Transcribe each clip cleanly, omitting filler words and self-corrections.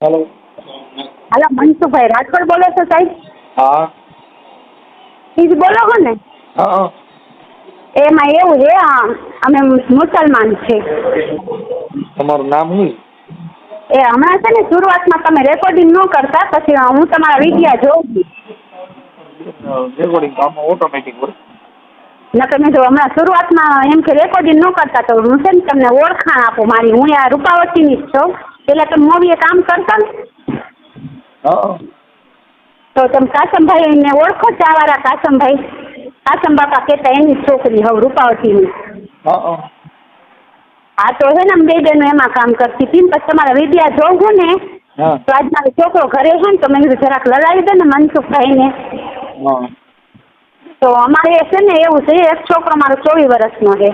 Hello. હાલો મનસુખભાઈ રાજકોટ બોલો છો સાહેબ? હા ઈ જ બોલો છો ને? હા. એમાં એવું છે અમે મુસલમાન છે. તમારું નામ શું? એ હમણાં છે ને શરૂઆતમાં તમે રેકોર્ડિંગ ન કરતા, પછી હું તમારા વિડિયા જોઉં છું. રેકોર્ડિંગ આમાં ઓટોમેટિક હોય. નકર મેં જો હમણાં શરૂઆતમાં એમ કે રેકોર્ડિંગ ન કરતા તો હું છે ને તમને ઓળખાણ આપું મારી. હું આ રૂપાવતીની જ છું. પેલા તમે મોવીએ કામ કરતા ને હા તો તમે કાસમભાઈને ઓળખો? ચાવાળા કાસમભાઈ, કાસમ બાપા કહેતા એની છોકરી હવે રૂપાવતીની. હા હા તો છે ને અમે બે બેનો એમાં કામ કરતી હતી. પછી તમારા વિડિયા જોઉં છું ને હા તો આજ મારો છોકરો ઘરે છે ને તો મેં કીધું જરાક લડાવી દે ને મનસુખભાઈને. હા. તો અમારે છે ને એવું છે, એક છોકરો મારો 24 વર્ષનો છે.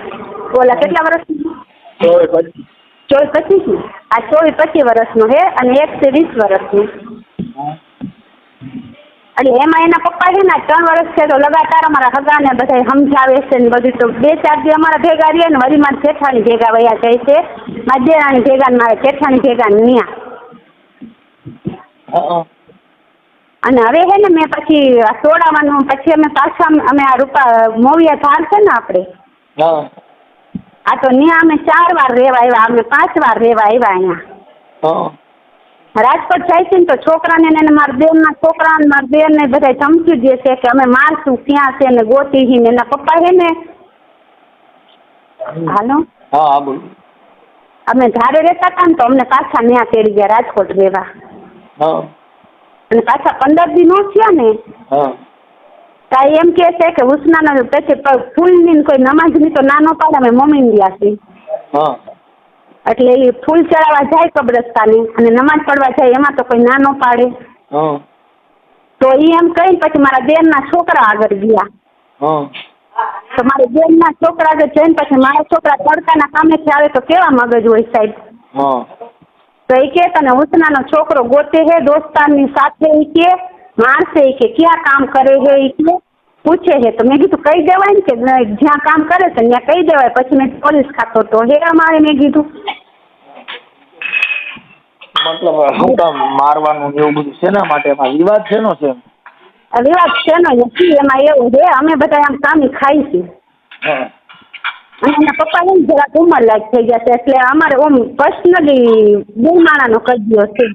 ઓલા કેટલા વર્ષનો? 24-25. આ 24-25 વર્ષનો છે અને એક છે 20 વર્ષનું. એટલે એમાં એના પપ્પા છે ને 3 વર્ષ છે તો લગાતાર અમારા હગાને બધા સમજાવે છે ને બધું. તો 2-4 દી અમારા ભેગા રહીએ ને વળી મારા જેઠાણી ભેગા વયા જાય છે, મારા દેરાણી ભેગા ને મારા જેઠાણી ભેગા ન્યા. હા અને હવે છે ને મેં પછી તોડાવવાનું, પછી અમે પાછા અમે આ મોવિયા ધાર છે ને આપણે હા આ તો ત્યાં અમે 4 વાર રહેવા આવ્યા, અમે 5 વાર રહેવા આવ્યા અહીંયા. હા. રાજકોટ જાય છે ને તો છોકરાને ને મારા બેનના છોકરા ને મારા બેન ને બધા ધમકી દે છે કે અમે મારશું, ક્યાં છે ને ગોતી ને. એના પપ્પા છે ને હાલો હા બોલ. અમે ધારે રહેતા હતા ને તો અમને પાછા ત્યાં તેડી ગયા રાજકોટ રહેવા. હા અને પાછા 15 દી નો થયા ને હા તાઈ એમ કે છે કે ઉસનાના પછી ફૂલની કોઈ નમાજની તો નાનો પાડે, અમે મમ્મી ગયા છે. હા. એટલે એ ફૂલ ચડાવવા જાય કબ્રસ્તાને અને નમાજ પડવા જાય એમાં તો કોઈ ના ન પાડે. હા તો એ એમ કહીને પછી મારા બેનના છોકરા આગળ ગયા. હા તો મારી બેનના છોકરા આગળ જઈને પછી મારા છોકરા તડકાના કામેથી આવે તો કેવા મગજ હોય સાહેબ. હા તો એ કે તને ઉસનાનો છોકરો ગોતે હે દોસ્તારની સાથે, એ કે માણસે એ કે ક્યાં કામ કરે હે એ કે પૂછે છે. તો મેં કીધું કહી દેવાય ને કે જ્યાં કામ કરે છે ત્યાં કહી દેવાય. પછી મેં પોલીસ ખાતો તો હે અમારે, મેં કીધું મતલબ શું કામ મારવાનું એવું બધું શેના માટે? એમાં વિવાદ શેનો છે? વિવાદ છે ને નથી. એમાં એવું છે અમે બધા આમ કામી ખાઈ છીએ હા અને એના પપ્પા ને જરાક ઉંમર લાયક થઈ ગયા છે એટલે અમારે ઓમ પર્સનલી બે માણાનો કજિયો છે.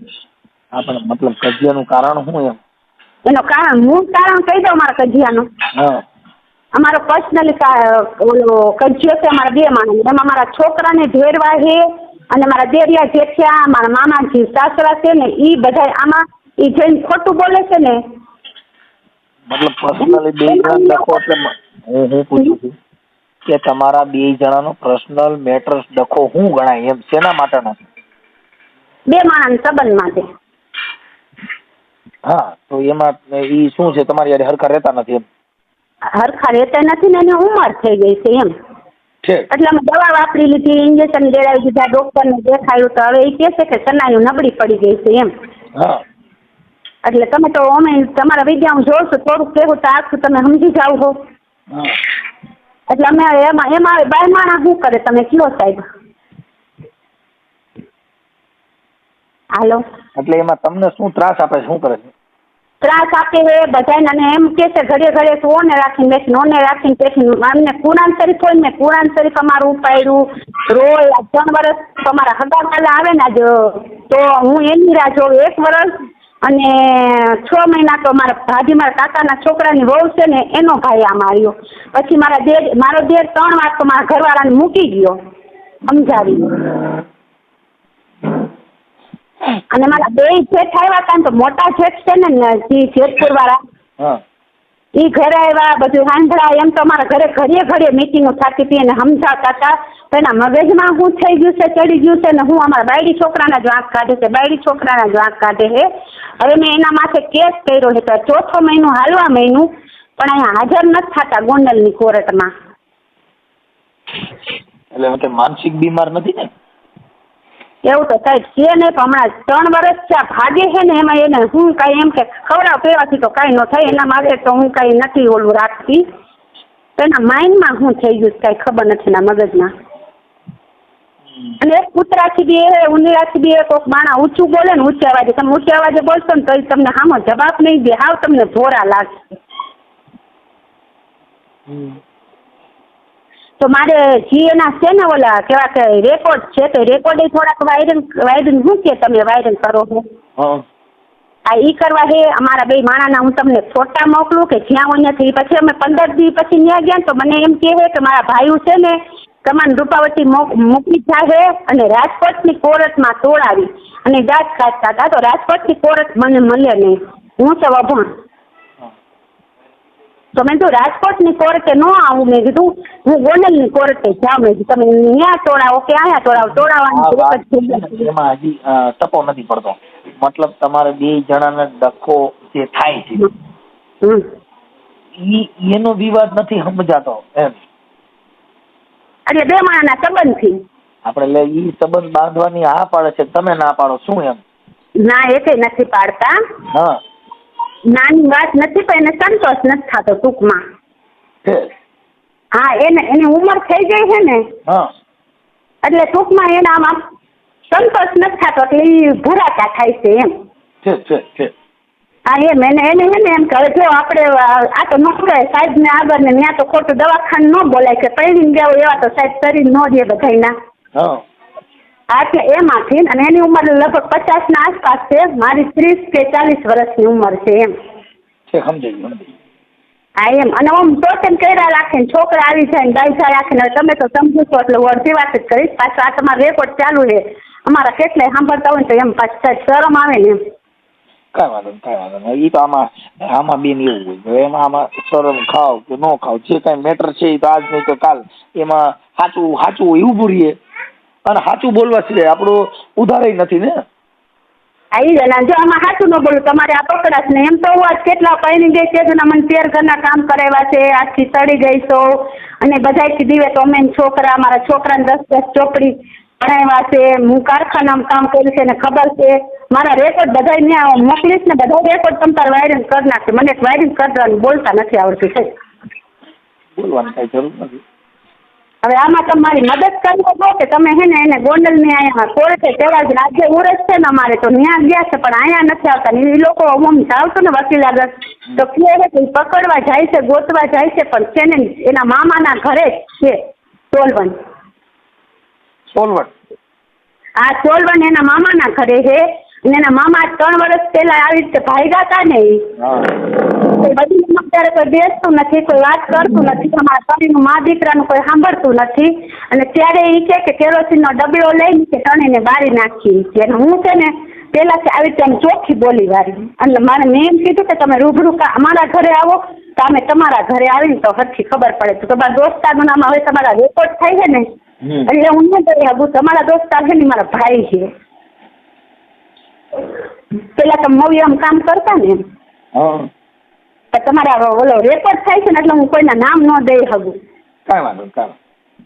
હા પણ મતલબ કજિયાનું કારણ શું એમ? એનો કારણ મૂળ કારણ કહી દઉં મારા કજિયાનું. હા અમારો પર્સનલી ઓલો કજિયો છે અમારા બે માણસ. એમાં મારા છોકરાને ઢેરવા છે અને મારા દેરિયા જેઠિયા, મારા મામાજી સાસરા છે ને એ બધા આમાં એ જઈને ખોટું બોલે છે ને. મતલબ પર્સનલી બે જણા ડખો એટલે હું પૂછું છું કે તમારા બે જણાનો પર્સનલ મેટર્સ ડખો શું ગણાય એમ? શેના માટેનો? બે માણસ સંબંધ માટે. હા તો એમાં ઈ શું છે, તમારી યાર હરખા રહેતા નથી એમ? હરખા રહેતા નથી ને એની ઉંમર થઈ ગઈ છે એમ. છે એટલે અમે દવા વાપરી લીધી, ઇન્જેક્શન દેડાવી દીધા, ડોક્ટરને દેખાયું તો હવે એ કહે છે કે સનાયુ નબળી પડી ગઈ છે એમ. હા એટલે તમે તો અમે તમારા વિડીયો હું જોઉં છું, થોડુંક કહેવું તો આખું તમે સમજી જાવ છો. હા એટલે અમે એમાં બાય માણસ શું કરે તમે કયો સાહેબ? હાલો. એટલે એમાં તમને શું ત્રાસ આપે છે? શું કરે છે? ત્રાસ આપે છે બધાને અને એમ કે છે ઘડીએ ઘડીએ તું ઓને રાખીને બેસીને ઓને રાખીને બેસીને. અમને કુરાન શરીફ હોય ને કુરાન શરીફ અમારું ઉપાડ્યું રોય. 3 વર્ષ તમારા હગાવાલા આવે ને તો હું એની રાહ જોઉં 1 વર્ષ અને 6 મહિના તો મારા ભાભી મારા કાકાના છોકરાની વહુ છે ને એનો ભાઈ આ માર્યો. પછી મારો દેર 3 વાર તો મારા ઘરવાળાને મૂકી ગયો સમજાવી. અને મારા બે જેઠ આવ્યા હતા ને તો મોટા જેઠ છે ને જે જેતપુર વાળા હા એ ઘરે આવ્યા, બધું સાંભળા. એમ તો અમારા ઘરે ઘડીએ ઘડીએ મિટિંગો થતી હતી અને સમજાવતા હતા. તો એના મગજમાં શું થઈ ગયું છે, ચડી ગયું છે ને હું અમારા બાયડી છોકરાના જ વાંક કાઢે છે, બાયડી છોકરાના જ વાંક કાઢે છે. હવે મેં એના માથે કેસ કર્યો છે તો 4થો મહિનો હાલવા મહિનું પણ અહીંયા હાજર નથી થતા ગોંડલની કોર્ટમાં. એટલે માનસિક બીમાર નથી ને? એવું તો સાહેબ છે નહીં પણ હમણાં 3 વર્ષ થયા ભાગે છે ને એમાં એને હું કાંઈ એમ કે ખવડાવ પીવાથી તો કાંઈ ન થાય એના માટે તો હું કાંઈ નથી ઓલું રાખતી. તો એના માઇન્ડમાં શું થઈ ગયું કાંઈ ખબર નથી એના મગજમાં. અને એક કૂતરાથી બી ઉંદરાથી બી કોઈક માણા ઊંચું બોલે ને ઊંચા અવાજે, તમે ઊંચા અવાજે બોલશો ને તો ઈ તમને સામો જવાબ નહીં દે, હાવ તમને ધોરા લાગશે. તો મારે જી એના છે ને ઓલા કેવા કે રેકોર્ડ છે, તો રેકોર્ડ થોડાક વાયરલ શું કે તમે વાયરલ કરો છો આ ઈ કરવા હે અમારા બે માણાના હું તમને ફોટા મોકલું કે જ્યાં અહીંયાથી પછી અમે 15 દી પછી ત્યાં ગયા તો મને એમ કહે કે મારા ભાઈઓ છે ને તમામ રૂપાવટી મૂકી જાહે અને રાજકોટની કોર્ટમાં તોડાવી અને દાંત કાઢતા હતા, તો રાજકોટની કોર્ટ મને મળે નહીં, હું તો અભણ. તો મેં કીધું રાજકોટની કોર્ટે ન આવું, મેં કીધું હું ગોંડલની કોર્ટે જાઉં, મેં કીધું તમે ત્યાં તોડાવો કે અહીંયા તોડાવો, તોડાવવાની એમાં હજી ટપો નથી પડતો. મતલબ તમારે બે જણાને ડખો જે થાય છે એનો વિવાદ નથી સમજાતો એમ, એટલે બે માણસના સંબંધથી આપણે ઈ સંબંધ બાંધવાની હા પાડે છે, તમે ના પાડો શું એમ? ના એ કઈ નથી પાડતા. હા નાની વાત નથી પણ એને સંતોષ નથી થતો ટૂંકમાં. હા એની ઉંમર થઈ ગઈ છે ને એટલે ટૂંકમાં એને આમાં સંતોષ નથી થતો એટલે એ ભૂરાકા થાય છે એમ. હા એમ એને હે ને એમ કે જો આપણે આ તો ન કરાય સાહેબ ને આગળ ને ત્યાં તો ખોટું દવાખાનું ન બોલાય કે પહેરીને ગયા હોય એવા તો સાહેબ શરીર ન દે બધાયના. એટલે એમાંથી અને એની ઉંમર લગભગ 50 ના આસપાસ છે, મારી 30 કે 40 વર્ષની ઉંમર છે એમ. હા એમ અને આમ ટોટલ કર્યા રાખે ને છોકરા આવી જાય ને દાયજા રાખે ને તમે તો સમજો છો એટલે હું અડધી વાત જ કરીશ. પાછું આ તમારો રેકોર્ડ ચાલુ છે, અમારા કેટલાય સાંભળતા હોય ને તો એમ પાછું શરમ આવે ને એમ. કઈ વાંધો નહીં એ તો આમાં બેન એવું હોય એમાં આમાં શરમ ખાવ કે ન ખાવ જે કઈ મેટર છે એ તો આજ નહીં તો કાલ એમાં સાચું એવું પૂરીએ અને સાચું બોલવા સિવાય આપણું ઉધારે નથી ને. આવી જાય જો આમાં સાચું ન બોલું તમારે આ પકડાશ ને એમ તો હું આજ કેટલા પૈણી ગઈ છે મને 13 ઘરના કામ કરાવ્યા છે, આજથી સડી ગઈ છો અને બધાથી દીવે તો અમે છોકરા મારા છોકરાને 10 ચોપડી ભણાવ્યા છે, હું કારખાનામાં કામ કર્યું છે ને ખબર છે, મારા રેકોર્ડ બધા ત્યાં મોકલીશ ને બધા રેકોર્ડ તમ તાર વાયરલ કરી નાખશે. મને વાયરલ કરવાનું બોલતા નથી આવડતું છે, બોલવાની કઈ જરૂર નથી. હવે આમાં તમારી મદદ કરવો છો કે તમે હે ને એને ગોંડલની અહીંયા કોર્ટે તેવા જ રાજ્ય ઉરસ છે ને અમારે તો ત્યાં ગયા છે પણ અહીંયા નથી આવતા ને એ લોકો અમુક જાવતો ને વકીલ આગળ તો કહે છે પકડવા જાય છે ગોતવા જાય છે પણ છે ને એના મામાના ઘરે જ છે સોલવન. હા સોલવન એના મામાના ઘરે છે અને એના મામા 3 વર્ષ પહેલા આવી રીતે ભાગ્યા હતા ને એ બધી અત્યારે કોઈ બેસતું નથી, કોઈ વાત કરતું નથી, અમારા પતિનું મા દીકરાનું કોઈ સાંભળતું નથી અને ત્યારે એ કહે કે કેરોસીનનો ડબલો લઈને કે તણીને બારી નાખી છે અને હું છે ને પહેલાંથી આવી રીતે ચોખ્ખી બોલી વાળી એટલે મારે મેં એમ કીધું કે તમે રૂબરૂ અમારા ઘરે આવો તો અમે તમારા ઘરે આવીને તો હરખી ખબર પડે તો તમારા દોસ્તારનું નામ હવે તમારા રેકોર્ડ થાય છે ને એટલે હું ન કહી શકું તમારા દોસ્તાર છે ને મારા ભાઈ છે. પેલા તો મવિયામ કામ કરતા ને તમારા ઓલો રેકોર્ડ થાય છે ને એટલે હું કોઈના નામ ન દઈ શકું. કાંઈ વાંધો નહીં.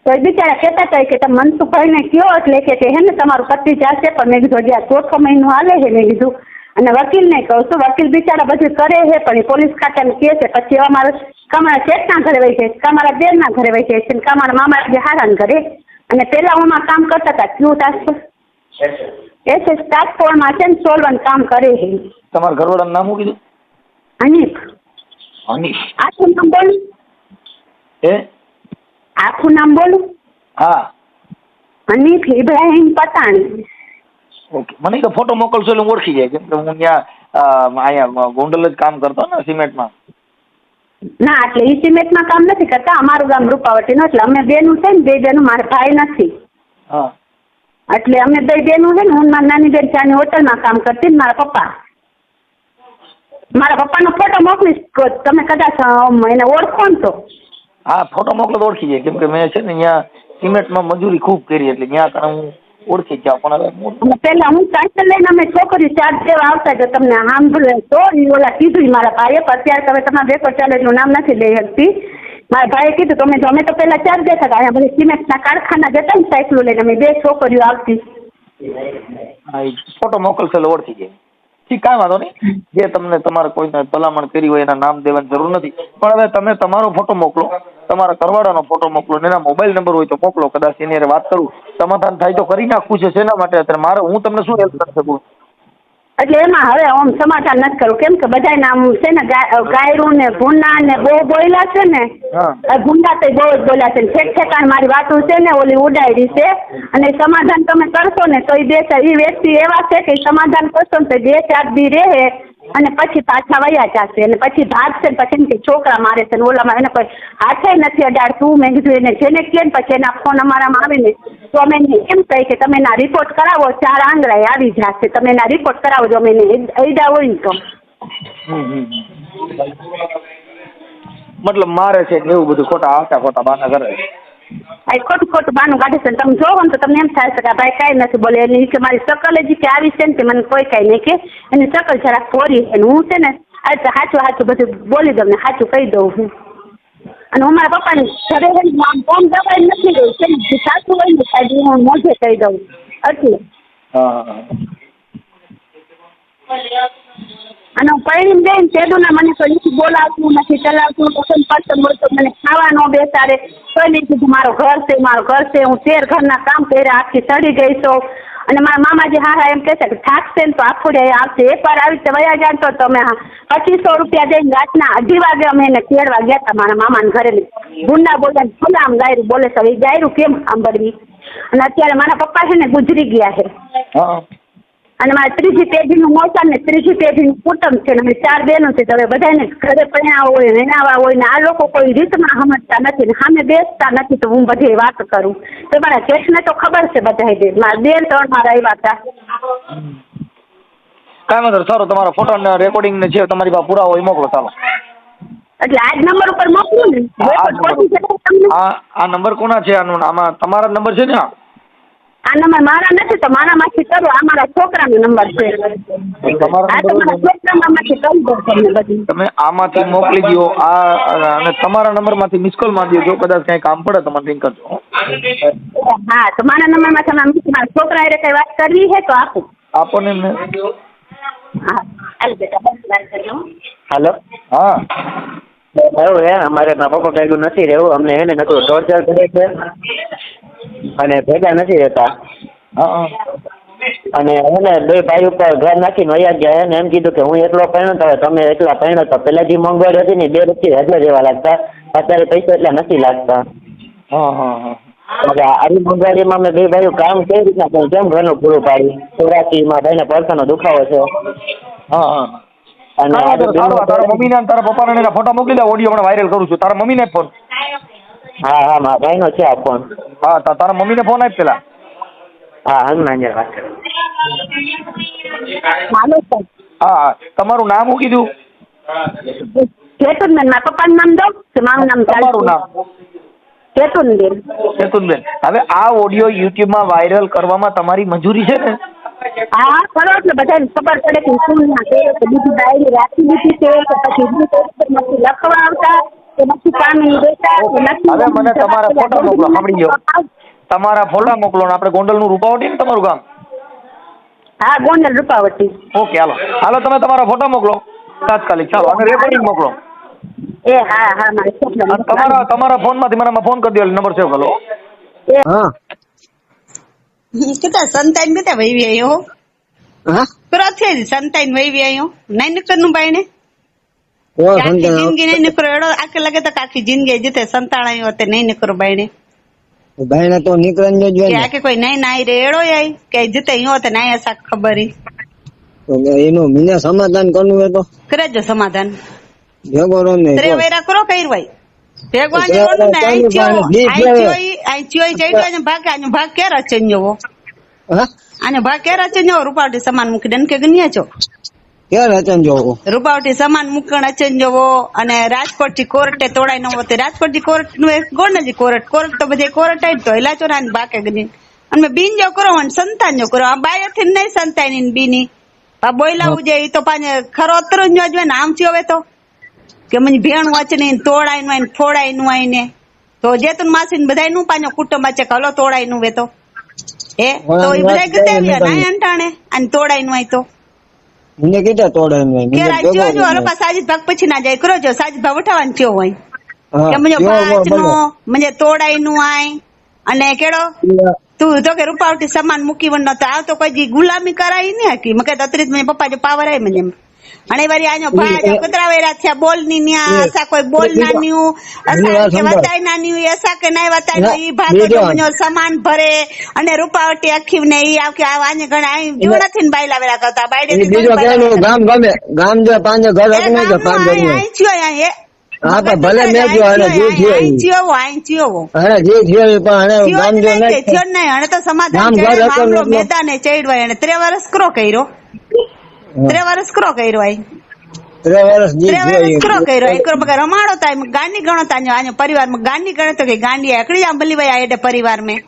તો એ બિચારા કહેતા હતા કે તમે મનસુખભાઈને કયો એટલે કે હે ને તમારું પતિ જશે પણ મેં કીધું હજી 4 મહિનો હાલે છે મેં કીધું અને વકીલને કહું છું વકીલ બિચારા બધું કરે છે પણ એ પોલીસ ખાતાને કહે છે પછી અમારા કામારા શેઠના ઘરે વહી જાય છે, કામારા દેરના ઘરે વહી જાય છે, કામારા મામા જે હારાને ઘરે અને પહેલા હું કામ કરતા હતા ક્યુ ટાસ્ક એસ ટ્રાન્સપોર્ટમાં છે ને સોલવન કામ કરે છે. તમારા ઘરવાળાનું નામ શું કીધું? હનીફ. આખું નામ બોલું? આખું નામ બોલું? હા હનીફ ઇબ્રાહીમ પતાણી. ઓકે મને તો ફોટો મોકલશો એટલે ઓળખી જાય કેમ કે હું ત્યાં અહીંયા ગોંડલ જ કામ કરતો ને સિમેન્ટમાં. ના એટલે એ સિમેન્ટમાં કામ નથી કરતા, અમારું ગામ રૂપાવટી નું એટલે અમે બેનું છે ને 2 બેનું મારા ભાઈ નથી. હા એટલે અમે 2 બેનું છે ને હું મારી નાની બેન ચાની હોટલમાં કામ કરતી ને મારા પપ્પાનો ફોટો મોકલીશ તમે કદાચ એને ઓળખો ને તો. હા ફોટો મોકલો તો ઓળખી જાય કેમ કે મેં છે ને અહીંયા સિમેન્ટમાં મજૂરી ખૂબ કરી એટલે ત્યાં કારણે હું ઓળખી જ જાઉં. પણ પેલા હું સાયકલ લઈને અમે છોકરી ચાર્જ દેવા આવતા તો તમને સાંભળે તો ઓલા કીધું મારા ભાઈએ અત્યારે તમે તમારા રેકોર્ડ ચાલે એનું નામ નથી લઈ શકતી. મારા ભાઈએ કીધું તમે તો પેલા ચાર્જ દેતા હતા અહીંયા બધી સિમેન્ટના કારખાના જતા ને સાયકલો લઈને અમે 2 છોકરીઓ આવતી. હા એ ફોટો મોકલશે એટલે ઓળખી જાય. ઠીક કાંઈ વાંધો નહીં. જે તમને તમારે કોઈને ભલામણ કરી હોય એના નામ દેવાની જરૂર નથી પણ હવે તમે તમારો ફોટો મોકલો તમારા ઘરવાળાનો ફોટો મોકલો ને એના મોબાઈલ નંબર હોય તો મોકલો, કદાચ એની હારે વાત કરું, સમાધાન થાય તો કરી નાખવું છે. શેના માટે અત્યારે મારે હું તમને શું હેલ્પ કરી શકું? એટલે એમાં હવે આમ સમાધાન નથી કરવું, કેમ કે બધા નામ છે ને ગાયરું ને ભૂંડા ને બહુ બોલ્યા છે ને, ભૂંડા તો બહુ જ બોલ્યા છે, ઠેક ઠેકાણ મારી વાતો છે ને ઓલી ઉડાડી છે, અને સમાધાન તમે કરશો ને તો એ વ્યક્તિ એવા છે કે સમાધાન કરશો ને તો 2-4 દી રહે અને પછી પાછા વયા જશે, અને પછી ભાગશે ને પછી એમ છોકરા મારે છે ને ઓલામાં એને કોઈ હાથે નથી અડાડતું. મેં કીધું એને જેને કે પછી એના ફોન અમારામાં આવે ને તો અમે એને એમ કહી કે તમે એના રિપોર્ટ કરાવો, 4 આંગળાએ આવી જશે, તમે એના રિપોર્ટ કરાવો જો અમે એને અડ્યા હોય ને તો. મતલબ મારે છે એવું બધું ખોટા બાના કરે. ખોટું બાનું કાઢે છે. તમે જોવો ને તો તમને એમ થાય છે કે ભાઈ કાંઈ નથી બોલે, એની કે મારી શકલ જ કે આવી છે ને કે મને કોઈ કાંઈ નહીં કે એની શકલ જરાક ફોરી છે ને હું છે ને સાચું બધું બોલી દઉં ને સાચું કહી દઉં હું. અને હું મારા પપ્પાને ઘરે રહીને આમ ફોન દબાઈ નથી ગયું છે ને સાચું હોય ને સાહેબ હું મોઢે કહી દઉં એટલે. અને હું પૈણી જઈને તેડું મને કોઈ નથી બોલાવતું નથી ચલાવતું, પસંદ હોય તો મને ખાવા ન બેસાડે, કોઈ નહીં કીધું મારું ઘર છે, હું 13 ઘરના કામ કર્યા, આખી ચડી ગઈ છું. અને મારા મામાજી હા એમ કહે છે કે થાકશે ને તો આફોડે આવશે, એકવાર આવી રીતે વયા જાય તો તમે 2500 રૂપિયા દઈને રાતના 2:30 વાગે અમે એને તેડવા ગયા હતા મારા મામાને ઘરે. ગુંડા બોલે ખુલ્લા આમ ગાયરું બોલે છે, એ ગાયરું કેમ સાંભળવી. અને અત્યારે મારા પપ્પા છે ને ગુજરી ગયા છે, અને મારા 3જી પેઢીનું મોસમ ને 3જી પેઢીનું કુટુંબ છે, ને 4 બહેનો છે. હવે બધાને ઘરે પરણાવા હોય નેનાવા હોય ને આ લોકો કોઈ રીતમાં સમજતા નથી ને સામે બેસતા નથી, તો હું બધી વાત કરું તો મારા જેઠને તો ખબર છે બધા દે મારા 2-3 મારા આવ્યા હતા. કાંઈ વાંધો સારું, તમારા ફોટો ને રેકોર્ડિંગ ને છે તમારી પાસે પુરાવો હોય મોકલો ચાલો. એટલે આ જ નંબર ઉપર મોકલું ને? આ નંબર કોના છે? આમાં તમારા નંબર છે ને? આ નંબર મારા નથી તો મારામાંથી કરો, આ મારા છોકરાનો નંબર છે. આ તમારા છોકરામાંથી કરી દો તમને બધું. તમે આમાંથી મોકલી દો અને તમારા નંબરમાંથી મિસ કોલ મારી દો, જો કદાચ કઈ કામ પડે તો મને રિંગ કરજો. હા તો મારા નંબરમાં તમે મારા છોકરા હારે કઈ વાત કરવી છે તો આપો ને એમને. હા હાલ બેટા બસ વાત કરી. હાલો. હા એવું હે, અમારે મારા પપ્પા ભેગું નથી રહેવું, અમને એને નતું ટોર્ચર કરે છે અને ભેગા નથી રહેતા. અને એને 2 ભાઈ ઉપર ઘર નાખીને વયા ગયા. એને એમ કીધું કે હું એકલો પરણ્યો તો તમે એકલા પરણ્યો તો પેલા જે મોંઘવારી હતી ને 2 રૂપિયા એટલે જેવા લાગતા, અત્યારે પૈસા એટલા નથી લાગતા. આવી મોંઘવારીમાં અમે 2 ભાઈઓ કામ કઈ રીતના કરું, કેમ ઘરનું પૂરું પાડ્યું? ચોરાસીમાં ભાઈને પડખાનો દુખાવો છે. અને તારા મમ્મીને તારા પપ્પાને એના ફોટા મોકલી દે, ઓડિયો હમણાં વાયરલ કરું છું. તારા મમ્મીને ફોન? હા મારા ભાઈનો છે આ ફોન. હા તારા મમ્મીને ફોન આપ પેલા. હા હનુમાન વાત કરું. હા તમારું નામ શું કીધું? કેતુનબેન. મારા પપ્પાનું નામ દઉં કે મારું નામ? તમારું નામ? કેતુનબેન. હવે આ ઓડિયો યુટ્યુબમાં વાયરલ કરવામાં તમારી મંજૂરી છે ને? હા કરો એટલે બધાને ખબર પડે કે શું ના કરે, કે બીજી ડાયરી રાખી દીધી છે કે પછી નથી લખવા આવતા કે નથી કામ દેતા કે નથી. હવે મને તમારા ફોટા મોકલો, સાંભળી લો, તમારા ફોટા મોકલો. આપણે ગોંડલનું રૂપાવટી ને તમારું ગામ? હા ગોંડલ રૂપાવટી. ઓકે હાલો તમે તમારા ફોટા મોકલો તાત્કાલિક, ચાલો, અને રેકોર્ડિંગ મોકલો. હા મારે તમારા ફોનમાંથી મને ફોન કરી દો, નંબર સેવ કરો. હા kita santai kita wei ayo perhati santai wei ayo naik nikar nu bayne kaki jindgi naik nikar edo akhir lagi tak kaki jindgi jite santai ayo te naik nikar bayne bayne to nikran jo jo ya ke koi naik naik edo yai ke jite yo te naik asa khabari to eno mina samadhan karnu he to kera jo samadhan jagoro ne tere wera karo kair bhai ભગવાન જેવું ને આઈ ચિયો જઈ ભાગ કે રચન્યો આને ભાગ કે રચન્યો રૂપાવટી સમાન મૂકી દન કે ગન્યા છો કે રચન્યો રૂપાવટી સમાન મૂકણ રચન્યો. અને રાજકોટ થી કોર્ટે તોડાઈ ન હોતે, રાજકોટ થી કોર્ટ નું એક ગોંડલ કોર્ટ તો બધે કોર્ટ આઈ તો એલા ચોરાની બાકે ગની અને બીન જો કરો અને સંતાન જો કરો. આ બાય થી નહીં સંતાની બીની આ બોયલાવું જે ઈ તો પાને ખરો અતરું જ ને આમ થયો હવે તો કે મને ભેણ વાંચને તોડાઈ નું ફોડાઈ નું આઈને તો જેતું માસી ને બધા નું પાછો કુટુંબ છે હલો તોડાઈ નું વેતો એ તો એ બધા ગતાવ્યા ના અંટાણે અને તોડાઈ નું આઈ તો મને કીધા તોડાઈ નું કે રાજ્યો જો હલો પા સાજીદ ભાગ પછી ના જાય કરો જો સાજીદ ભાગ ઉઠાવવાનું થયો હોય હા, કે મુંहिंजो ॿियो भाउ बोलो। नो मुंहिंजे तोड़ाई નું આય અને કેડો તું તો કે રૂપાવટી સામાન મૂકી વન તો આ તો કોઈ જી ગુલામી કરાઈ ને હકી મકે તત્રીત મને પપ્પા જો પાવર આય મને અને વરી આનો ભા જો કતરાવેરા થયા બોલ ની ન્યા અસા કોઈ બોલ ના ન્યુ અસા કે વતાઈ ના ન્યુ અસા કે નાય વતાઈ નો ઈ ભા તો જો મુંहिंजो સામાન ભરે અને રૂપાવટી આખી ને ઈ આવ કે આને ઘણા આઈ જો નથી ને બાયલાવેરા કરતા બાયડે બીજો કેનું ગામ ગમે ગામ જે પાંચ ઘર હક નહીં કે પાંચ ઘર આઈ થયો આય હા પણ ભલે મેં જો અને જે થયો આઈ થયો અરે જે થયો પણ અને ગામ જો નહીં થયો નહીં અને તો સમાધાન ગામ ઘર મામલો હતો મેદાને ચડવાય અને 3 વર્ષ કરો કર્યો 3 વર્ષ કરો કર્યો આઈ 3 વર્ષ જે 3 વર્ષ કરો કર્યો એક બગા રમાડો તા ગાંડી ગણો તા આનો પરિવાર માં ગાંડી ગણે તો કે ગાંડી એકડી આમ બલી ભાઈ આડે પરિવાર में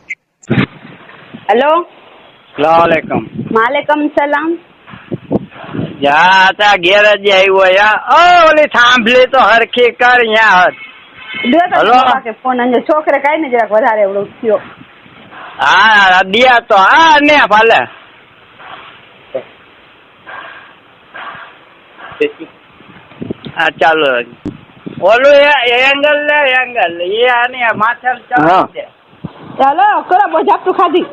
हेलो अस्सलाम वालेकुम वालेकुम सलाम યા તા ગેરેજ આવ્યો યા ઓ ઓલી થાંભલી તો હરખી કર યા હલો કે ફોન અંજે છોકરે કાઈ ને જરાક વધારે એવડો થયો હા દિયા તો હા ને ભલે હા ચાલો ઓલું એંગલ લે એંગલ એ આની માથે ચાલો ચાલો કરો બોજાપટું ખાધી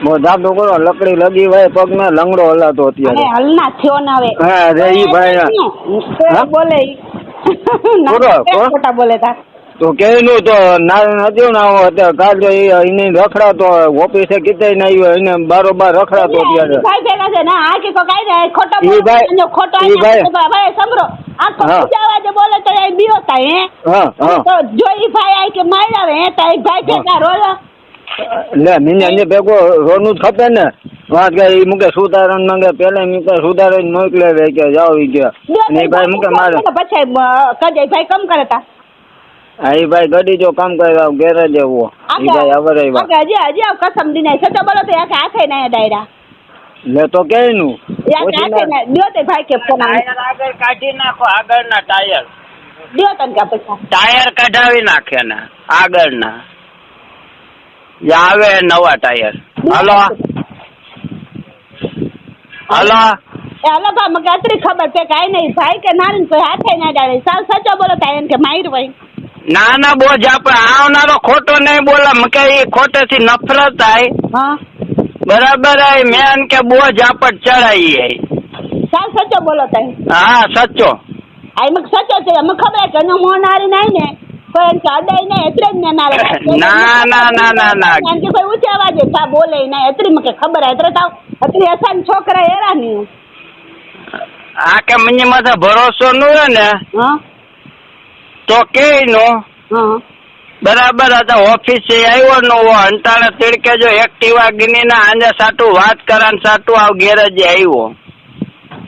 મોઢા ડોકરો લકડી લગી હોય પગ ને લંગડો હલાતો અત્યારે અને હલના થયો ને હવે હા રે ઈ ભાઈ બોલે ખોટા બોલે તા તો કેનું તો ના નદ્યો ના અત્યારે કાલે એને રખડાતો ઓફિસે કીધે ને આવ્યો એને બારોબાર રખડાતો અત્યારે ભાઈ ભેગા છે ના આ કે કાઈ જાય ખોટો ઈ ભાઈ ખોટો ઈ ભાઈ ભાઈ સમરો આ તો જાવા જે બોલે તો એ બીઓ તા હે હા તો જો ઈ ભાઈ આઈ કે માર્યા હે તો ઈ ભાઈ ભેગા રોલો લે મિને ભેગો રોનું જ ખપે ને વાત કે ઈ મુકે સુધારણ માંગે પેલા મુકે સુધારણ મોકલે વે કે જાવ ઈ કે ને ભાઈ મુકે મારે પછી કજે ભાઈ કમ કરે તા આઈ ભાઈ ગડી જો કામ કરે ગેરેજ એવો ઈ ભાઈ આવરે આવ્યા હજી કસમ દીને સતો બોલો તો એક હાથે ના ડાયરા લે તો કેનું એક હાથે ના દયો તે ભાઈ કે ફોન આગળ કાઢી નાખો આગળના ટાયર દયો તન કા પૈસા ટાયર કઢાવી નાખે ને આગળના આવે નવા ટાયર હાલો હાલો હાલો બા મને અત્રી ખબર છે કાઈ નહીં ભાઈ કે નારી કોઈ હાથે ના ડાળે સાવ સચો બોલો તા એમ કે માઈર ભાઈ ના ના બોજ આપણે આવનારો ખોટો નહીં બોલે મકે એ ખોટેથી નફરત આય હા બરાબર આય મેન કે બોજ આપડ ચડાઈ આય સાવ સચો બોલો તા હા સચ્ચો આઈ મને સચો છે મને ખબર કે નો મોનારી નહીં ને કોઈ એમ કે અડાઈ ને એટલે જ ના ના એમ કે કોઈ ઊંચા અવાજે તા બોલે નહીં એટલી મને ખબર એટલે તાવ એટલી અસાન છોકરા હેરાની આ કે મને માથે ભરોસો ન હોય ને હા તો કે નો હા બરાબર હતા ઓફિસે આવ્યો નો અંટાણે તીડકે જો એક્ટિવા ગીની ના આંજે સાટું વાત કરાન સાટું આવ ગેરેજે આવ્યો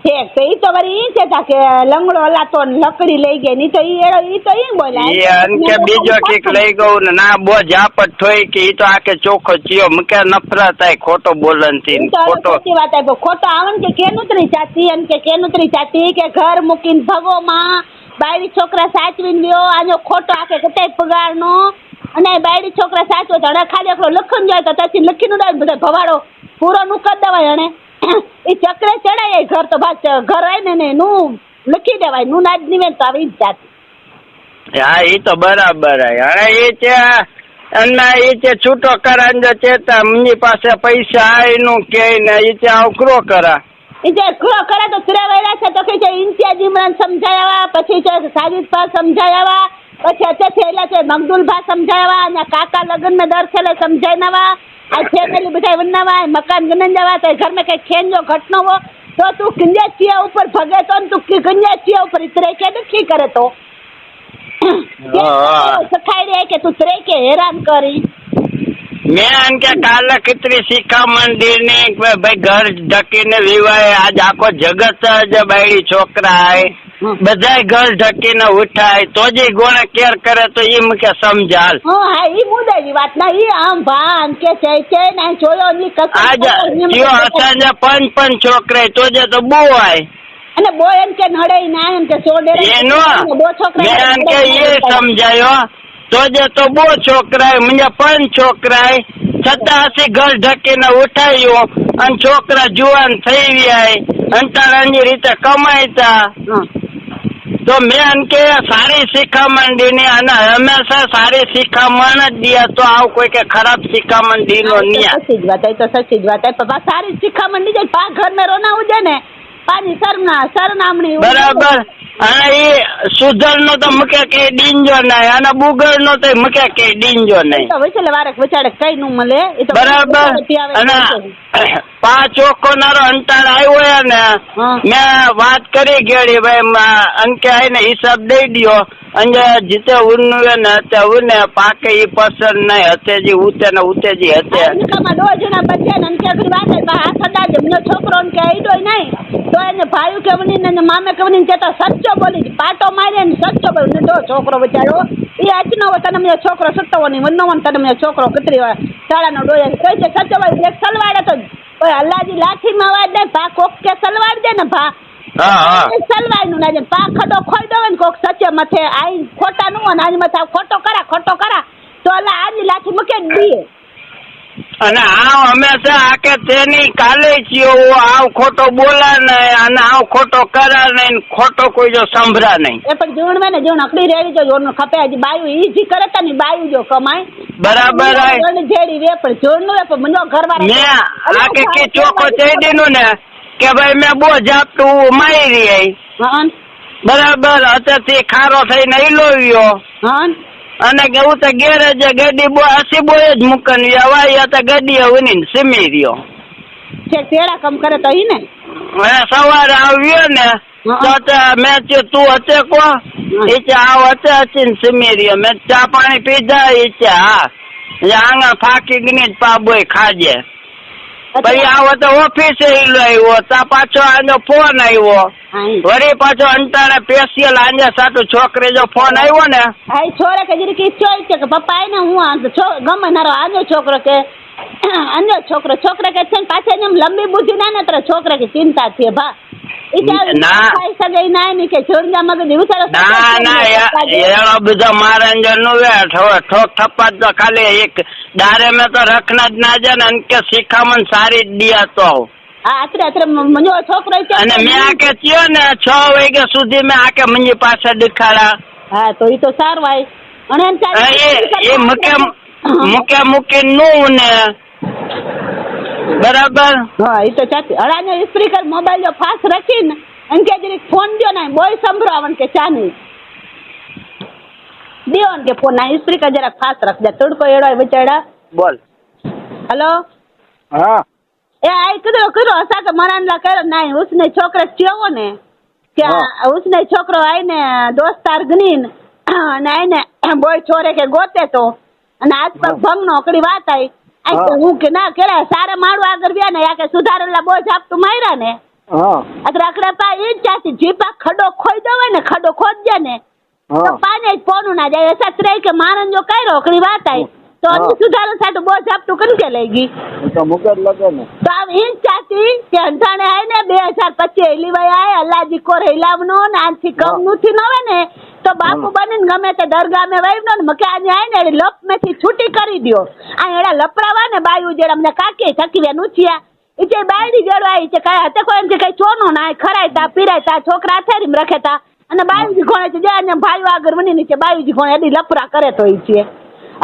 ઠીક તો ઈ તો વળી ઈ છે કે લંગડો હલાતો લકડી લઈ ગઈ ની તો ઈ તો ઈ બોલાય એ અનકે બીજો કઈક લઈ ગયો ને ના બોજ આપટ થોઈ કે ઈ તો આકે ચોખ્ખો ચિયો મકે નફરત આય ખોટો બોલન થી ખોટો વાત આય ખોટો આવન કે કેનુતરી ચાતી એમ કે કેનુતરી ચાતી કે ઘર મૂકીને ભગો માં બાયડી છોકરા સાચવીને ગયો આનો ખોટો આકે કતાય પગાર નો અને બાયડી છોકરા સાચવો તો ખાલી એકલો લખન જાય તો પછી લખીનું દાય બધા ભવાડો પૂરો નું કરી દેવાય અને એ ચક્રે ચડાય ઘર તો બાદ ઘર આય ને નું લખી દેવાય નું નાજ નિવેદ તો આવી જ જાત હા ઈ તો બરાબર આય અને ઈ છે અને ઈ છે છૂટો કરાન જો ચેતા મની પાસે પૈસા આય નું કે ને ઈ છે આવકરો કરા ઈ જે ખરો કરે તો ત્રેવેરા છે તો કે છે ઇન્તિયાજ ઇમરાન સમજાયા પછી છે સાજિદ ભા સમજાયા પછી છે થેલા છે મગદુલ ભા સમજાયા અને કાકા લગન में दर छले समझाइनवा आ फैमिली बिठाई वन्नवा मकान गनंदवा तो घर में कहीं खेन जो घटनो हो तो तू किंजा चिया ऊपर भगे तो तू किंजा चिया ऊपर इतरे के दुखी करे तो सिखाई रहे के तू तरे के हैरान करी મેં કે કાલે કિતરી શિખા મંદિર ની ભાઈ ઘર ઢકીને વિવાય આજ આખો જગત જ બાયડી છોકરા આય બધાય ઘર ઢકીને ઉઠાય તો જે ગોણે કેર કરે તો ઈ મને સમજાલ હા ઈ મુદ્દાની વાત ના ઈ આમ ભાન કે છે ના જોયો ની કસમ આજ કયો હસાને પંચ છોકરા તો જે તો બહુ આય અને બો એમ કે નડે ના એમ કે છોડે એનો બો છોકરા મેં કે એ સમજાયો તો જે તો બહુ છોકરા મને પણ છોકરા છતાં હસી ઘર ઢકીને ઉઠાયો અને છોકરા જુવાન થઈ ગયા અંતારાની રીતે કમાયતા તો મેં કે સારી શિખામણ દીની અને હંમેશા સારી શિખામણ જ દીયા તો આવું કોઈ કે ખરાબ શિખામણ દીનો નહીં. સચી જ વાત એ તો સચી જ વાત પપ્પા સારી શિખામણ દીજે પા ઘર ને રોનાવું છે ને પાની સરનામણી બરાબર. અને એ સુધર નો તો મૂકે કે ડીંજો નહીં અને બુગર નો તો મૂકે કે ડીંજો નહીં. તો વચલે વારક વચાડે કઈ નું મળે એ તો બરાબર. અને પાંચ ચોખ્ખો નારો અંટાર આવ્યો ને મેં વાત કરી ગયેલી ભાઈ અંકે આવીને હિસાબ દઈ દો અને જીતે ઉન્નુએ ને હતે ઉને પાકે ઈ પસંદ નહીં હતે જી ઉતે ને ઉતે જી હતે દો જણા બચ્યા ને અંકે આગળ વાત હાથ અડાજે મને છોકરો ને કે આઈડો નહીં તો એને ભાઈ કેવની ને મામે કેવની કે તો સચ્ચો બોલી પાટો મારે ને સચ્ચો બોલી દો છોકરો બચારો એ આજનો તને મેં છોકરો સત્તવો નહીં વનનો તને મેં છોકરો કતરી શાળાનો ડોયા કહે છે સચ્ચો બોલી એક સલવાડે તો અલ્લાજી લાઠી માં અવાજ દે ભા કોક કે સલવાડ દે ને ભા સલવાડ નું ના પા ખડો ખોઈ દો ને કોક સચ્ચે મથે આઈ ખોટા નું આજ મથે ખોટો કરા તો અલ્લા આજી લાઠી મૂકે દીએ અને આવ હંમેશા આ કે તેની કાલે ચિયો આવ ખોટો બોલા નહીં અને આવ ખોટો કરા નહીં ખોટો કોઈ જો સંભળા નહીં એ પણ જોણ મે ને જોણ અકડી રેડી જો જોણ ખપે હજી બાયુ ઈજી કરે તા ની બાયુ જો કમાય બરાબર જોણ જેડી વે પણ જોણ નો પણ મનો ઘરવાળા મે આ કે ચોકો ચઈ દીનું ને કે ભાઈ મેં બો જાપતું મારી રહી હન બરાબર અત્યારથી ખારો થઈને ઈલોવ્યો હન અને કેવું તો ગેરેજ ગાડી બો હસી બોય જ મુકન વાય તો ગાડી ઉની સિમી રહ્યો છે તેડા કમ કરે તો ઈ ને સવારે આવ્યો ને તો મેં તું હતે કો એ આવ હતે હસીને સિમી રહ્યો મેં ચા પાણી પીધા એ હા આંગા ફાકી ગની પા બોય ખાજે પછી આવો તો ઓફિસે આવ્યો તા પાછો આનો ફોન આવ્યો વળી પાછો અંટાણે સ્પેશિયલ આંજા સાટુ છોકરી જો ફોન આવ્યો ને આઈ છોરે કે જરી ઈચ્છો છે કે પપ્પા એને હું ગમે નારો આજો છોકરો કે આજો છોકરો કે છે પાછે એમ લંબી બુદ્ધિ ના ને છોકરા કે ચિંતા છે ભા ના એનો બધો મારા નું ઠોક થપ્પા તો ખાલી એક ડારે મેં તો રખના જ ના જાય ને કે શિખામણ સારી જ દિયા તો છોકરો અને મેં આ કે થયો ને 6 વાગ્યા સુધી મેં આ કે મની પાસે દેખાડા હા તો ઈ તો સારું ભાઈ અને એ મૂકે નું ને બરાબર હા એ તો ચાચી હળાનો સ્પીકર મોબાઈલ જો ફાસ રાખીને અંકે જરીક ફોન દો ને બોય સંભળાવણ કે ચાની દેવન કે ફોન ના સ્પીકર જરા ફાસ રાખજે તડકો એડો બચાડા બોલ હેલો હા એ આઈ કીધું અસા કે મરાનલા કર્યો ના ઉસને છોકરા ચેવો ને કે ઉસને છોકરો આઈને દોસ્તાર ગનીન અને આઈને બોય છોરે કે ગોતે તો અને આજ પર ભંગ નો કડી વાત આઈ હું કે ના કેરા સારા માળું આગળ ગયા ને યા કે સુધારેલા બોજ આપતું માર્યા ને રખડે પા એ જ ચાચી જીપા ખડો ખોઈ દવે ને ખડો ખોદજે ને તો પાને જ પોનું ના જાય એસા ત્રે કે મારન જો કઈ રોકડી વાત આઈ તો અમે સુધારો સાટું બોજ આપતું કન કે લઈ ગઈ તો મુકર લગે ને તો આ એ જ ચાચી કે અંધાણે આય ને 2025 એલીવાય આય અલ્લાહજી કોર હિલાવનો ને આથી કમ નુથી નવે ને તો બાપુ બનીને ગમે તે દરગાહ મે વાઈનો ને મકે આને આય ને લપ મેથી છૂટી કરી દયો આ એડા લપરાવા ને બાયુ જેડા મને કાકે થકીવે નુચિયા ઈચે બાયડી જડવાઈ છે કાય હતે કોઈ એમ કે કઈ ચોનો ના ખરાય તા પીરાય તા છોકરા થેરીમ રખે તા અને બાયુજી ઘોણે છે જે ભાઈઓ આગળ વની નીચે બાયુજી ઘોણે એડી લપરા કરે તો ઈ છે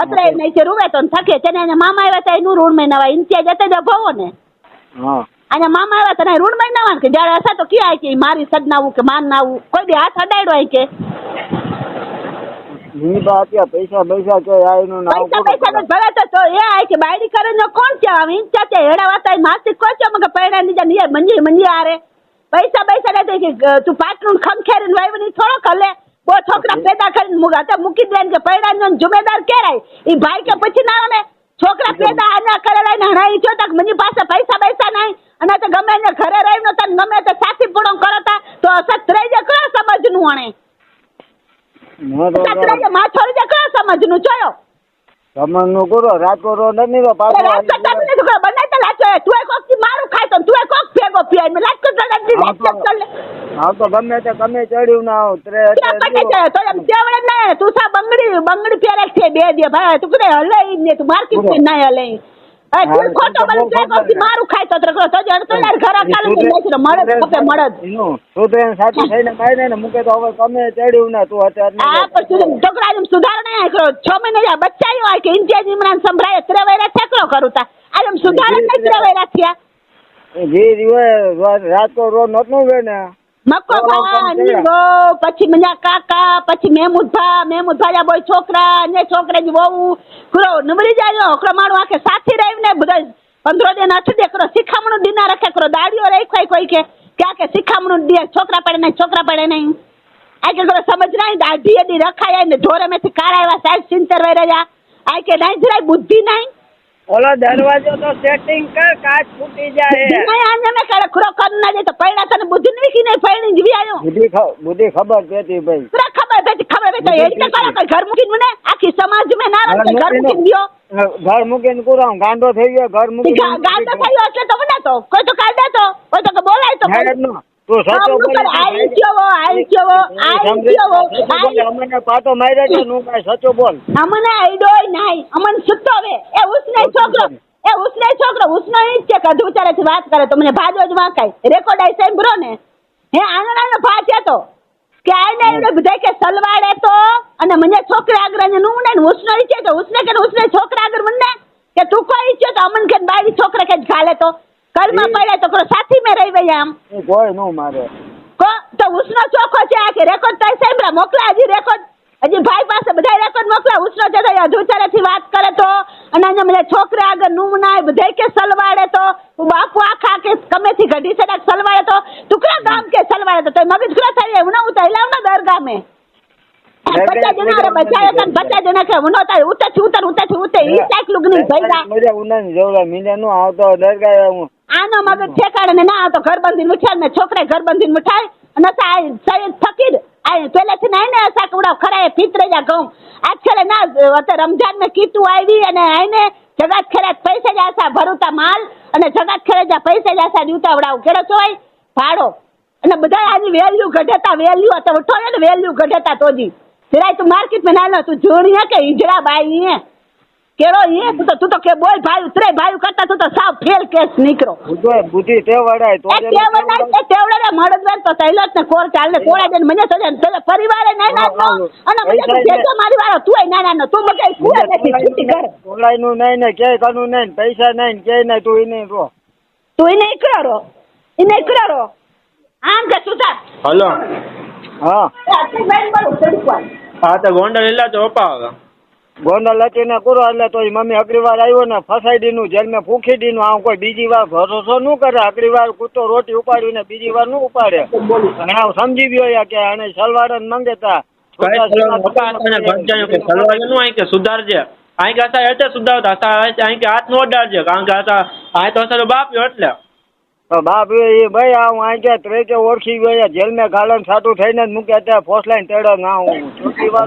અત્રે નહીં છે રૂવે તો થકે છે ને મામા આવ્યા તા એનું રૂણ મહિના ઇન્ચે જતે જ ભવો ને અને મામા આવ્યા તને રૂણ મહિના કે જ્યારે હશે તો ક્યાં કે મારી સદનાવું કે માન નાવું કોઈ દી હાથ અડાડ્યો હોય કે પૈસા કે આઈનું નામ પૈસા ભલે તો એ આય કે બાયડી કરે ને કોણ છે આમ ઇન્ચા છે હેડા વાતા માસિક કો છે મગે પૈડા ની નિયર મંજી આરે પૈસા દે કે તું પાટલું ખમખેરીને વાઈવની થોડો કલે બો છોકરા પેદા કરીને મુગા તો મૂકી દે કે પૈડા નો જુમેદાર કેરાય ઈ ભાઈ કે પછી ના ને છોકરા પેદા આના કરેલા ને હણાઈ જો તક મની પાસે પૈસા નહીં અને તો ગમે ને ઘરે રહીને તને ગમે તે સાથી પૂણો કરતા તો સત્રે જે કયો સમજનું આણે સત્રે જે માથોરી જે કયો સમજનું જોયો સમજનું કરો રાતો રો નથી તો પાછો રાતો તમને તો બને તો લાચો તું એક કોક મારું ખાય તો તું એક કોક ભેગો પીય મે લાચો તો નથી લાચો ચાલે હા તો ગમે તે કમે ચડ્યું ના ઉતરે તો એમ જેવડે ને તું સા બંગડી પહેરે છે બે દે ભાઈ તું કને હલે ને તું માર્કેટ માં ના હલે દિલ ખોટો બોલે છે કોકી મારું ખાય તો તરકો તો જણ તો યાર ઘર કાલે ને નાખી મળદ ખપે મળદ તું તો એને સાચી થઈને મારી ને મૂકે તો હવે તમે ચડ્યું ના તું અત્યારે આ પછી છોકરા જેમ સુધારણા નહીં કરો 6 મહિને યા બચ્ચા હોય કે ઇન્ડિયા ઇમરાન સંભળાય ત્રેવેરા ઠેકરો કરું તા આ એમ સુધારણ નહીં ત્રેવેરા થયા જે રીવે રાત કો રોજ નતું વે ને મક્કો ભા નીગો પછી મજા કાકા પછી મહેમૂદ યા બોય છોકરા ને છોકરા જી વહુ કરો નમરી જાય ઓકરો માણો આખે સાથી રહી ને બધા 15 દિન 8 દે કરો શિખામણું દીના રખે કરો દાડીઓ રાખ્યો કોઈ કે ક્યાં કે શિખામણું દે છોકરા પડે નહીં આ કે કરો સમજ નહીં દાઢી દી રખાય ને ઢોરે મેથી કાળા એવા સાહેબ સિંતર વઈ રહ્યા આ કે નહીં જરાય બુદ્ધિ નહીં ઓલો દરવાજો તો સેટિંગ કર કાચ ફૂટી જાય નહીં આને મે કરે ખરો કર ના જાય તો પૈડા તને બુદ્ધિ નહીં કી નહીં પૈણી જીવી આવ્યો બુદ્ધિ ખબર પેતી ભાઈ પૂરા ખબર પેતી એ રીતે કરે કોઈ ઘર મૂકીને મને આખી સમાજ મે ના રહે ઘર મૂકીને ગયો ઘર મૂકીને કુરામ ગાંડો થઈ ગયો ઘર મૂકીને ગાંડો થયો એટલે તો મને તો કોઈ તો કાઢે તો કોઈ તો બોલાય તો તું સચો બોલ આઈ કેવો અમને પાતો માર્યો છે નું કાઈ સચો બોલ અમને આઈડોય નહીં અમને સુતો વે એ ઉસને છોકરો ઉસનો ઈ છે કે અધુચારેથી વાત કરે તો મને ભાજો જ વાંકાય રેકોર્ડ આઈ સાંભળો ને હે આંગણાનો ભા છે તો કે આઈને એને બધા કે સલવાડે તો અને મને છોકરા આગળ નું ને ઉસનો ઈ છે તો ઉસને છોકરા આગળ મને કે તું કોઈ છે તો અમન કે બાઈ છોકરા કે ગાલે તો કલમાં પડે તો કરો સાથી મે રહી વઈ આમ કોઈ નો મારે કો તો ઉસનો ચોખો છે કે રેકોર્ડ તાઈ સાંભળા મોકલા હજી રેકોર્ડ હજી ભાઈ પાસે બધા રેકોર્ડ મોકલા ઉસનો છે તો અધુચારેથી વાત કરે તો અને અહીંયા મને છોકરા આગળ નું નાય બધા કે સલવાડે તો બાપુ આખા કે કમેથી ઘડી સડાક સલવાડે તો ટુકડા ગામ કે સલવાડે તો મગજ ખરા થાય હું ના ઉતાર લાવ ના દરગાહ મે 50 જણા બચાયા તન 50 જણા કે હું ઉતાર ઉતે ઈ ચાક લુગની ભઈરા મજા ઉનાની જવડા મીંડા નો આવતો દરગાહ હું આનો મગજ ઠેકાણે ને ના આવતો ઘર બંધીને ઉઠાડ ને છોકરા ઘર બંધીને ઉઠાડ અને સૈયદ ફકીર આ પહેલેથી ના ને સાકુડા ખરાએ ફિતરે જા ઘઉં આજ છેલે ના અત્યારે રમજાન ને કીટુ આવી અને આઈને જગાત ખેરાત પૈસા જાસા ભરુતા માલ અને જગાત ખેરે જા પૈસા જાસા દીવતાવડાવ કેડો ચોય ભાડો અને બધા આની વેલ્યુ ગઢેતા વેલ્યુ તો ઉઠો ને વેલ્યુ ગઢેતા તોજી જરા તું માર્કેટ में ना તું જોણી હે કે ઈજડા બાઈ હે કેરો ये તું તો કે બોલ ભાઈ ઉતરે ભાઈ કરતા તું તો સાવ ફેલ કેસ નીકળો બુદ્ધિ તેવડાય તો તેવડે મળદવાર તો તૈલો ને કોર ચાલે કોળા દે મને તો પરિવારે ના અને મને જેજો મારી વાળો તુંય નાના તું મગે કુવા નથી છૂટી કર કોળાઈ નું નહીં ને કે કનું નહીં પૈસા નહીં કે નહીં તું ઈને રો ઈને કરો આમ કે સુતા હલો હા હા તો ગોંડલ એલા તો અપાવ ગોંડલ લચીને કુરો એટલે તો મમ્મી અગરી વાર આવ્યો ને ફસાઈ દીનું જેલ મેં ફૂંકી દીનું આમ કોઈ બીજી વાર ભરોસો ન કરે અગરી વાર કૂતો રોટી ઉપાડ્યું ને બીજી વાર ન ઉપાડે અને હું સમજી ગયો કે આને સલવાડન મંગે તા કે સુધારજે અહીં કે આતા એટલે સુધારતા અહીં કે હાથ નો અડાડજે કારણ કે આતા અહીં તો અસર બાપ એટલે બાપ એ ભાઈ આ હું કે ત્રેકે ઓળખી ગયો જેલ મેં ગાલન સાટું થઈને જ મૂકે ત્યાં ફોસલાઈને તેડો ના હું ચોથી વાર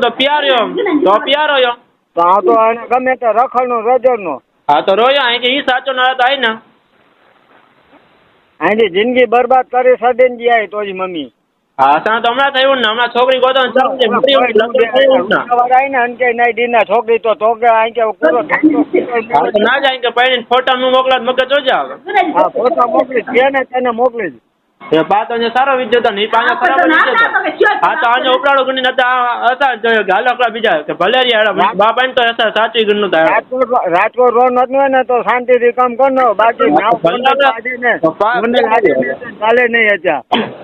તો પ્યારો તો આ તો આને ગમે તે રખડનો રજડનો હા તો રોયો અહીં કે ઈ સાચો ના તો આઈ ને અહીંથી જિંદગી બરબાદ કરી સડીને ગયા તો જ મમ્મી હા તો હમણાં થયું ને હમણાં છોકરી ગોતો છોકરી તો ના જાય કે પૈણી ફોટા નું મોકલા મગજ જોજે આવે ફોટા મોકલી તેને મોકલી એ પાતો ને સારો વિદ્યો હતો ને એ પાછા ખરાબ હા તો આજે ઉપરાળો ગણી હતા જોયો કે હાલો બીજા કે ભલે રિયા બાપ આઈને તો હશે સાચી ગણનું થાય રાજકોટ રોડ નથી હોય ને તો શાંતિથી કામ કરનો બાકી ચાલે નહીં અત્યારે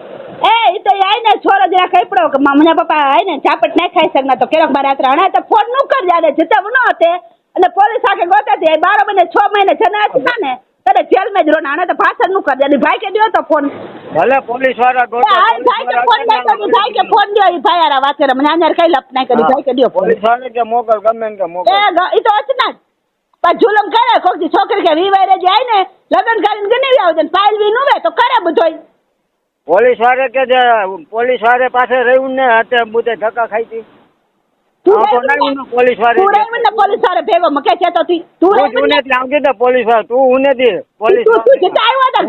ઈ તો આઈ ને છોરો જરા કઈપડો કે મને પપ્પા આઈ ને ચાપટ ના ખાઈ શકના તો કેરક બાર રાત્રે હણા તો ફોન નું કર જાડે જતમ ન હતે અને પોલીસ આકે ગોતે 12 મહિને 6 મહિને જના હતા ને તને જેલ માં જ રો હણા તો પાછળ નું કર જાડે ભાઈ કે દિયો તો ફોન ભલે પોલીસ વાળા ગોતે ભાઈ કે ફોન ના કરી ભાઈ કે ફોન દિયો ઈ ભાઈ આરા વાત કરે મને આનર કઈ લપ ના કરી ભાઈ કે દિયો પોલીસ વાળા કે મોકલ ગમે કે મોકલ ઈ તો અચના પણ જુલમ કરે કોક છોકરી કે વીવારે જાય ને લગન કરીને ગનેવી આવજે ફાઇલ વી નુવે તો કરે બધોય પોલીસ વાળે કે પોલીસ વાળે પાસે રહ્યું ને અત્યારે બધે ધક્કા ખાઈ પોલીસ વાળે પોલીસ વાળે ભેગો મકે છે તો તું આવતી તો પોલીસ વાળા તું હું નથી પોલીસ તું જીતા આવ્યો તો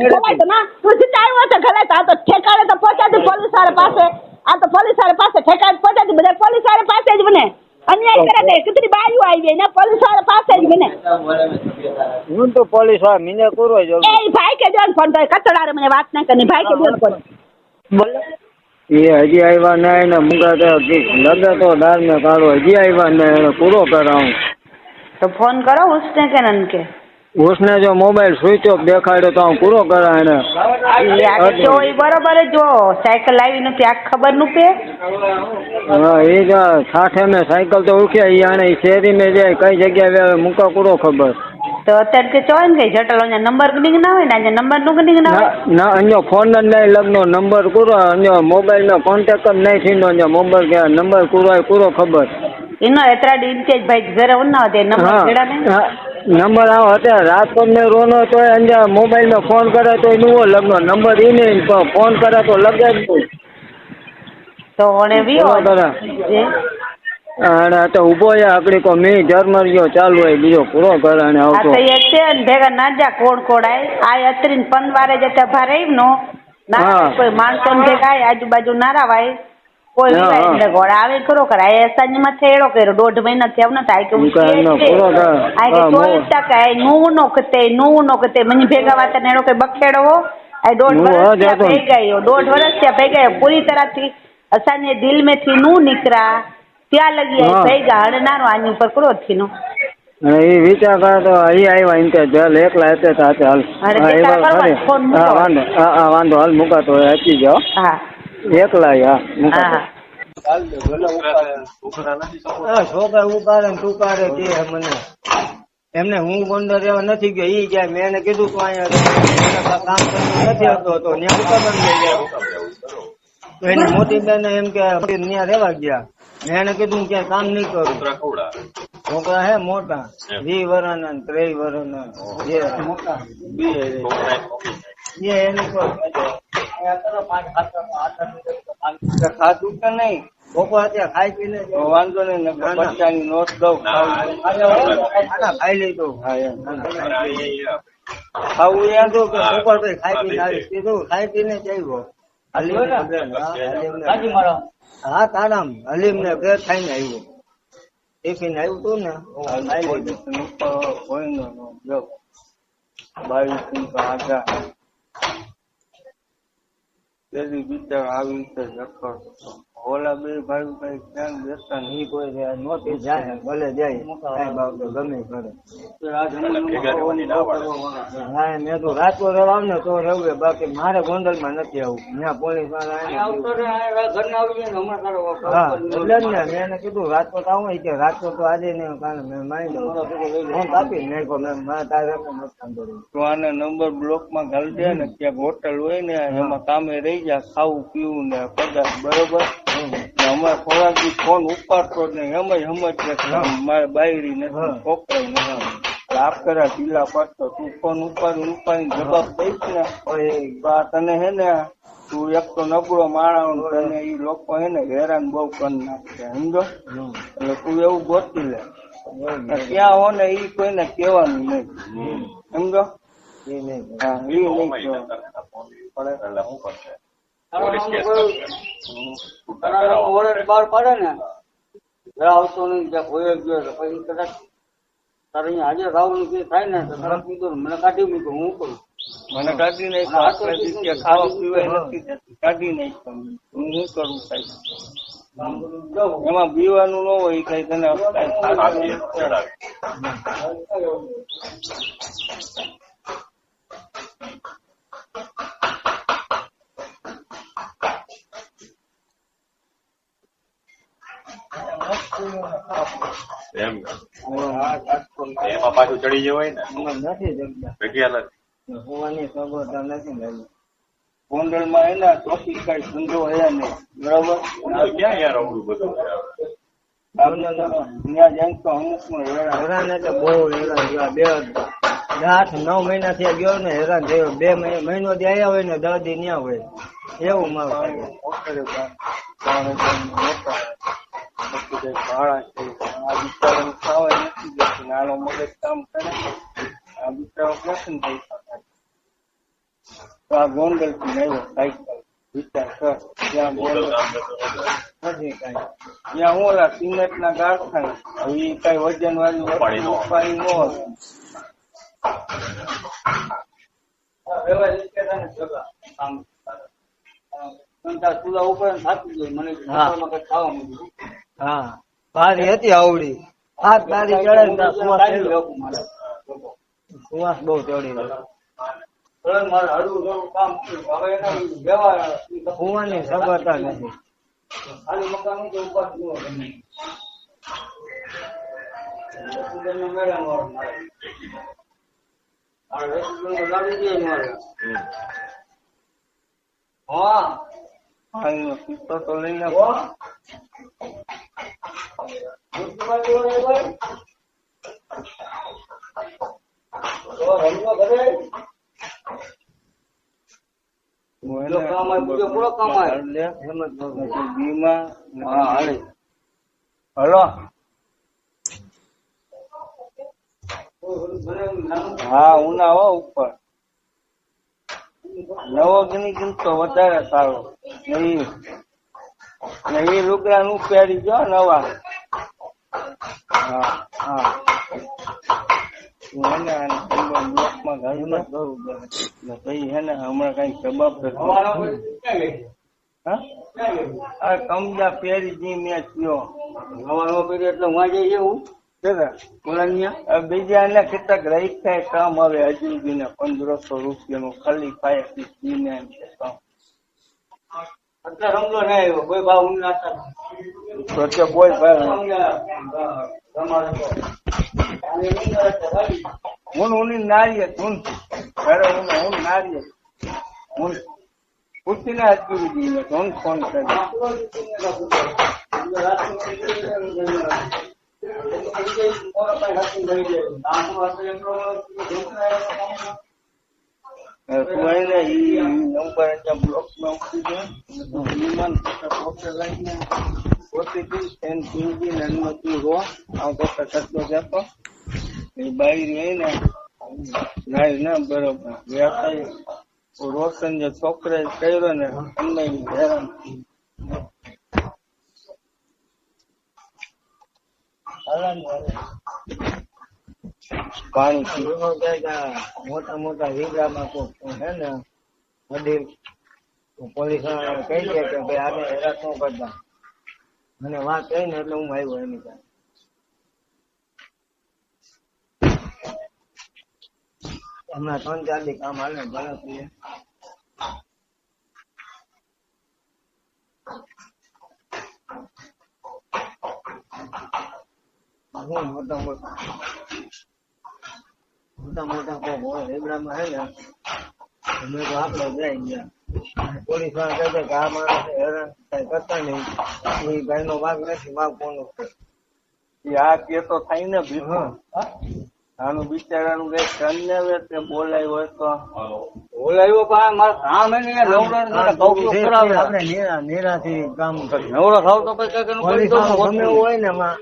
ઘરે તો આ તો ઠેકાણે તો પહોંચાતી પોલીસ વાળા પાસે આ તો પોલીસ વાળા પાસે ઠેકાણે પહોંચાતી બધા પોલીસ વાળા પાસે જ મને અન્યાય કરે તે કેટલી બાયું આવી ને પોલીસ વાળા પાસે જ મને હું તો પોલીસ વાળા મીને કરો જ એ ભાઈ કે જોન ફોન તો કચડારે મને વાત ના કરી ભાઈ કે જોન ફોન બોલો એ હજી આવ્યા ના એને મુકા લગે તો ડાર ને કાઢો હજી આવ્યા ને એને પૂરો કરાવું તો ફોન કરો ઉસને કે નન કે उसने जो मोबाइल स्विच ऑफ देखाड्यो तो पूरो करा એને જો એ બરોબર જો સાયકલ આવી નથી આ ખબર નું પે હા એ જ સાથે મેં સાયકલ તો ઉઠ્યા ઈ આને શેરી में જાય કઈ જગ્યાએ મૂકા પૂરો ખબર તો અત્યારે કે ચોય ને કઈ જટલ નંબર ગનિંગ ના હોય ને આજે નંબર નું ગનિંગ ના હોય ના અન્યો ફોન જ નહીં લગનો નંબર પૂરો અન્યો મોબાઈલ નો કોન્ટેક્ટ જ નહીં થીનો અન્યો મોબાઈલ કે નંબર પૂરો ખબર એનો એતરા ઇન્ટેજ ભાઈ ઘરે ઉના દે નંબર જેડા ને નંબર આવો અત્યારે રાજકોટ ને રોનો તો અંજા મોબાઈલ માં ફોન કરે તો નુવો લગનો નંબર ઈ નહીં ફોન કરે તો લગે જ નહીં તો ઓને વિયો અને તો ઉભો છે આકડી કો મી જર્મરીઓ ચાલુ હોય બીજો પૂરો કરે અને આવતો આ તો એ છે ને ભેગા ના જા કોણ કોડાય આ અત્રીન પંદવારે જતા ભારે નો ના કોઈ માણસો ને ભેગા આજુબાજુ નારાવાય કોઈ એટલે ઘોડા આવે ખરો કરાય એસાની માં થેડો કર્યો 1.5 મહિના થયા ન થાય કે હું કે 40% નું નો કતે મને ભેગા વાત ને એનો કોઈ બખેડો હો આ 1.5 વર્ષ થઈ ગયો 1.5 વર્ષ થઈ ગયો પૂરી तरह થી અસાને દિલ में થી નું નીકળા ત્યાં લગી આવી ભેગા હણનારો આની ઉપર ક્રોધ થી નો એ વિચાર કરે તો અહીં આવ્યા એમ કે જલ એકલા હતા સાથે હાલ વાંધો હાલ મુકાતો હચી જાઓ હા એકલા હા છોકરા ઉપાડે તું પાડે કે મને એમને હું ગોંડર રહેવા નથી ગયો ઈ જાય મેં એને કીધું તું અહીંયા કામ કરતું નથી હતો તો ત્યાં ઉપાડવા લઈ ગયા એની મોટી બેન એમ કે ત્યાં રહેવા ગયા મેં એને કીધું કે કામ નહીં કરું છોકરા હે મોટા 20 વર્ષના 23 વર્ષના જે મોટા ખાધું કે નહીં અત્યારે ખાઈ પીને વાંધો નહીં બચ્ચાની નોટ દઉં ખાઈ લીધો ખાવું યાદ કે ઉપર ખાઈ પીને આવી કીધું ખાઈ પીને જઈવો હા તારામ હલીમ ને ઘેર ખાઈને આવ્યો ટિફિન આવ્યું તું ને હોય 22 આગા તેરી બિચાર આવી રીતે જખર ઓલા બે ભાઈ કઈ ધ્યાન દેતા નહીં કોઈ નોતી જાય ભલે જાય કઈ બાબતો ગમે કરે હા મેં તો રાતો રહેવા ને તો રહેવું બાકી મારે ગોંડલ માં નથી આવું ત્યાં પોલીસ વાળા હા એટલે જ ને મેં એને કીધું રાજકોટ આવું કે રાજકોટ તો આજે નહીં કારણ મેં મારી ફોન આપી નાખો મેં તારે તો આને નંબર બ્લોક માં ઘાલી દે ને ક્યાંક હોટલ હોય ને એમાં કામે રહી જાય ખાવું પીવું ને પગાર બરોબર અમારે થોડાક દી ફોન ઉપાડતો જ નહીં એમ મારે બાયરી નથી છોકરા નથી આપ કરા ઢીલા પડતો તું ફોન ઉપાડીને જવાબ દઈશ ને તને હે ને તું એક તો નબળો માણસ તને એ લોકો હે ને હેરાન બહુ કરી નાખે સમજો એટલે તું એવું ગોતી લે ક્યાં હો ને એ કોઈને કહેવાનું નહીં સમજો હા એ નહીં બહાર પડે ને આવતો નહીં જ્યાં કોઈ ગયો પછી કદાચ તારે અહીંયા હાજર રાવનું જે થાય ને તો તરફ કીધું મને કાઢી મૂક્યું હું કરું મને કાઢી નહીં ખાવા પીવા નથી કાઢી નહીં હું કરું સાહેબ એમાં પીવાનું ન હોય કઈ તને એમાં પાછું ચડી જવાય ને નથી જગ્યા જગ્યા નથી હોવાની સગવડતા નથી ગોંડલ માં એના ચોથી કઈ ધંધો હે નહીં બરાબર ક્યાં યાર અવડું બધું ત્યાં જાય તો અમુક હેરાન એટલે બહુ હેરાન થયા 8-9 મહિના થી ગયો ને હેરાન થયો 2 મહિનો થી આવ્યા હોય ને 10 દી ન્યા હોય એવું મારું ભાડા છે આ બિચારાનું ખાવાય નથી જતું નાનો મગજ કામ કરે આ બિચારો ક્યાં થઈ શકે તો આ ગોંડલ થી આવ્યો સાયકલ વિચાર કર ત્યાં બોલો નથી કઈ ત્યાં હું ઓલા સિમેન્ટ ના કારખાના એ કઈ વજન વાળી વસ્તુ ઉપાડી ન હોય ચૂલા ઉપર થાકી ગઈ મને ખાવા મળ્યું હા પારી હતી આવડી આ પારી ચડે સુવાસ બહુ ચડી મારે હળવું થોડું કામ હવે એના વ્યવહાર કુવાની સગવડતા નથી ખાલી મકાન તો ઉપાસ ન હોય મેળા મારે હા તો લઈને હલો હા ઉના હો ઉપર નવો ગણી કિંમતો વધારે સારો એ લુગડા નું પહેરી જો નવા હા હા હમણાં કઈ જવાબ કમજા પહેરી જી મેં થયો નવા પહેરી એટલે વાંચે એવું બીજા એને કેટલાક રહી થાય કામ આવે હજુ ને 1500 રૂપિયાનું ખાલી પાય અત્યારે સમજો ને આવ્યો કોઈ ભાવ તો કોઈ ભાવ હું નારીએ હું ઘરે હું નારીએ હું પૂછીને જ કરી દઈએ હું ફોન કરી બરોબર રોશન જે છોકરા કર્યો ને એમને હેરાન પાણી મોટા મોટા વીગડામાં હે ને વડીલ પોલીસ કહી દે કે ભાઈ આને હેરાન ન કરતા મને વાત કહી ને એટલે હું આવ્યો એની પાસે હમણાં 3-4 દી કામ હાલે ભલે મોટા મોટા કોક હોય રેબડામાં હે ને અમે તો આપડે જાય ગયા પોલીસ વાળા કહે કે આ માણસ હેરાન કઈ કરતા નહીં એ ભાઈ નો ભાગ નથી ભાગ કોનો આ કેસો થાય ને આનું બિચારાનું કઈ કન્યા બોલાય હોય તો બોલાયો પણ મારા કામ એને આપણે નિરાથી કામ કરીએ નવરો થાવ તો કઈ ગમે હોય ને એમાં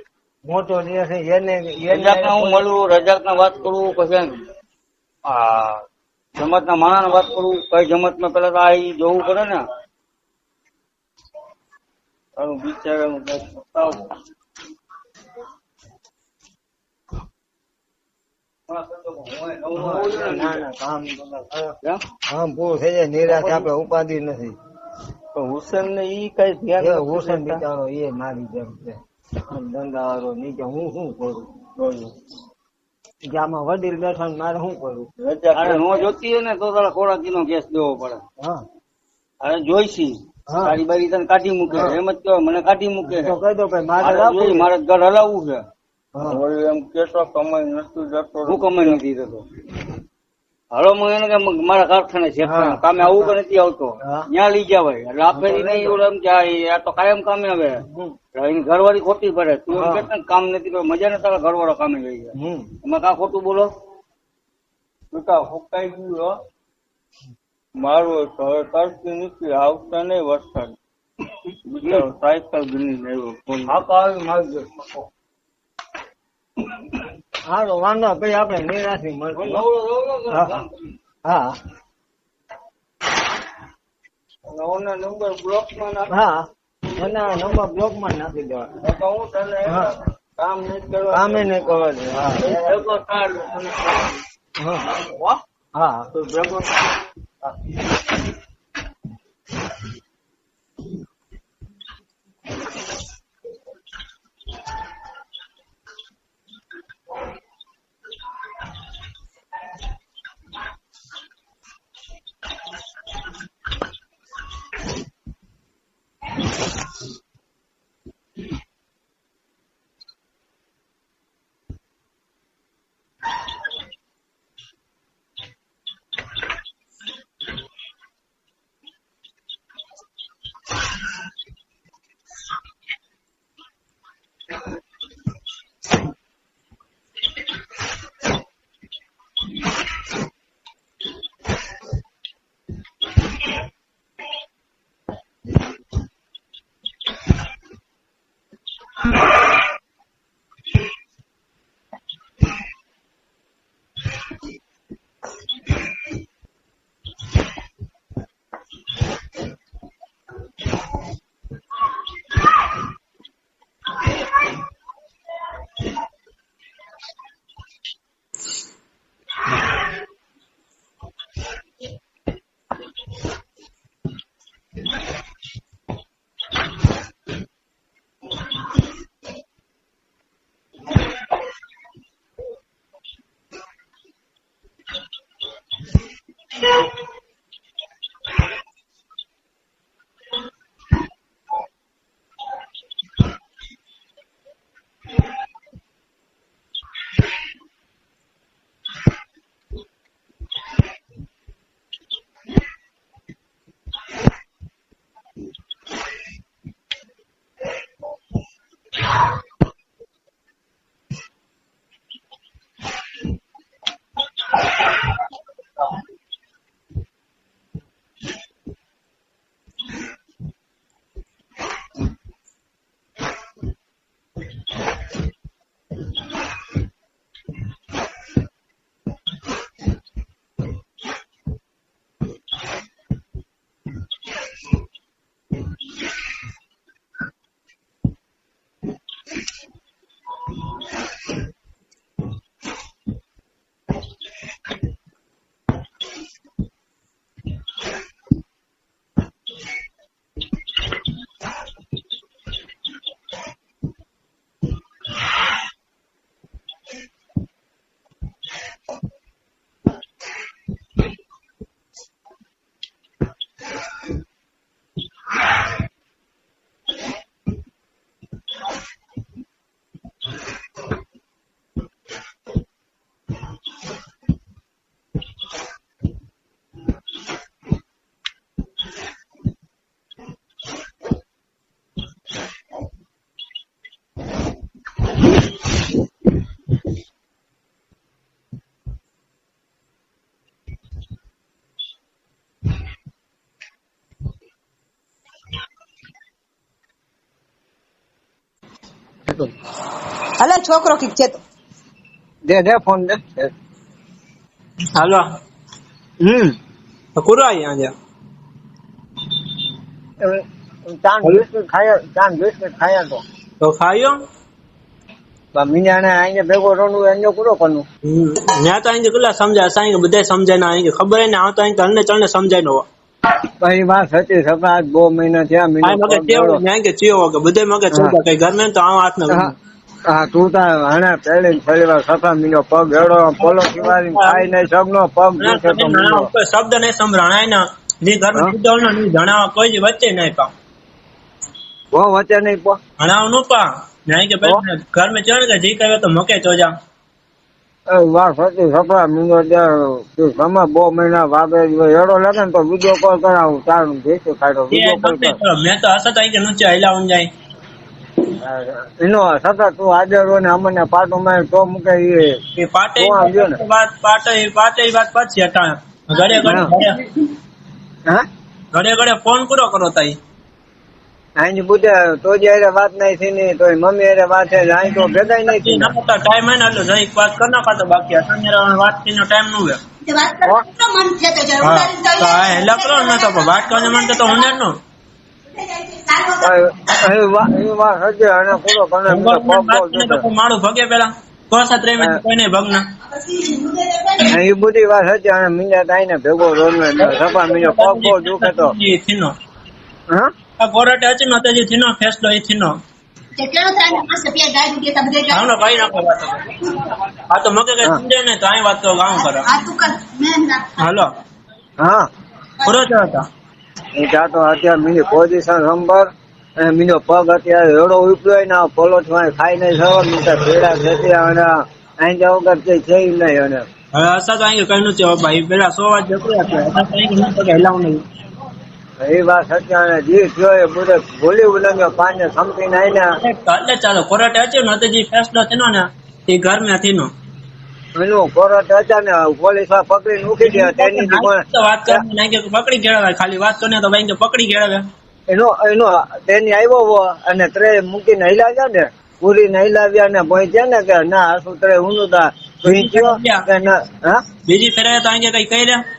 મોટો દિવસ એને રજાક ના હું મળું રજાક ના વાત કરું પછી જમત ના માણસ ને વાત કરું કઈ જમત માં પેલા તો આ જોવું પડે ને આનું બિચારાનું કઈ કામ પૂરું થઈ જાય નિરાશ આપડે ઉપાધિ નથી હુસેન ને ઈ કઈ ધ્યાન હુસેન બિચારો એ મારી જેમ છે ધંધા વાળો નીચે હું શું કરું આમાં વડીલ બેઠા મારે શું કરું નો જોતી હોય ને તો તારા ખોરાકી નો કેસ દેવો પડે હા અરે જોઈશી તારી બારી તને કાઢી મૂકે એમ જ કહેવાય મને કાઢી મૂકે તો કહી દો મારે ઘર હલાવવું છે એમ કેસો કમાઈ નથી જતો હું કમાઈ નથી જતો હાલો એને કે મારા કારખાને છે કામે આવું કે નથી આવતો ત્યાં લઈ જવાય એટલે આપે નહીં એમ કે આ તો કાયમ કામે આવે ઘરવાળી ખોટી પડે તું એમ કે કામ નથી મજા ને તારા ઘરવાળો કામે લઈ જાય એમાં કા ખોટું બોલો બેટા ફૂકાઈ ગયું મારું હવે કરતી નથી આવતા નહીં વરસાદ બિચારો સાયકલ ગણી આવ્યો હાલો વાંધો ભાઈ આપડે નિરાશી મળશે હા ઓના નંબર બ્લોકમાં નાખ. હા એના નંબર બ્લોકમાં નાખી દેવા તો હું તને કામ નહીં કરવા કામે નહીં કરવા દે. હા ભેગો કાઢ. હા હા તો ભેગો. હાલો છોકરો કીક છે તો દે ફોન દે. હાલો તો કુરો અહીંયા આજે ચાંદ બિસ્કિટ ખાયા તો ખાયો મીનાને આઈને ભેગો રોનું એને પૂરો કરવું. ત્યાં તો અહીં કેટલા સમજાય સાંઈ બધા સમજાય ના અહીં ખબર ને આ તો અહીં તને ચણને સમજાય નો પછી વાત હતી સપના 2 મહિના થયા. મગજ ચેવો ન્યાય કે ચેવો કે બધે મગજ ચડતા કઈ ઘર ને તો આ હાથ ના. હા તું તા હણા પહેલી વાર સપના મીનો પગ એડો પોલો કિવારી ખાઈ નહીં સગનો પગ શબ્દ નહીં સંભળાય ને ની ઘર માં ની જણાવવા કોઈ વચ્ચે નહીં પા વો વચ્ચે નહીં પો ભણાવ નું પા નહીં કે ભાઈ ઘર में चढ़ के जी करे तो मके चो जा વાત હતી સપના મીનો તમે 2 મહિના વાગે એડો લાગે ને તો વિડીયો કોલ કરાવું તારું દેશે કાઢો વિડીયો કોલ મેં તો હસત આવી કે નીચે હલાવું જાય એનો સતત તું હાજર હોય ને અમને પાટો માં તો મૂકે એ પાટે વાત પછી હટા ઘડે ફોન પૂરો કરો તાઈ આની બુધે તો જયારે વાત નહીં થઈ ને તો મમ્મી અરે વાત છે અહીં તો ભેગા નહીં થઈ ટાઈમ હે ને એટલે જઈ વાત કર નાખા તો બાકી વાત થઈને ટાઈમ નું હેલા કરો ને તો વાત કરવાને મન તો હું નો માળું ભગે પેલા કોઈને ભગ ના એ બધી વાત હતી. અને મીંડા તાઈને ભેગો રોલ સપા મીંડો પગ બહુ દુખે તો થીનો હા કોરટે હતી ને તો જે થીનો ફેસલો એ થીનો ભાઈ નાખો વાત આ તો મકે કઈ સમજે ને તો અહીં વાત કરો ગામ કરો હાલો હા પૂરો જ હતા એ જાતો અત્યારે મીની પોઝિશન નંબર અને મીનો પગ અત્યારે એવડો ઉપડ્યો ને પલોઠ ખાઈ નહીં સવા મીઠા ભેડા થતી અને અહીં જવું કઈ છે નહીં. અને હવે અસા તો અહીં કઈ નથી ભાઈ પેલા 100 વાત જતું હેલાવું નહીં એ વાત સત્ય અને જે થયો એ બધે ભૂલી ઉલંગ્યો પાને સમજી નાઈ ને એટલે ચાલો કોરટે હતી ને તો જે ફેસલો થયો ને એ ઘર માં થીનો એનું કોરટ હતા ને પોલીસ પકડી મૂકી દે તેની વાત કરી પકડી ગેળવે ખાલી વાત કરીને તો ભાઈ પકડી ગેળવે એનો તેની આવ્યો અને ત્રે મૂકીને હિલાવ્યા ને પૂરી ને હિલાવ્યા ને ભાઈ છે ને કે ના શું ત્રે ઊંધું તા બીજી ફેરે તો અહીં કઈ કહી રહ્યા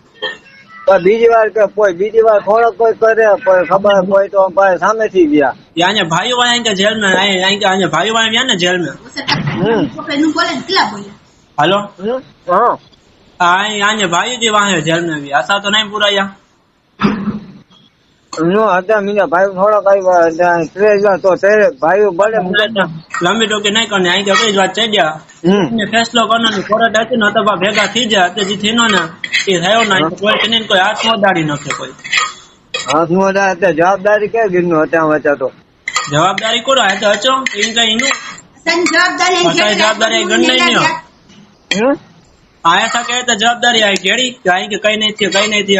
બીજી વાર કે કોઈ બીજી વાર થોડોક કોઈ કરે પણ ખબર કોઈ તો સામેથી ગયા यहाँ भाई वाले के जेल में आए यहाँ भाई वाले गया ना जेल में हेलो हाँ यहाँ भाई जी वहाँ है जेल में भी ऐसा तो नहीं पूरा यहाँ मीना भाई थोड़ा तो तेरे भाई बड़े लंबी टोकी नहीं करनी आई अपनी बात चाहिए फैसलो करना कोर्ट आती न तो भेगा थी जाए जी थी ना ये है ना कोई कोई हाथ में दाड़ी नखे कोई हाथ में दाड़ी जवाबदारी क्या गिरनो होता तो जवाबदारी को है तो अचो इनका इनु जवाबदारी गण नहीं आया था कहे तो जवाबदारी आई केड़ी आई के कई नहीं थी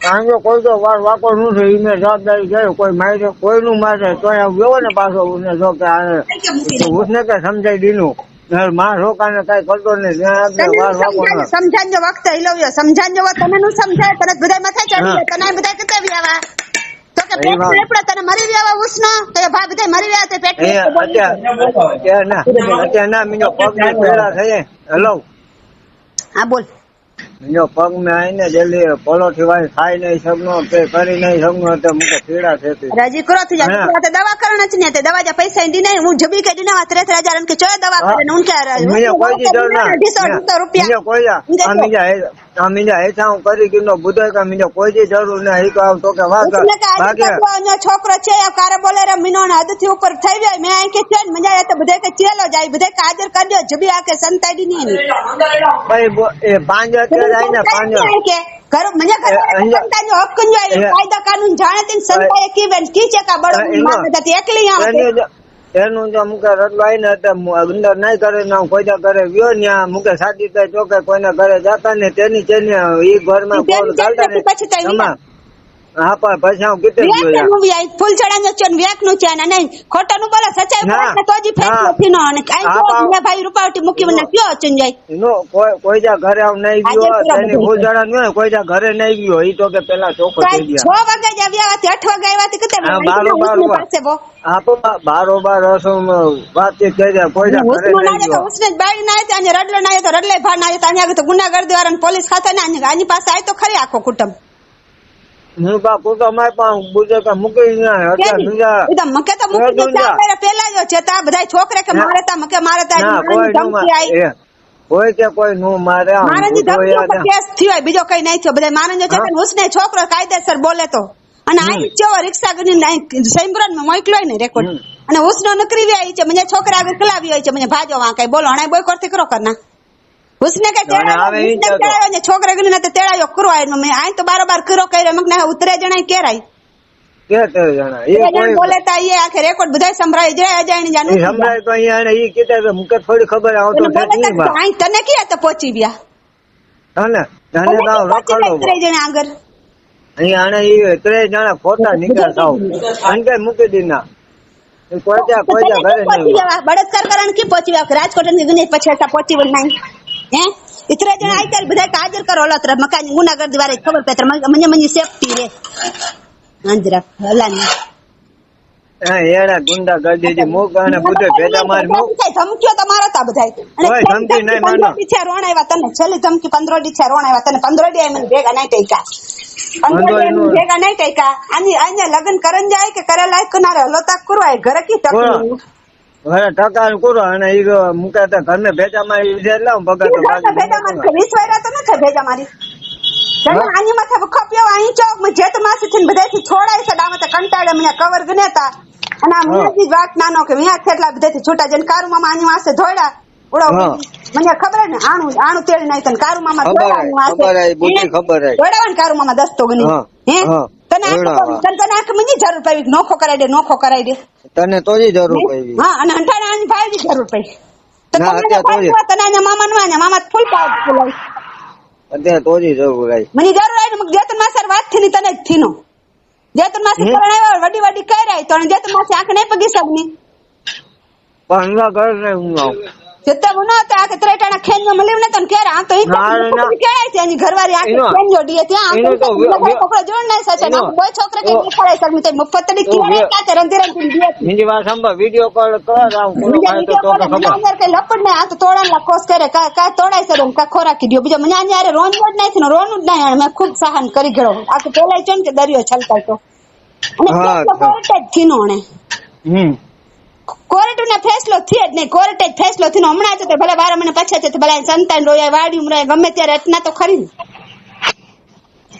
કારણ કે કોઈ તો વાકો નું છે એને જવાબદારી છે કોઈ મારે કોઈ નું મારે તો ગયો ને પાછો ઉને જો કે ઉસને કે સમજાઈ દીનું માં રોકાને કઈ કરતો નહીં સમજાજો વખત હિલવ્યો સમજાજો તમે નું સમજાય તને બધા માથે ચડી તને બધા કેતા વ્યાવા તો કે પેટ રેપડા તને મરી વ્યાવા ઉસનો તો ભા બધા મરી વ્યા તે પેટ અત્યારે ના મીનો પગ ને પેલા થઈ હેલો હા બોલ मीनो पग में आई ने जल्दी पलोठी वाली खाई नहीं सकनो पे करी नहीं सकनो तो मुझे पीड़ा थी राजी करो थी जाते दवा करना चाहिए ते दवा जा पैसा दी नहीं हूं जबी के दिना 30,000 के चोय दवा करे न उनके मुझे कोई जी डर ना मुझे कोई जा मुझे ऐसा हूं करी किनो बुधे का मुझे कोई जी जरूर नहीं तो तो के वाग बाकी छोकरो छे या कार बोले रे मीनो ने हद थी ऊपर થઈ ગઈ મે આ કે છે મજા આવે તો બધે કે ચેલો જાય બધે કાજર કરી દો જબી આ કે સંતાડી ની ભાઈ એ પાંજ जाए ना पांच के घर मजा घर संता जो हक जो कायदा कानून जाने तीन संता की बेन की છે કા બડો માર દતી એકલી આ એનું જો મુકે રડવાય ને તો અંદર નહીં કરે ના કોઈ કરે ગયો ન્યા મુકે સાડી કે ચોકે કોઈને ઘરે જાતા ને તેની ઈ ઘરમાં કોણ ચાલતા ને પછી હા પણ પછી હું કીતે ગયો ફૂલ ચડાનો છે વ્યાક નું છે ને ખોટાનું બોલે સચ્ચાઈ બોલે તો જી ફેસલો થીનો અને કાઈ જો ભાઈ રૂપાવટી મૂકી મને કયો ચંજાઈ નો કોઈ જા ઘરે આવ નહીં ગયો તેની ફૂલ ચડા ન કોઈ જા ઘરે નહીં ગયો ઈ તો કે પેલા ચોખ્ખો થઈ ગયા 6 વાગે જ આવ્યા 8 વાગે આવ્યા તે કતે પાસે બો આપો બારોબાર રસો વાતચીત કરી કોઈ જા ઘરે નહીં ગયો ઉસને બાઈ ના આવે અને રડલે ના આવે તો રડલે ભા ના આવે તો અહીંયા તો ગુનાગર દ્વારા પોલીસ ખાતે ના આની પાસે આય તો ખરી આખો કુટુંબ હું કા કોતો માય પણ બુજે કે મૂકી ના અત્યારે સુજા એ તો મકે તો મૂકી દે પેલા જો છે તા બધાય છોકરે કે મારે તા મકે મારે તા ધમકી આવી કોઈ કે કોઈ નો મારે મારજી ધમકી કેસ થયો બીજો કઈ નહીં થયો બધાય મારજો છે કે ઉસને છોકરો કાયદેસર બોલે તો અને આ જેવો રિક્ષા ગની સૈમરન માં મોકલ્યો ને રેકોર્ડ અને ઉસનો નકરી આવી છે મને છોકરા આગળ કલાવી હોય છે મને ભાજો વાં કઈ બોલો હણાય બોય કરતી કરો કરના उसने के तेड़ा ने छोकरा गने न तेड़ायो करवाय मैं आई तो बार-बार करो कइरे मक ना उतरे जणा केराई के तेरे जणा ये कोई बोले ता ये आखे रेकॉर्ड बधाई संभराई जाय ने जानो संभराई तो यहाँ ये कीते मुके थोड़ी खबर आव तो नहीं बा आई तने किया तो पहुंची गया हाने जाने दाव रखलो उतरे जणा आगर અહીં આને ઈ ત્રે જણા ફોટા નીકળ્યા સાવ અનકે મૂકી દીના કોઈ જા ઘરે નહીં બળત્કાર કરણ की પહોંચી રાજકોટ ની ગને પછેટા પહોંચી વળ નહીં હે इतरे जण आई तर बधाय काजर करो लत्र मकान गुनागर द्वारे खबर पेतर मने सेफ्टी रे अंजरा हलानी એડા ગુંડા ગરદી મુક અને બુધે ભેગા મારી મુક ધમકીઓ તમારા હતા બધા કોઈ ધમકી નહીં માનો રોણ આવ્યા તને છેલ્લી ધમકી 15 દી રોણ આવ્યા તને 15 દી મને ભેગા નહીં ટેકા 15 દી ભેગા નહીં ટેકા અહીંયા લગ્ન કરન જાય કે કરેલા કનારે હલોતા કરવાય ઘરે કી તકલીફ ઘરે ટકા કરો અને ઈ મુકાતા ઘરને ભેગા મારી વિચાર લાવ બગાતો ભેગા મારી 20 વાયરા તો નથી ભેગા મારી આની માથે ખપ્યો અહીં ચોક માં જેત માસી થી બધાથી છોડાય છે ડામતે કંટાળે મને કવર ગનેતા અને આ મિયાજી વાત નાનો કે મિયા કેટલા બધાથી છૂટા જન કારુ મામા આની વાસે ધોડા ઉડો મને ખબર ને આણું તેડી નાઈ તને કારુ મામા ધોડાની વાસે ખબર હે ધોડાવાન કારુ મામા દસ્તો ગની હે તને આંખ મને જરૂર પડી નોખો કરાઈ દે તને તો જ જરૂર પડી હા અને અંઠાણા આની ભાઈ ની જરૂર પડી તને આના મામા નો આના મામા ફૂલ પાવ બોલાય અત્યારે તો જ જરૂર આવી મને જરૂર આવી મગ જેતન માસર વાત થી તને જ થીનો જેતન માસી પરણાવ્યા વડી કરાય તો જેતન માસી આંખ નહીં પગી સગની પણ ના ઘર ને હું આવ જતા મુના તા કે ત્રેટાણા ખેંજો મલીવ ને તને કેરા આ તો ઈ કેરાય છે એની ઘરવાળી આંખ ખેંજો ડીએ ત્યાં આ તો પકડો જોડ નહીં સચે ના કોઈ છોકરા કે દેખાડે સગની તે મફતડી કેરાય કાતે રંધી ડીએ હિન્દી વાત સંભા વિડિયો કોલ કર આવ કોનો ખાય તો ખબર કે લપડ ને આ તો તોડાન લા કોસ કરે કા તોડાય છે કા ખોરાકી દિયો બીજો મને આને રોન જ નહીં થનો રોનું જ નહીં મે ખૂબ સહન કરી ગયો આ તો પેલાય ચન કે દરિયો છલકાય તો અને કોર્ટે જ થીનો ને કોર્ટ ને ફેસલો થી જ નહીં કોર્ટે જ ફેસલો થીનો હમણાં તો ભલે 12 મહિને પછી છે તો ભલે સંતાન રોયા વાડી ઉમરે ગમે ત્યારે રચના તો ખરી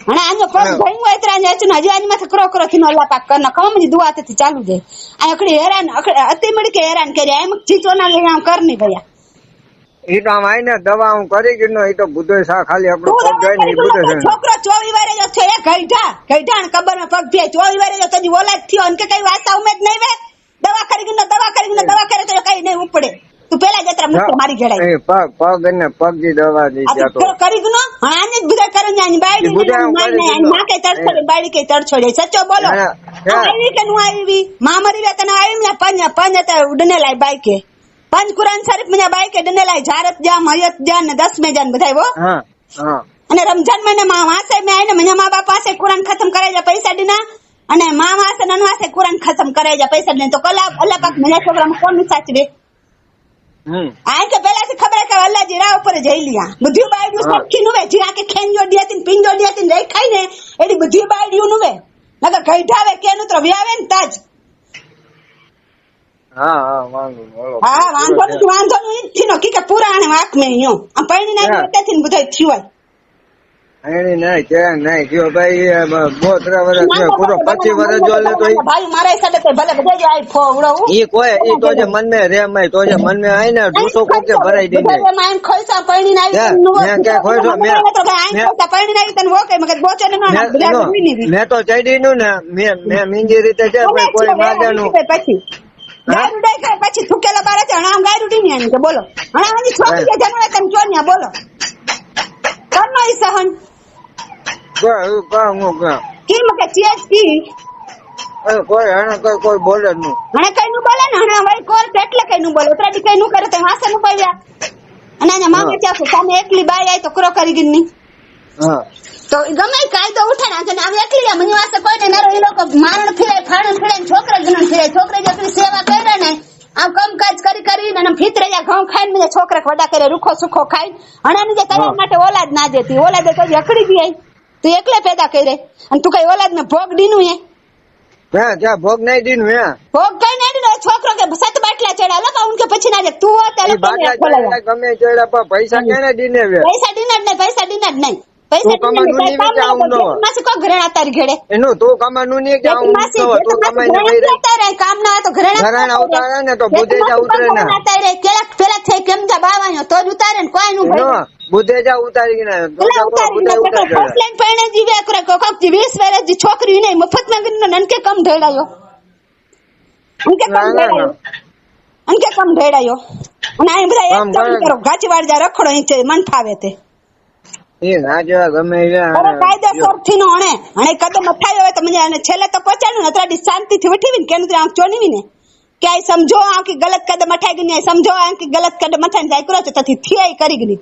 અને આનો પગ ભઈ હોય ત્રાને હજુ આની માથે કરો થીનો અલ્લાહ પાક કરના કમની દુઆ થી ચાલુ જાય આ અકડી હેરાન અતિ મડી કે હેરાન કરી એમ ચીચોના લઈને આમ કરની ભયા ઈ તો આમ આઈને દવા હું કરી ગયો ઈ તો બુધો સા ખાલી આપણો પગ જાય ને ઈ બુધો છે છોકરો 24 વારે જો છે એ ગઈઢા ને કબર માં પગ ભે 24 વારે જો તજી ઓલાદ થયો અને કે કઈ વાસા ઉમેદ નહીં વે દવા કરી ગયો દવા કરે તો કઈ નહીં ઉપડે તું પેલા જતરા મુક્ત મારી ઘેડાય એ પગ ને પગજી દવા દી જાતો કરી ગયો આને જ બુધા કરે આની બાયડી માં કે તડછોડે બાયડી કે તડછોડે સચ્ચો બોલો આવી કે નું આવી માં મરી રે તને આવી ને પંજ તો ઉડને લાય બાઈકે पंच कुरान शरीफ में बाई के डने लाई झारत जा मयत जा ने 10 में जान बधाई वो અને રમજાન મહિને માસે મે આઈને મને મા બાપ પાસે કુરાન ખતમ કરાઈ જા પૈસા દીના અને મા માસે નનવાસે કુરાન ખતમ કરાઈ જા પૈસા દે તો કલા અલ્લાહ પાક મને છોકરામાં કોણ સાચવે આ કે પહેલાથી ખબર કે અલ્લાહ જીરા ઉપર જઈ લિયા બધી બાયડ્યું સખી નુવે જીરા કે ખેંજો દિયાતીન પિંજો દિયાતીન રહી ખાઈ ને એડી બધી બાયડ્યું નુવે નકર ગઈઢાવે કેનું તો વ્યાવે ને તાજ વાંધો નહીં કે પુરાણે વાક મેં યો આ પૈણી ના તેથી બધા થયું એની નહીં કે નહીં જો ભાઈ 32 વર્ષ છે પૂરો 25 વર્ષ જો લે તો ભાઈ મારા હિસાબે તો ભલે બધા જ આઈ ફોવડો ઈ કોઈ ઈ તો જે મન મે રે મે તો જે મન મે આઈ ને દૂસો કોકે ભરાઈ દે ને માઈન ખોઈસા પૈણી ના મે કે ખોઈસો મે તો આઈ ખોઈસા પૈણી ના તને ઓકે મગર બોચે ને ના બધા નહીં મે તો ચડી નું ને મે મીંજી રીતે છે કોઈ માજાનું પછી ગાયરું દઈ ખાય પછી થૂકેલા બારે છે હણા ગાયરું ડી ને કે બોલો હણા આની છોકરી જન્મે તમે ચોન્યા બોલો કરનો ઈ સહન કી મકે ચેસ કી કોઈ હણા કોઈ બોલે નું હણા કઈ નું બોલે ને હણા ભાઈ કોર્ટ એટલે કઈ નું બોલે ઉતરા દી કઈ નું કરે તો વાસે નું પાવ્યા અને આને માગે ચાખો સામે એકલી બાઈ આઈ તો કરો કરી ગીની તો ગમે કાયદો ઉઠે ને આમ એકલી મને વાસે કોઈ ને નરો ઈ લોકો મારણ ફિરાય ફાડણ ફિરાય છોકરા ગણન ફિરાય છોકરા જેટલી સેવા કરે ને આમ કામકાજ કરી ને ફિતરયા ઘઉં ખાઈને મને છોકરા વડા કરે રૂખો સુખો ખાઈ હણાની જે તારા માટે ઓલાદ ના દેતી ઓલાદ તો એકડી ગઈ આઈ તું એકલે પેદા કરે અને તું કઈ ઓલાદ ને ભોગ દીનું હે ક્યાં ભોગ નહીં દીનું હે ભોગ કઈ નહીં દીનું છોકરો કે 7 બાટલા ચડા લખા ઉનકે પછી ના દે તું અત્યારે ગમે ચડા પણ પૈસા કેને દીને વે પૈસા દીના જ નહીં પૈસા કો ઘરેણા તારી ઘેડે એનું તું કમાનું નહીં કે આવું તું કમાઈને લઈ રે તારે કામ ના તો ઘરેણા ઉતારે ને તો બુધેજા ઉતરે ને તારે પેલા થઈ કેમ જા બાવાયો તો જ ઉતારે ને કોઈ નું ભાઈ બુધેજા ઉતારી ને ફસલેન પેણે જીવે કરે કોક 20 વર્ષ ની છોકરી ને મફત માં ગીને નનકે કમ ઢેડાયો અંકે કમ ઢેડાયો અને આ બધા એક કામ કરો ગાચવાડ જા રખડો નીચે મન ફાવે તે એ ના જેવા ગમે કાયદેસર થી નો હણે કદમ અઠાયો હોય તો મને છેલ્લે તો પહોંચાડ્યું ને અત્યારે શાંતિ થી ઉઠીને કે આંખ ચોનવી ને કે આ સમજો આ કે ગલત કદમ અઠાઈ ગઈ સમજો આ કે ગલત કદમ અઠાઈને જાય કરો છો તથી થઈ કરી ગઈ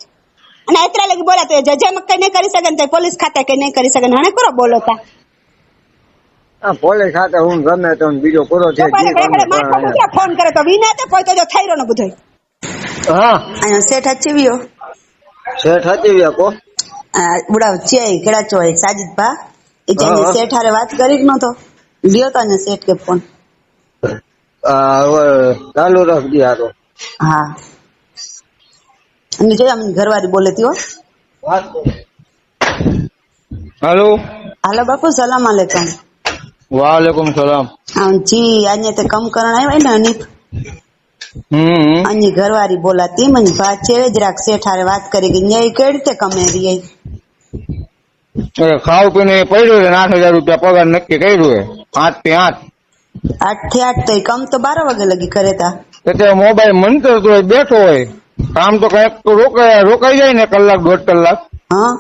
અને એટલા લગી બોલા તો જજે કઈ નહીં કરી શકે ને પોલીસ ખાતે કઈ નહીં કરી શકે હણે કરો બોલો તા આ પોલીસ સાથે હું ગમે તો બીજો પૂરો છે ફોન કરે તો વિના પહોંચો જો થઈ રહ્યો ને બધું. હા અહીંયા શેઠ હચીવ્યો શેઠ હતી કો બુડા છે કેડા ચોય સાજીદ ભા એ જઈને શેઠ હારે વાત કરી નતો લ્યો તો ને શેઠ કે ફોન ચાલુ રખ દિયા તો હા અને જો આમ ઘરવાળી બોલે તી હો. હેલો હાલો બાપુ સલામ આલેકુમ. વાલેકુમ સલામ. હા જી આજે તે કમ કરણ આવ્યા ને અનિપ અની ઘરવાળી બોલાતી મને ભા ચેવે જ રાખ શેઠ હારે વાત કરી ગઈ ન્યાય કેવી રીતે કમે રહી ખાવ પીને પડ્યું છે 8,000 રૂપિયા પગાર નક્કી કર્યું છે 8 થી 8 8 થી 8 તો કમ તો 12 વાગે લગી કરે તા એટલે મોબાઈલ મંતર તો બેઠો હોય કામ તો કઈક રોકાઈ જાય ને કલાક 1.5 કલાક હા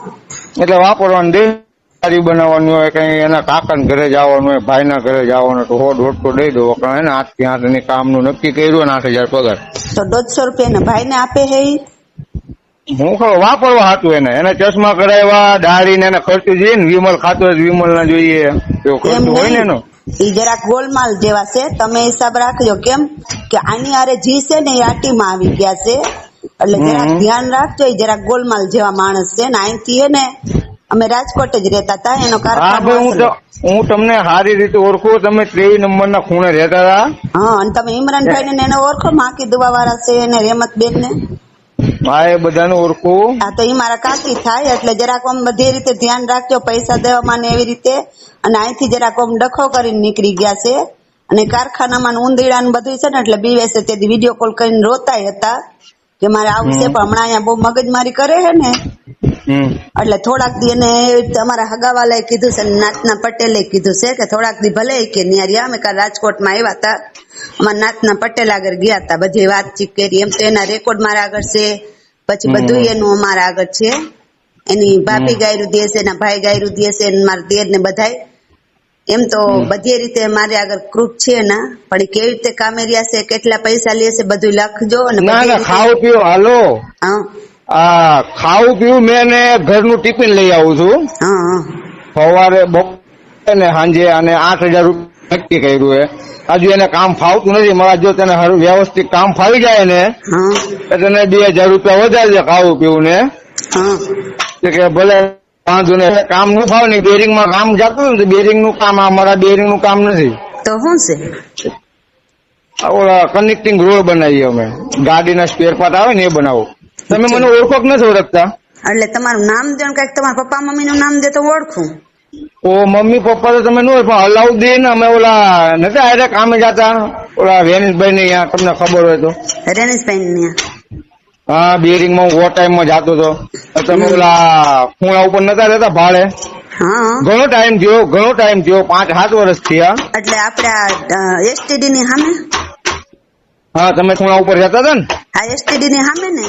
એટલે વાપરવાનું દેરી બનાવવાનું હોય કઈ એના કાકા ઘરે જવાનું હોય ભાઈ ના ઘરે જવાનું તો 100-150 તો દઈ દો 8 થી 8 ની કામ નું નક્કી કર્યું 8,000 પગાર તો 150 રૂપિયા ને ભાઈ ને આપે હે હું વાપરવા હતું એને ચશ્મા કરાવ્યા દાઢી ને એને ખર્ચું જોઈએ ને વિમલ ખાતો વિમલ ના જોઈએ એવો ખર્ચો હોય ને એનો ઈ જરાક ગોલમાલ જેવા છે તમે હિસાબ રાખજો કેમ કે આની હારે જી છે ને એ આટીમાં આવી ગયા છે એટલે જરાક ધ્યાન રાખજો એ જરાક ગોલમાલ જેવા માણસ છે ને અહીંથી હે ને અમે રાજકોટ જ રહેતા હતા એનો કારખાનો હું તમને સારી રીતે ઓળખું તમે 23 નંબર ના ખૂણે રહેતા હતા હા અને તમે ઇમરાનભાઈ ને એને ઓળખો માકી દુવા વાળા છે એને રેમતબેન ને હા એ બધાને ઓળખું હા તો એ મારા કાકી થાય એટલે જરાક આમ બધી રીતે ધ્યાન રાખજો પૈસા દેવામાં ને એવી રીતે અને અહીંથી જરાક આમ ડખો કરીને નીકળી ગયા છે અને કારખાનામાં ઊંધીડા ને બધું છે ને એટલે બીવે છે તેથી વિડીયો કોલ કરીને રોતાય હતા કે મારે આવું છે પણ હમણાં અહીંયા બહુ મગજમારી કરે છે ને એટલે થોડાક દી એને અમારા હગાવાલાએ કીધું છે નાથના પટેલે કીધું છે કે થોડાક દી ભલે કે ન્યા અમે કાલ રાજકોટમાં આવ્યા હતા અમારા નાથના પટેલ આગળ ગયા હતા બધી વાતચીત કરી એમ તો એના રેકોર્ડ મારા આગળ છે પછી બધું એનું અમારા આગળ છે એની ભાભી ગાયરું દે છે એના ભાઈ ગાયરું દે છે મારા દેર ને બધાય એમ તો બધી રીતે મારે આગળ ગ્રુપ છે ને પણ એ કેવી રીતે કામે રહ્યા છે કેટલા પૈસા લે છે બધું લખજો અને ખાવું પીવું હાલો ખાવું પીવું મેં ઘરનું ટિફિન લઈ આવું છું સવારે બપોરે ને સાંજે અને 8,000 રૂપિયા નક્કી કર્યું છે હજુ એને કામ ફાવતું નથી મારા જો તેને વ્યવસ્થિત કામ ફાવી જાય ને એટલે 2,000 રૂપિયા વધારે છે ખાવું પીવું ને કે ભલે વાંધો ને કામ નું ફાવે ને બેરિંગ માં કામ જતું ને બેરિંગ નું કામ અમારા બેરિંગ નું કામ નથી તો શું છે ઓલા કનેક્ટિંગ રોડ બનાવીએ અમે ગાડીના સ્પેર પાર્ટ આવે ને એ બનાવો તમે મને ઓળખો કે નથી ઓળખતા એટલે તમારું નામ દે કઈક તમારા પપ્પા મમ્મી નું નામ દે તો ઓળખું ઓ મમ્મી પપ્પા તો તમે ન હોય પણ અલાઉદ્દીન અમે ઓલા નથી આરે કામે જતા ઓલા રેનિશભાઈ ને ત્યાં તમને ખબર હોય તો રેનિશભાઈ ને હા બેરિંગ માં હું ઓ ટાઈમ માં જતો હતો તમે ઓલા ખૂણા ઉપર નતા રહેતા ભાડે ઘણો ટાઈમ થયો 5-7 વર્ષ થયા એટલે આપડે એસટીડી ની સામે હા તમે ખૂણા ઉપર રહેતા હતા ને હા એસટીડી ની સામે ને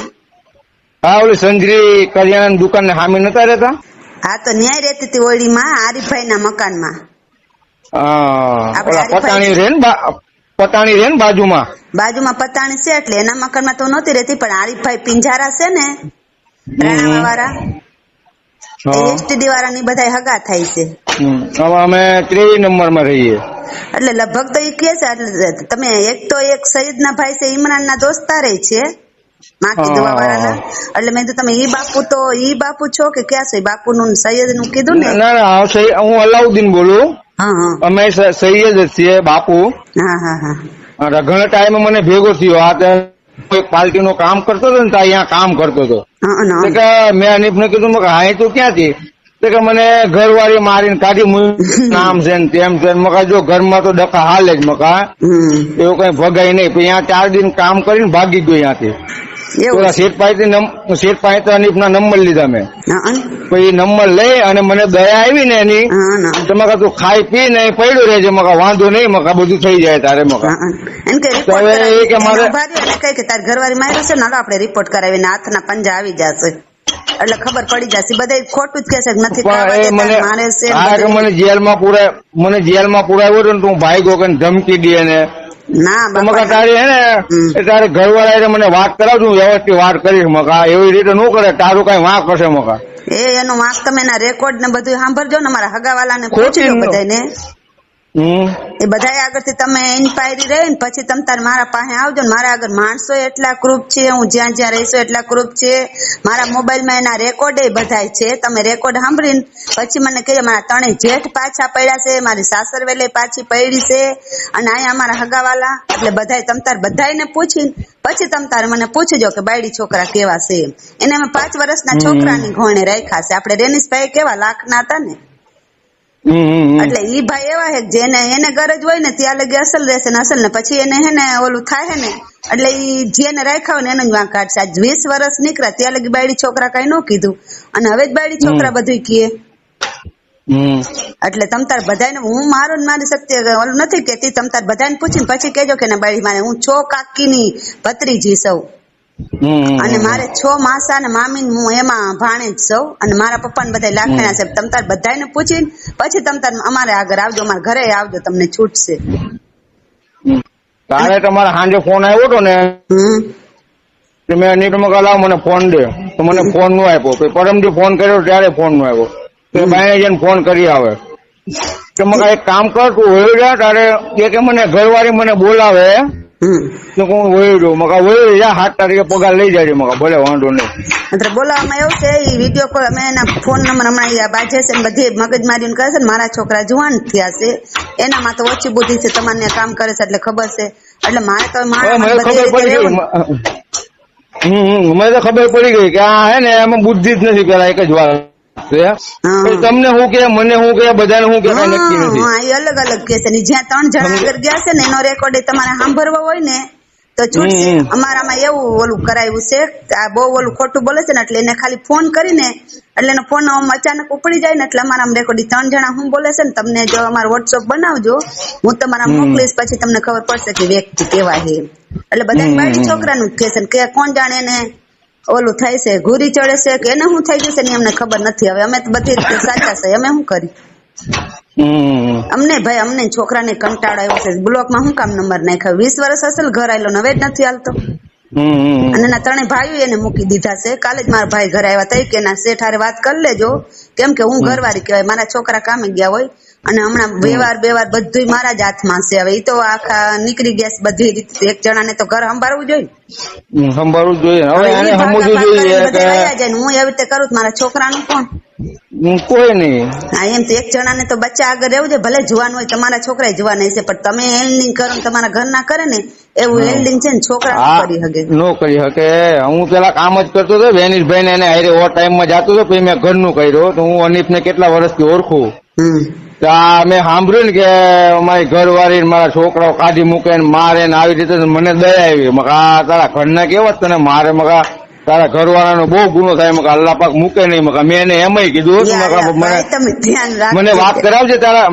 હા ઓલી સંજરી કરિયાણા દુકાન ને સામે નતા રહેતા હા તો ન્યાય રહેતી હતી ઓળી માં આરીફભાઈ ના મકાન માં પટાણી રે ને બાજુમાં પતાણી છે એટલે એના મકાન માં તો નહોતી રહેતી પણ આરીફભાઈ પિંજારા છે ને રાણાવા વાળા એસટીડી વાળા ની બધા હગા થાય છે હવે અમે 23 નંબર માં રહીએ એટલે લગભગ તો એ કે છે એટલે તમે એક સઈદ ના ભાઈ છે ઇમરાન ના દોસ્તારે છે માકી દુવા વાળા એટલે મેં તો તમે ઈ બાપુ છો કે ક્યાં છે બાપુ નું સૈયદ નું કીધું ને ના હું અલાઉદ્દીન બોલું અમે સૈયદ જ છીએ બાપુ ઘણા ટાઈમ મને ભેગો થયો આ પાર્ટી નું કામ કરતો હતો ને અહીંયા કામ કરતો હતો મેં અનિપ ને કીધું હા તું ક્યાંથી કે મને ઘરવાળી મારીને કાઢી નામ છે ને તેમ છે મકા જો ઘરમાં તો ડખા હાલે જ મકા એવું કઈ ભગાય નહીં પણ અહીંયા 4 દિન કામ કરીને ભાગી ગયો અહીંયાથી શેઠ પાસે અનિપ ના નંબર લીધા મેં પછી નંબર લઈ અને મને દયા આવી ને એની તો મકા તું ખાઈ પી ને પડ્યું રહેજે મકા વાંધો નહીં મકા બધું થઈ જાય તારે મકા કે મારે તાર ઘરવાળી માર્યું છે ને આપડે રિપોર્ટ કરાવીને હાથના પંજા આવી જશે એટલે ખબર પડી જશે બધા ખોટું જ કે છે નથી મને જેલમાં પુરાવ્યો ને તું ભાઈ ગો ધમકી દે ને તારી હે ને તારે ઘરવાળા મને વાત કરાવજો વ્યવસ્થિત વાત કરીશ મકા એવી રીતે ન કરે તારું કઈ વાંક કરશે મકા એનો વાંક તમે એના રેકોર્ડ ને બધું સાંભળજો ને મારા હગાવાલા ને પૂછજો બધાને એ બધા આગળથી તમે ઇન્ક્વાયરી રહી ને પછી તમે તાર મારા પાસે આવજો ને મારા આગળ માણસો એટલા ગ્રુપ છે, હું જ્યાં જ્યાં રહીશું એટલા ગ્રુપ છે, મારા મોબાઈલમાં એના રેકોર્ડ બધાય છે. તમે રેકોર્ડ સાંભળીને પછી મને કહેજો. મારા ત્રણેય જેઠ પાછા પડ્યા છે, મારી સાસર વેલે પાછી પડી છે, અને અહીંયા અમારા હગાવાલા, એટલે બધાય તમ તાર બધાયને પૂછીને પછી તમ તારે મને પૂછજો કે બાયડી છોકરા કેવા છે. એને અમે 5 વર્ષના છોકરાની ઘોણે રાખ્યા છે. આપણે રેનીશભાઈ કેવા લાખના હતા ને, એટલે ઈ ભાઈ એવા હે જેને એને ગરજ હોય ને ત્યાં લગી અસલ રહેશે ને અસલ ને પછી એને હે ને ઓલું થાય ને, એટલે ઈ જેને રાખ્યા હોય ને એનો જ વાંક કાઢશે. આજ 20 વર્ષ નીકળ્યા ત્યાં લગી બાયડી છોકરા કઈ ન કીધું, અને હવે જ બાયડી છોકરા બધું કીએ. એટલે તમ તાર બધાને હું મારું મારી સત્ય ઓલું નથી કેતી, તમ તાર બધાને પૂછીને પછી કેજો કે ના બાયડી મારે. હું 6 કાકીની ભત્રીજી સૌ, અને મારે 6 માસા ને મામી હું એમાં ભાણેજ સૌ, અને મારા પપ્પા ને બધા લાખણા છે. તમ તાર બધાને પૂછીને પછી તમ તાર અમારે આગળ આવજો, અમારા ઘરે આવજો, તમને છૂટશે. તારે તમારે સાંજે ફોન આવ્યો હતો ને, મેં નીકળમાં કાલ મને ફોન દે, તો મને ફોન નો આપ્યો. પરમથી ફોન કર્યો ત્યારે ફોન નો આવ્યો. તો બાઈને જઈને ફોન કરી આવે કે મકા એક કામ કર, તું વયો જા. તારે કે મને ઘરવાળી મને બોલાવે તો હું વયો જાઉં. મકા વયો જા, 7 તારીખે પગાર લઈ જાય. મકા ભલે વાંધો નહીં. બોલાવવામાં એવું છે, એ વિડીયો કોલ અમે એના ફોન નંબર હમણાં બાજે છે, બધી મગજ મારીને કરે છે. મારા છોકરા જુવાન થયા છે, એનામાં તો ઓછી બુદ્ધિ છે, તમારે કામ કરે છે એટલે ખબર છે. એટલે મારે તો મને તો ખબર પડી ગઈ કે આ હે ને એમાં બુદ્ધિ જ નથી. પેલા એક જ વાત તમને હું કે મને હું કે બધાને હું કે નક્કી નથી. અલગ અલગ કે છે. જ્યાં 3 જણા આગળ ગયા છે ને એનો રેકોર્ડ તમારે સાંભળવો હોય ને તો છૂટશે. અમારામાં એવું ઓલું કરાયું છે, આ બહુ ઓલું ખોટું બોલે છે ને, એટલે એને ખાલી ફોન કરીને એટલે એનો ફોન અચાનક ઉપડી જાય ને, એટલે અમારા રેકોર્ડિંગ 3 જણા હું બોલે છે ને, તમને જો અમારો વોટ્સઅપ બનાવજો, હું તમારા મોકલીશ, પછી તમને ખબર પડશે કે વ્યક્તિ કેવા છે. એટલે બધા બાયડી છોકરાનું જ કે છે કે કોણ જાણે એને ઓલું થાય છે, ઘૂરી ચડે છે કે એને શું થઈ જશે ને અમને ખબર નથી. હવે અમે તો બધી રીતે સાચા છે, અમે શું કરી. અમને ભાઈ અમને છોકરાને કંટાળો આવ્યો છે. બ્લોકમાં શું કામ નંબર નાખ્યો? 20 વર્ષ અસલ ઘર આવેલો, હવે જ નથી હાલતો. અને એના 3 ભાઈઓ એને મૂકી દીધા છે. કાલે જ મારા ભાઈ ઘરે આવ્યા હતા કે એના શેઠ હારે વાત કરી લેજો, કેમ કે હું ઘરવાળી કહેવાય, મારા છોકરા કામે ગયા હોય, અને હમણાં વ્યવહાર બધું મારા જ હાથમાં છે. હવે એ તો આખા નીકળી ગયા બધી રીતે. એક જણાને તો ઘર સંભાળવું જોઈએ. હું એવી રીતે કરું મારા છોકરાનું કોણ? કોઈ નહીં. હા, એમ તો એક જણાને તો બચ્ચા આગળ રહેવું છે. ભલે જુવાન હોય, તમારા છોકરા જુવાન હશે, પણ તમે હેન્ડલિંગ કરો તમારા ઘર ના કરે ને એવું હેન્ડલિંગ છે ને છોકરા કરી શકે. નો કરી શકે. હું પેલા કામ જ કરતો હતો વેનીશભાઈ ને, એને હારે ઓવર ટાઈમ માં જતો હતો, પછી મેં ઘરનું કર્યું. તો હું અનિપ ને કેટલા વર્ષથી ઓળખું. મેં સાંભળ્યું ને કે અમારી ઘરવાળી મારા છોકરાઓ કાઢી મૂકે ને મારે ને આવી રીતે મને દયા આવી. મકા તારા ઘરના કેવા તને મારે, મકા તારા ઘરવાળાનો બહુ ગુનો થાય, મકા અલ્લાહ પાક મૂકે નહીં. મકા મેં એને એમય કીધું મને વાત કરાવજે, તારા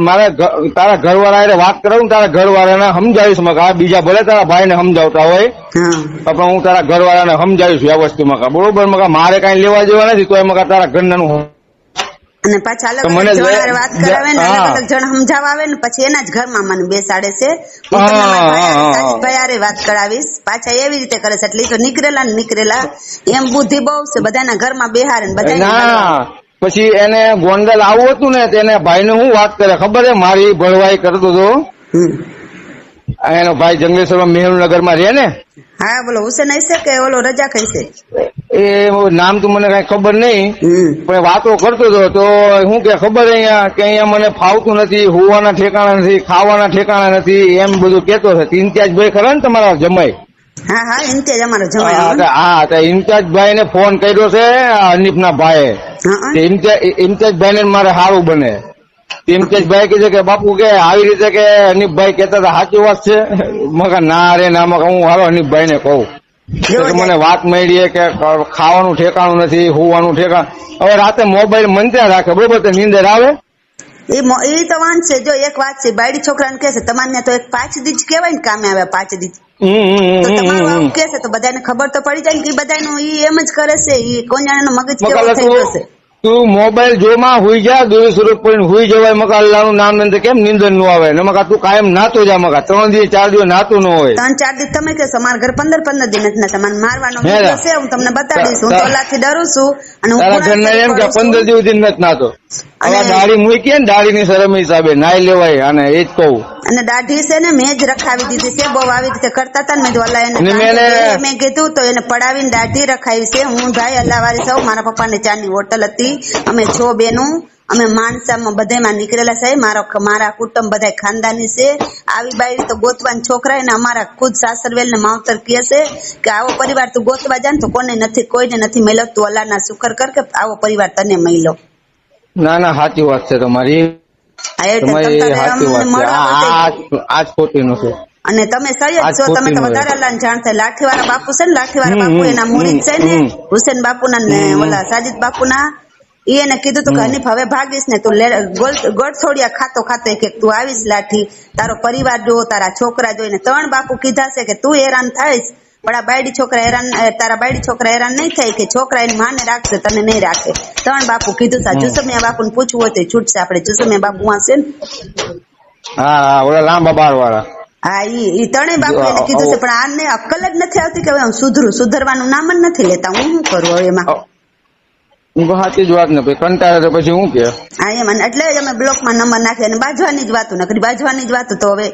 ઘરવાળા વાત કરાવું, તારા ઘરવાળાને સમજાવીશ. મકા બીજા ભલે તારા ભાઈ ને સમજાવતા હોય, પણ હું તારા ઘરવાળાને સમજાવીશ વ્યવસ્થિત. મકા બરોબર, મકા મારે કઈ લેવા જેવા નથી, તો મકા તારા ઘરના અને પાછા અલગ અલગ જણ વાત કરાવે ને, અલગ અલગ જણ સમજાવવા આવે ને, પછી એના જ ઘરમાં મને બેસાડે છે. ભાઈ વાત કરાવીશ, પાછા એવી રીતે કરે છે. એટલે તો નીકળેલા એમ બુદ્ધિ બહુ છે, બધાના ઘરમાં બેહારે બધા. પછી એને ગોંડલ આવું હતું ને, તેને ભાઈ ને હું વાત કરે ખબર છે, મારી ભળવાઈ કરતો હતો. એનો ભાઈ જંગલેશ્વર મેહુલનગર માં રહે ને. હા બોલો, હુસેન હશે કે ઓલો રજા કઈ છે? એ નામ તો મને કઈ ખબર નહીં, પણ વાતો કરતો હતો. તો શું કે ખબર અહીંયા કે અહીંયા મને ફાવતું નથી, હોવાના ઠેકાણા નથી, ખાવાના ઠેકાણા નથી, એમ બધું કેતો છે. ઇમ્તિયાજભાઈ ખરા ને તમારા જમાઈ? હા ઇમ્તિયાજ અમારો જમાઈ. હા, તો ઇમ્તિયાજભાઈ ને ફોન કર્યો છે અનિપ ના ભાઈ. ઇમ્તિયાજભાઈ ને મારે સારું બને. ઇમ્તિયાજભાઈ કીધે કે બાપુ કે આવી રીતે કે અનિપભાઈ કેતા હતા સાચી વાત છે? મકા ના રે ના, મકા હું હાલો અનિપભાઈ ને કહું. મને વાત મળી કે ખાવાનું ઠેકાણું નથી, હોવાનું ઠેકાણું. હવે રાતે મોબાઈલ મંત્યા રાખે, બરોબર, તો નીંદર આવે. એ તો વાંધ છે. જો એક વાત છે, બાયડી છોકરાને કે છે તમારે તો એક 5 દીજ કેવાય ને, કામે આવે 5 દીજ. તો તમારું આવું કે છે તો બધાને ખબર તો પડી જાય કે બધાનું ઈ એમ જ કરે છે. ઈ કોણ જાણે મગજ કેવો થઈ ગયો છે. તું મોબાઈલ જોમાં હુઈ જા દુરુસ્વરૂપ પડીને હુઈ જવાય મકા અલ્લાહનું નામ નથી કેમ નિંદર નું આવે ને મકા તું કાયમ નાતો જા મકા 3 દિવસ 4 દિવસ નાતું ન હોય 3-4 દિવસ તમે કહેશો મારા ઘર 15 દિન નથી નાતા મને મારવાનો વિડિયો છે હું તમને બતાડીશ હું તો અલ્લાહથી ડરું છું અને હું તારા ઘરના એમ કે 15 દિવસ દિન નથી નાતો હવે દાઢી મૂકી ને દાઢીની શરમ હિસાબે નાઈ લેવાય અને એ જ કહું અને દાઢી છે ને મેં જ રખાવી દીધી છે બહુ આવી રીતે કરતા હતા ને મેં અલ્લાહ એને મેં કીધું તો એને પડાવીને દાઢી રખાવી છે હું ભાઈ અલ્લાહ વાળી સૌ મારા પપ્પાને ચાની હોટલ હતી અમે 6 બેનું અમે માણસામાં બધામાં નીકળેલા છે મારા કુટુંબ બધા ખાનદાની છે આવી બાઈ તો ગોતવાન છોકરા ને અમારા ખુદ સાસરવેલ ને માવતર કહે છે કે આવો પરિવાર તું ગોતવા જા ને તો કોઈને નથી મળ્યો તું અલ્લાહના શુકર કર કે આવો પરિવાર તને મળ્યો ના ના સાચી વાત છે તમારી આજ ખોટી નથી અને તમે સૈયદ છો તમે તો વધારે અલ્લાહને જાણતા લાઠીવાળા બાપુ છે ને લાઠીવાળા બાપુ એના મુરીદ છે ને હુસેન બાપુના ને ઓલા સાજિદ બાપુના એને કીધું તું કે હનીફ હવે ભાગીશ ને તું ગળથોડિયા ખાતો કે તું આવીશ લાઠી તારો પરિવાર જો તારા છોકરા જોઈને 3 બાપુ કીધા છે કે તું હેરાન થાઈશ પણ આ બાયડી છોકરા હેરાન તારા બાયડી છોકરા હેરાન નહીં થાય કે છોકરા એની માને રાખશે તને નહીં રાખે 3 બાપુ કીધું તા જુસમિયા બાપુને પૂછવું હોય તો છૂટશે આપણે જુસમિયા બાપુ હશે ને હા ઓલા લાંબા બાર વાળા હા ઈ 3 બાપુ એને કીધું છે પણ આને અક્કલ જ નથી આવતી કે હું સુધરવાનું નામ જ નથી લેતા હું શું કરું હવે એમાં હું સાચી જ વાત ને કંટાળે તો પછી હું કે હા એમ એટલે જ અમે બ્લોકમાં નંબર નાખી અને બાજવાની જ વાતો નકરી બાજવાની જ વાતો તો હવે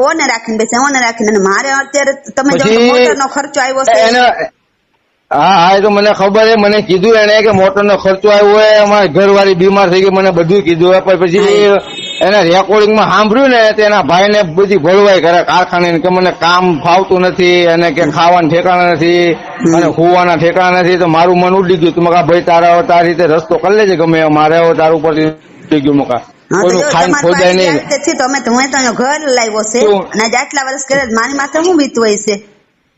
ઓને રાખીને બેસે ઓને રાખીને અને મારે અત્યારે તમે જો મોટરનો ખર્ચો આવ્યો છે હા એ તો મને ખબર છે મને કીધું એને કે મોટરનો ખર્ચો આવ્યો હોય અમારી ઘરવાળી બીમાર થઈ ગઈ મને બધું કીધું હોય પછી એના રેકોર્ડિંગમાં સાંભળ્યું ને તેના ભાઈને બધી ભળવાઈ કરે કારખાને કે મને કામ ફાવતું નથી અને કે ખાવાના ઠેકાણા નથી અને હોવાના ઠેકાણા નથી તો મારું મન ઉડી ગયું તું મકા ભાઈ તારી રીતે રસ્તો કરી લેજે ગમે મારે તારું ઉપર ઉડી ગયું મકા કોઈનું ખાઈને ખોજાય નહીં તમે તો હું તો ઘર લાવ્યો છે અને આટલા વર્ષ કરે મારી માથે હું વીતું હોય છે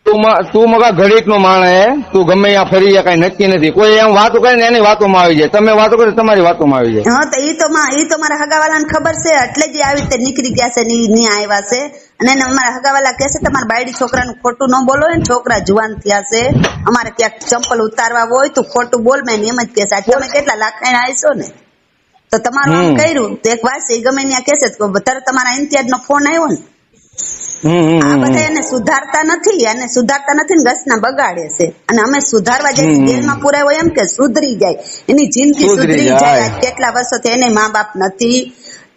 તું મગા ઘડીક નો માણે તું ગમે ત્યાં ફરી જાય કઈ નક્કી નથી કોઈ એમ વાતો કરે ને એની વાતોમાં આવી જાય તમે વાતો કરો તમારી વાતોમાં આવી જાય હા તો ઈ તો મારા હગાવાલાને ખબર છે એટલે જ આવી રીતે નીકળી ગયા છે ની આવ્યા છે અને એને અમારા હગાવાલા કહે છે તમારા બાયડી છોકરાનું ખોટું ન બોલો ને છોકરા જુવાન થયા છે અમારે ક્યાંક ચંપલ ઉતારવા હોય તો ખોટું બોલ મેં એમ જ કહેશે તમે કેટલા લાખાઈને આવીશો ને તો તમારું આમ કર્યું તો એક વાત છે ગમે ત્યાં કહેશે તરત તમારા ઇમ્તિયાજ નો ફોન આવ્યો ને આ બધા એને સુધારતા નથી ને ઘસના બગાડે છે અને અમે સુધારવા જઈએ જેલમાં પુરાય હોય એમ કે સુધરી જાય એની જિંદગી સુધરી જાય કેટલા વર્ષોથી એને મા બાપ નથી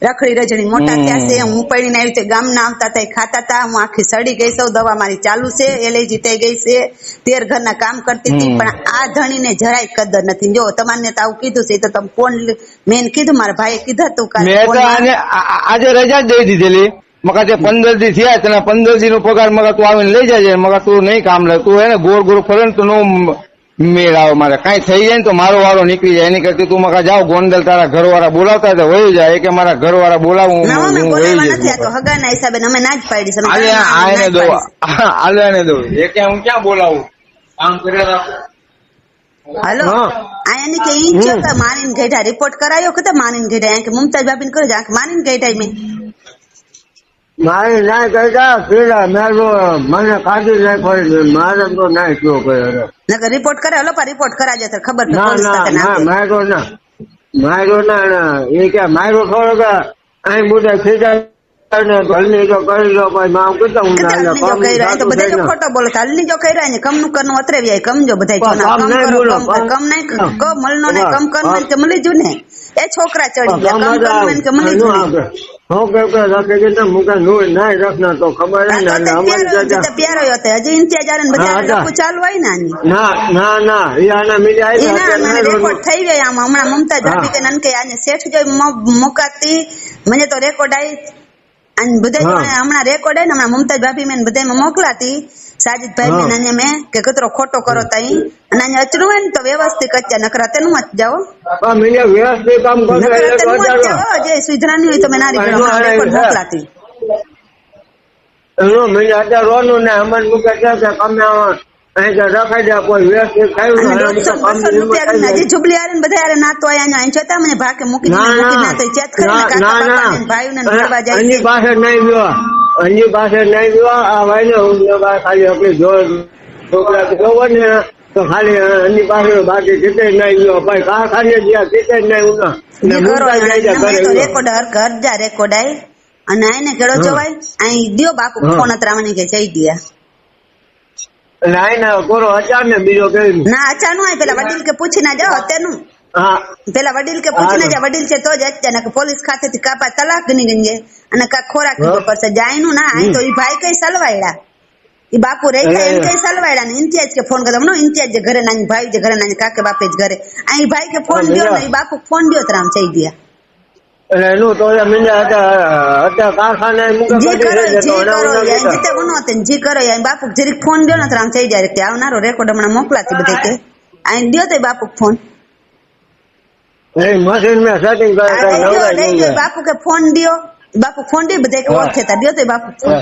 રખડી રજડી મોટા થયા છે હું પડીને આવી રીતે ગામના આવતા હતા ખાતા હતા હું આખી સડી ગઈ છું દવા મારી ચાલુ છે એલર્જી થઈ ગઈ છે 13 ઘરના કામ કરતી હતી પણ આ ધણીને જરાય કદર નથી જો તમારને તો આવું કીધું છે તો તમે ફોન મેં કીધું મારા ભાઈએ કીધું તું આજે રજા દઈ દીધેલી મકા તે 15 દી થયા તને 15 દી નો પગાર મકા તું આવીને લઈ જાય મકા તું નહીં કામ લે તું એને ગોળ ફરે ને તો નો મેળ આવે મારે કઈ થઈ જાય ને તો મારો વારો નીકળી જાય એની કરતી તું મકા જાવ ગોંડલ તારા ઘરવાળા બોલાવતા તો વહી જાય કે મારા ઘરવાળા બોલાવું હગાના હિસાબે અમે ના જ પાડી છે દો એ કે હું ક્યાં બોલાવું કામ કરે હાલો આયાની કે ઈ જો મારીને ગઈઢા રિપોર્ટ કરાયો કે મારીને ગઈઢા કે મુમતાજ ભાભીને કરે છે મારીને ગઈઢા મેં મારી ના કરતા પેલા મને કાઢી નાખ્યો મારે તો ના કયો કર્યો રિપોર્ટ કરે હલો રિપોર્ટ કરાજો તો ખબર માર્યો ના એ કે માર્યો થોડો અહીં બધા ખીચા હલની જો કરી લો પછી મામ કરતા હું બધા ખોટો બોલો હલની જો કર્યો ને કમ નું કરનું અત્રે વ્યાય કમ જો બધા કમ નહીં મલનો ને કમ કરવાનું કે મળી જુ ને એ છોકરા ચડી ગયા કમ કરવાનું કે મળી જુ પ્યારો હતો હજી ઇન્તિયાજ બધા ચાલુ હોય ને રેકોર્ડ થઈ ગયા આમાં હમણાં મમતા ભાભી કે નનકે આને શેઠ જો મુકાતી મને તો રેકોર્ડ આવી બધા હમણાં રેકોર્ડ આવી ને હમણાં મમતાજ ભાભી મેં બધા મોકલાતી સાજિદ ભાઈ ને મેં કે કતરો ખોટો કરો તઈ અને અહીંયા અચરું હોય ને તો વ્યવસ્થિત કચ્યા નકરા તેનું મત જાઓ જે સુધરાની હોય તો મેં નારી રેકોર્ડ મોકલાતી રોનું ને અમન મૂકે રખાઈ દે કોઈ વ્યવસ્થિત જુબલી આરે બધા યાર નાતો આયા છતાં મને ભાકે મૂકી ચેત એની પાસે નહીં ગયો આ ભાઈ ને ખાલી આપડી છોકરા જોવો ને તો તો ખાલી એની પાસે બાકી જીતે નહીં ગયો ભાઈ કારખાને ગયા જીતે નહીં ઉના જે કરો રેકોર્ડ હરજા રેકોર્ડ આય અને આઈને કેળો જવાય અહીં દ્યો બાપુ ફોન અતરામણી કે જઈ ગયા ના કોરો અચાર ને બીજો કઈ ના અચાર નું આય પેલા વડીલ કે પૂછી ના જાઓ અત્યારનું પેલા વડીલ કે પૂછી ના જા વડીલ છે તો જ અત્યારે પોલીસ ખાતેથી કાપા તલાક ગણી ગઈ અને કા ખોરાક દીધો પડશે જાય નું ના અહીં તો ઈ ભાઈ કઈ સલવાયડા ઈ બાપુ રહી એમ કઈ સલવાયડા ને ઇન્તિયાજ કે ફોન કરતો ઇન્તિયાજ જે ઘરે નાની ભાઈ જે ઘરે નાની કાકે બાપે જ ઘરે અહીં ભાઈ કે ફોન દ્યો ને ઈ બાપુ ફોન દ્યો તરામ થઈ ગયા એનું તો અત્યારે કારખાને જી કરો જીતે ગુનો જી કરો બાપુ જરીક ફોન દ્યો ને તરામ થઈ જાય કે આવનારો રેકોર્ડ હમણાં મોકલાતી બધે કે અહીં દ્યો તો બાપુ ફોન મશીન મેં સેટિંગ કરે બાપુ કે ફોન દ્યો બાપુ ફોન દે બધા કે ઓળખે તા દ્યો તો બાપુ ફોન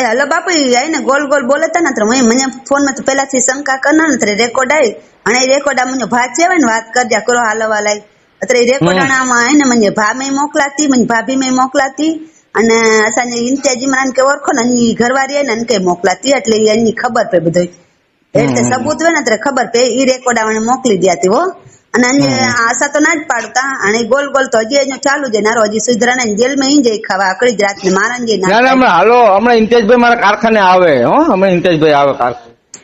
હલો બાપુ આઈને ગોલ ગોલ બોલે તા ને મને ફોન માં તો પેલાથી શંકા કરનાર ને રેકોર્ડ આવી અને રેકોર્ડ આ મને ભાત છે ને વાત કરજા કરો હાલવા લાય અત્યારે રેકોર્ડ આમાં આઈને મને ભામે મોકલાતી મને ભાભી મેં મોકલાતી અને અસાને ઇન્તિયાજી મને કે ઓળખો ને એની ઘરવાળી ને કે મોકલાતી એટલે એની ખબર પે બધું એટલે સબૂત હોય ને ત્યારે ખબર પે ઈ રેકોર્ડ આવને મોકલી દેતી હો અને આશા તો ના જ પાડતા અને ગોલ ગોલ તો હજી એનો ચાલુ છે નારો હજી સુધરા ને જેલ માં જઈ ખાવા આકડી જ રાત ને મારણ જઈ ના હાલો હમણાં ઇન્તેજભાઈ મારા કારખાને આવે હો હમણાં ઇન્તેજભાઈ આવે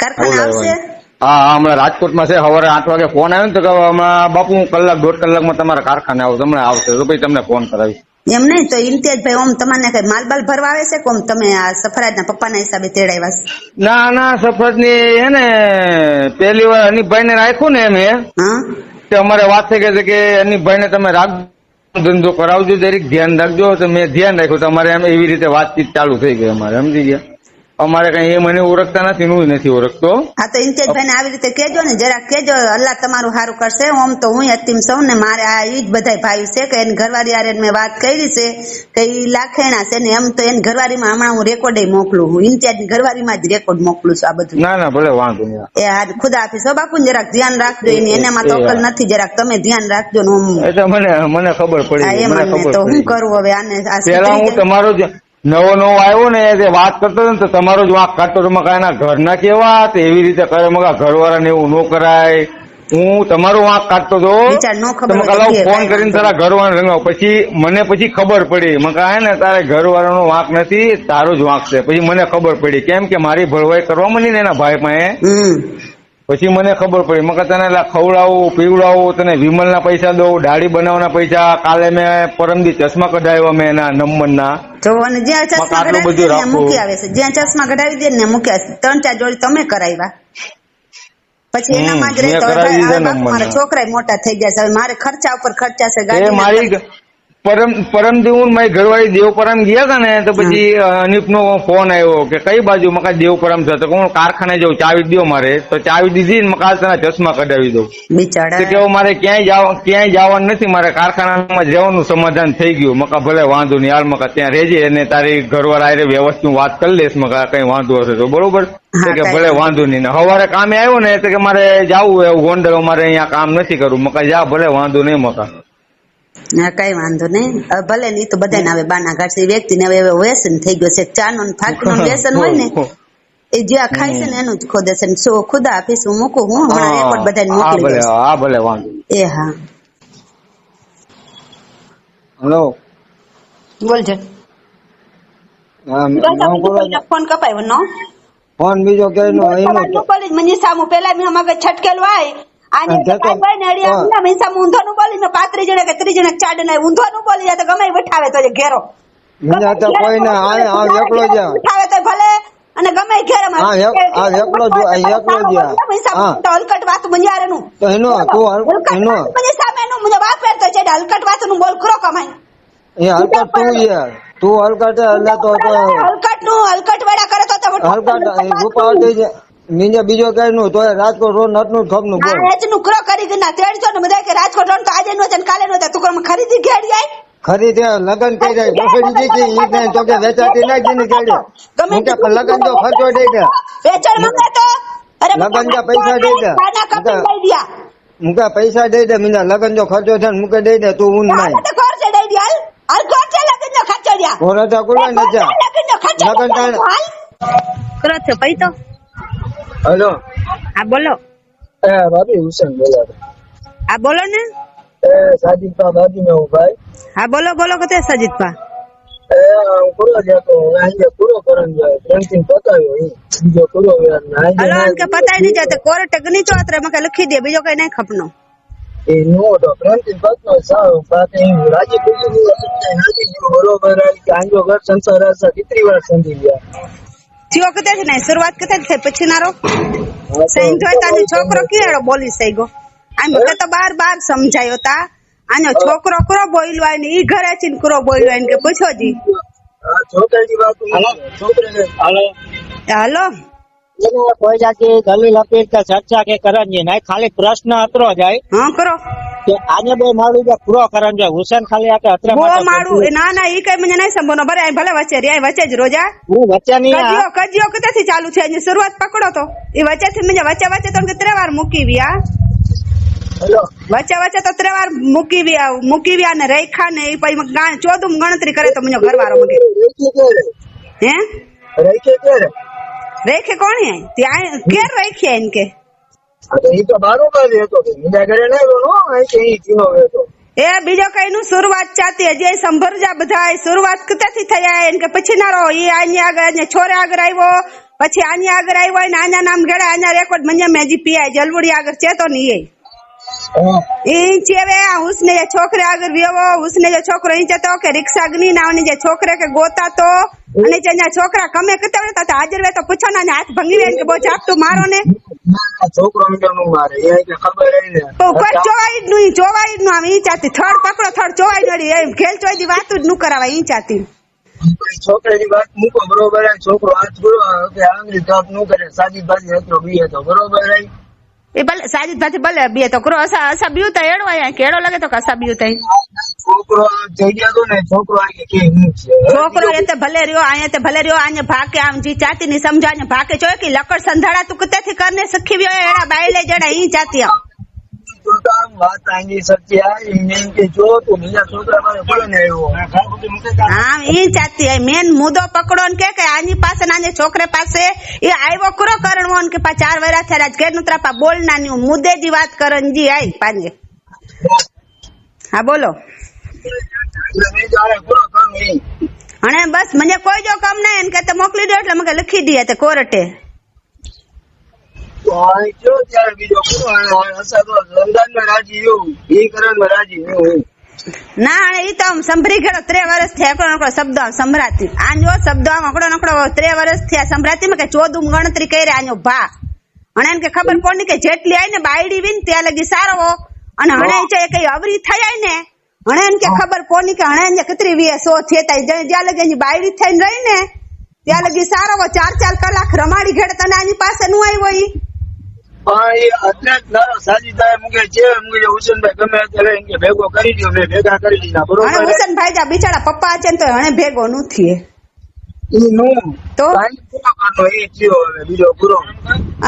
કારખાને આવશે હા હમણાં રાજકોટમાં છે સવારે 8 વાગે ફોન આવ્યો ને તો હમણાં બાપુ હું કલાક 1.5 કલાકમાં તમારા કારખાને આવું તમને આવશે તો ભાઈ તમને ફોન કરાવીશ એમ નહીં તો ઇમ્તિયાજભાઈ ઓમ તમને કઈ માલ બાલ ભરવા આવે છે કોમ તમે આ સફરાજ ના પપ્પાના હિસાબે તેડાવ્યા ના સફરાજ ની હે ને પહેલી વાર અનિભાઈ ને રાખ્યું ને એમ તે અમારે વાત થઈ ગઈ કે અનિભાઈ ને તમે રાખજો ધંધો કરાવજો દરેક ધ્યાન રાખજો તો મેં ધ્યાન રાખ્યું તમારે એમ એવી રીતે વાતચીત ચાલુ થઈ ગઈ અમારે સમજી ગયા અમારે કઈ એ મને ઓળખતા નથી હું નથી ઓળખતો હા તો ઇન્તિયાજભાઈ ને આવી રીતે કેજો ને જરા કેજો અલ્લાહ તમારું સારું કરશે ઓમ તો હું યતીમ સૌ ને મારે આ ઈ જ બધા ભાઈ છે કે એની ઘરવાળી યાર મેં વાત કરી છે કે ઈ લાખેણા છે ને એમ તો એની ઘરવાળીમાં હમણાં હું રેકોર્ડ મોકલું હું ઇન્તિયાજની ઘરવાળીમાં જ રેકોર્ડ મોકલું છું આ બધું ના ભલે વાંધો નહીં એ હા ખુદા હાફિઝ હો બાપુ જરાક ધ્યાન રાખજો એનામાં તો અકલ નથી જરાક તમે ધ્યાન રાખજો ને એટલે મને ખબર પડી મને ખબર તો હું કરું હવે આને પેલા હું તમારો નવો આવ્યો ને તે વાત કરતો ને તો તમારો જ વાંક કાઢતો કાંઈના ઘરના કેવા એવી રીતે કરે મગા ઘરવાળાને એવું ન કરાય હું તમારો વાંક કાઢતો હતો ફોન કરીને તારા ઘરવાળા રંગાવ પછી ખબર પડી મકા હે ને તારે ઘરવાળાનો વાંક નથી તારો જ વાંક છે પછી મને ખબર પડી કેમ કે મારી ભરવાઈ કરવા માંડી ને એના ભાઈ પાસે પછી મને ખબર પડી મકા તને ખવડાવું પીવડાવું તને વિમલના પૈસા દઉં દાઢી બનાવવાના પૈસા કાલે મેં પરમદી ચશ્મા કઢાવ્યા મેં એના નંબરના જ્યાં ચશ્મા કઢાવી દે ને મૂક્યા 3-4 જોડી તમે કરાવ્યા પછી એનામાં જ રહેતો મારા છોકરા મોટા થઈ ગયા છે મારે ખર્ચા ઉપર ખર્ચા છે ગાડી પરમદી હું મારી ઘરવાળી દેવપરામ ગયા હતા ને તો પછી અનિપ નો ફોન આવ્યો કે કઈ બાજુ મકા દેવપરામ છે તો હું કારખાને જાઉં ચાવી દો મારે તો ચાવી દીધી ને મકા તને ચશ્મા કઢાવી દઉં કે મારે ક્યાંય જવાનું નથી મારે કારખાનામાં જ રહેવાનું સમાધાન થઈ ગયું મકા ભલે વાંધો નહીં હાલ મકા ત્યાં રહેજે અને તારી ઘરવાળા આરે વ્યવસ્થિત વાત કરી લઈશ મકા કઈ વાંધો હશે તો બરોબર કે ભલે વાંધો નહીં ને સવારે કામે આવ્યો ને તો કે મારે જવું એવું ગોંડલ મારે અહીંયા કામ નથી કરવું મકા જા ભલે વાંધો નહીં મકા હા કઈ વાંધો નહીં ભલે નહીં તો બધાને આવે બાના કાઢશે વ્યક્તિ ને હવે વ્યસન થઈ ગયો છે ચા નો ફાકી નો વ્યસન હોય ને એ જ્યાં ખાય છે ને એનું જ ખોદે છે ખુદા આપીશ હું મૂકું હું હમણાં રેકોર્ડ બધાને મોકલી દઈશ હા ભલે વાંધો એ હા હેલો બોલજો ફોન કપાયો નો ફોન બીજો કઈ નો મને સામુ પેલા મેં મગજ છટકેલું આય આને ભાઈ ને અડિયા ના મૈસા ઊંધો નું બોલી ને 35 જણા કે 30 જણા ચાડ ને ઊંધો નું બોલી જાય તો ગમે વઠાવે તો ઘેરો મને તો કોઈ ના આ એકલો જ વઠાવે તો ભલે અને ગમે ઘેરે માં આ એકલો જ હા તો હલકટ વાત મંજારે નું તો એનો તું એનો મને સામે નું મને વાત કરતો છે હલકટ વાત નું બોલ ખરો કમાઈ એ હલકટ તું યાર તું હલકટ એટલે તો હલકટ વેડા કરે તો હલકટ રૂપા દે છે નીચે બીજો કઈ નું તો રાજકોટ રોડ નટનું ઠપનું બોલ નું ક્રો કરી ગના તેડજો ને બધા કે રાજકોટ રોડ તો આજે નો છે કાલે નો છે તું કોમ ખરીદી ઘેડી આય ખરીદે લગન થઈ જાય બફડી દીધી ઈ ને તો કે વેચાતી ના ગીની ગાડી હું કે લગન તો ખર્ચો દે દે વેચાણ મંગે તો અરે લગન જા પૈસા દે દે ખાના કપી દઈ દિયા મુકા પૈસા દે દે મીના લગન જો ખર્ચો છે મુકે દે દે તું હું નહીં તો ખર્ચે દઈ દે હાલ ખર્ચે લગન જો ખર્ચો દિયા ઓરા તો કોલા ન જા લગન જો લગન ટાણે કરો છો ભાઈ તો હેલો હા બોલો ભાભી હુસેન બોલા હા બોલો ને સાજીદ દાદી મેં હું ભાઈ હા બોલો બોલો કતે સજીદભા પૂરો જતો અહીંયા પૂરો કરન જાય પ્રેમથી પતાવ્યો બીજો પૂરો હલો કે પતાઈ નહીં જતો કોર્ટ ગની ચોતરે મકે લખી દે બીજો કઈ નહીં ખપનો એ નો તો પ્રેમથી પતનો સાવ પાતે રાજી કુલી રાજી બરોબર કે આંજો ઘર સંસાર હશે કેટલી વાર સમજી ગયા થયો કતે છે નહીં શરૂઆત કતે છે પછી નારો સૈન જોઈ તાનો છોકરો કેળો બોલી સઈ ગો આમ મકે તો બાર બાર સમજાયો તા આનો છોકરો કરો બોલ્યો ને ઈ ઘરે ચીન કરો બોલ્યો ને કે પૂછો જી છોકરાની વાત છોકરીને હાલો હાલો એને કોઈ જાતી દલીલ અપીલ કે ચર્ચા કે કરન જે નહીં ખાલી પ્રશ્ન અતરો જાય હા કરો કે આને બે માળું જે પૂરો કરન જાય હુસેન ખાલી આકે અતરા બો માળું ના ના ઈ કઈ મને નહીં સંબોનો ભલે આ ભલે વચ્ચે રે વચ્ચે જ રોજા હું વચ્ચે નહીં કજિયો કતેથી ચાલુ છે એની શરૂઆત પકડો તો ઈ વચ્ચેથી મને વચ્ચે વચ્ચે તો કે 3 વાર મૂકી વ્યા વચ્ચે વચ્ચે તો 3 વાર મૂકી વ્યા ને રેખા ને ઈ પછી 14 ગણતરી કરે તો મને ઘરવાળો મગે હે રેખે કે રેખે કોણ હે ત્યાં કેર રેખે ઇનકે ઈ તો બારોબાર હતો બીજા ઘરે ન નો કે ઈ ચીનો વેતો એ બીજો કઈ નું શરૂઆત ચાતી હજી સંભરજા બધા શરૂઆત કતેથી થયા એમ કે પછી નારો ઈ આની આગળ ને છોરે આગળ આવ્યો પછી આની આગળ આવ્યો ને આના નામ ગળા આના રેકોર્ડ મને મેજી પીઆઈ જલવડી આગળ ચેતો ની એ ચેવે હુસને જે છોકરે આગળ વ્યવો હુસને જે છોકરો ઈ ચતો કે રિક્ષા ગની નાવની જે છોકરે કે ગોતા તો અને જે છોકરા કમે કતવતા તા હાજર વે તો પૂછો ના હાથ ભંગી વે કે બો ચાપતું મારો ને છોકરો મીઠો મારે એ કે ખબર હે ને તો કોઈ ચોવાઈ નું આમ ઈ ચાતી થડ પકડો થડ ચોવાઈ નડી એમ ખેલ ચોઈ દી વાત જ ન કરાવાય ઈ ચાતી છોકરાની વાત મૂકો બરોબર હે છોકરો હાથ ગુરો કે આંગળી કાપ ન કરે સાજી બાજી હતો બીએ તો બરોબર હે એ ભલે સાજીદ ભાથી ભલે બે તો કરો અસા બીયું તા એડવાય કેડો લાગે તો કસા બીયું તા છોકરો જઈ ગયો તો ને છોકરો આ કે હું છે છોકરો એ તે ભલે રહ્યો આયા તે ભલે રહ્યો આને ભાકે આમ જી ચાતી ની સમજાને ભાકે જોય કે લકડ સંધાડા તું કતેથી કરને સખી વ્યો એડા બાયલે જડા ઈ ચાતી તો આમ વાત આંગી સચ્ચી આ મેં કે જો તો બીજા છોકરા મારે બોલે ને આવ્યો હા ઈ ચાતી મેન મુદ્દો પકડો ને કે આની પાસે નાને છોકરે પાસે એ આવ્યો કરો કરણવો કે પા 4 વરા થયા રાજ ઘેર નુતરા પા બોલ નાની મુદ્દે જી વાત કરન જી આઈ પાંજે હા બોલો અને બસ મને કોઈ જો કામ નહીં એને કે મોકલી દો એટલે મને લખી દે તે કોર્ટે તો આ જો ત્યારે બીજો અસા તો લંડનમાં રાજી હું ઈ કરણમાં રાજી હું ના ઈ તો સંભરી ગયો 3 વર્ષ થયા આંકડો શબ્દ સંભરાતી આનો શબ્દ આંકડો 3 વર્ષ થયા સંભરાતી માં કે 14 ગણતરી કરી આનો ભા અને એને કે ખબર કોની કે જેટલી આઈ ને બાયડી વિન ત્યાં લગી સારો અને હણે છે કઈ અવરી થઈ ને હણે એને કે ખબર કોની કે હણે ને કતરી 100 થેતા જ્યાં લગી એની બાયડી થઈને રહી ને ત્યાં લગી સારો 4 કલાક રમાડી ઘેડ તને આની પાસે નું આવ્યો ઈ હા એ એટલે જ નારો સાજીદાએ મુકે છે મુકે હુસેનભાઈ ગમે ત્યારે કે ભેગો કરી દયો મેં ભેગા કરી દીધા બરોબર અને હુસેનભાઈ જા બિચારા પપ્પા છે તો હણે ભેગો નથી ઈ નું તો એ થયો હવે બીજો પૂરો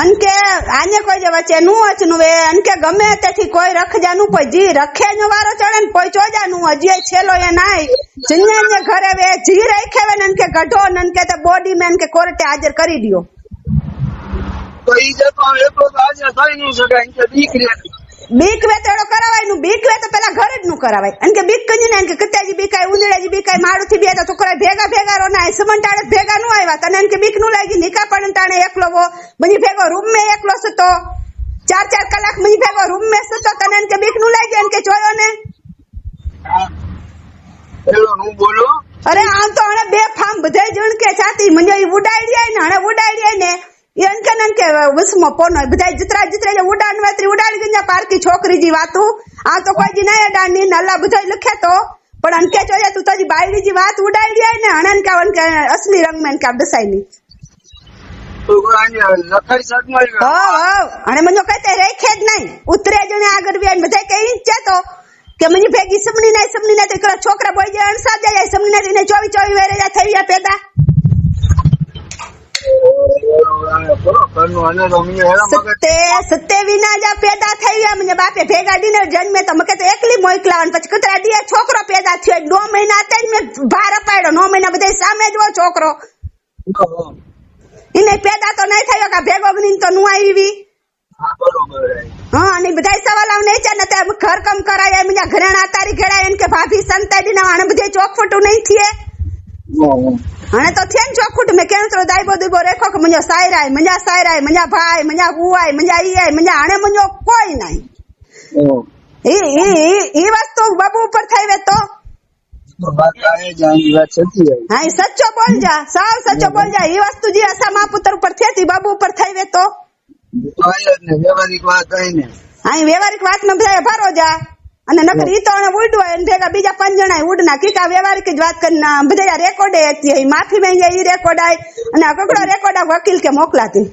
અનકે આને કોઈ જે વચ્ચે નું વચનું વે અનકે ગમે તેથી કોઈ રખજા નું કોઈ જી રખે નો વારો ચડે ને કોઈ ચોજા નું હજી છેલો એ નાઈ જન્ને ને ઘરે વે જી રાખે વે ને કે ગઢો ને કે તે બોડી મેન કે કોર્ટે હાજર કરી દિયો તો ઈ જતો એટલો તો હાજર થઈ ન શકાય કે બીક વે તેડો કરાવાય નું બીક વે તો પેલા ઘરે જ નું કરાવાય અનકે બીક કજી ને કે કત્યાજી બીકાય ઉંદડાજી બીકાય માડું થી બે તો છોકરા ભેગા રોના સમંટાડે ભેગા નું આવ્યા તને અનકે બીક નું લાગી નિકા પણ તાણે એકલો વો મની ભેગો રૂમ મે એકલો સતો 4 કલાક મની ભેગો રૂમ મે સતો તને અનકે બીક નું લાગી અનકે જોયો ને એલો હું બોલો અરે આમ તો હણે બે ફામ બધાય જણ કે ચાતી મને ઉડાડી આય ને હણે ઉડાડી આય ને કે વસમો પોનો બધાય જતરા જે ઉડાન વાતરી ઉડાડી ગંજા પારકી છોકરી જી વાતું આ તો કોઈ જી ના અડાની નલ્લા બધાય લખે તો પણ અનકે જોયા તું તારી બાયડી જી વાત ઉડાડી આય ને હણન કે અસલી રંગ મેન કા દસાઈ ની તો આને લખાઈ સાથ મારી હા અને મને કહેતે રેખે જ નહીં ઉતરે જણે આગળ વ્યાન બધાય કઈ છે તો કે મને ભેગી સમણી ના તો એકલા છોકરા બોય જે અણસા જાય સમણી ના એને 24 વેરે જા થઈ ગયા પેદા સત્તે વિના જા પેદા થઈ ગયા મને બાપે ભેગા ડીને જન્મે તો મકે તો એકલી મોકલાવન પછી કતરા દી છોકરો પેદા થયો 9 મહિના હતા મેં ભાર અપાડ્યો 9 મહિના બધા સામે જ છોકરો એને પેદા તો નહીં થયો કે ભેગો ગણી તો નું આવી હા અને બધા સવાલ આવને છે ને તે ઘર કમ કરાય એમ ઘરેણા તારી ઘેડાય એમ કે ભાભી સંતાડી ના આને બધે ચોખફોટું નહીં થયે અને તો થેન ચોખફોટ મેં કેમ તો દાઈબો દુબો રેખો કે મજો સાયરાય મજા ભાઈ મજા બુવાય મજા ઈ મજા આને મજો કોઈ નહીં એ વસ્તુ બાબુ ઉપર થઈ વે તો હા સચ્ચો બોલ જા સાવ સચ્ચો બોલ જા એ વસ્તુ જે અસા મા પુત્ર ઉપર થતી બાબુ ઉપર થઈ વે તો વ્યવહારિક વાત કહીને હા વ્યવહારિક વાત માં બધા ભરો જા અને નકર ઈ તો ઉડવા એને ભેગા બીજા 5 જણા ઉડના કીકા વ્યવહારિક જ વાત કરી બધા રેકોર્ડ હતી માફી માંગે ઈ રેકોર્ડ આય અને કકડો રેકોર્ડ વકીલ કે મોકલાતી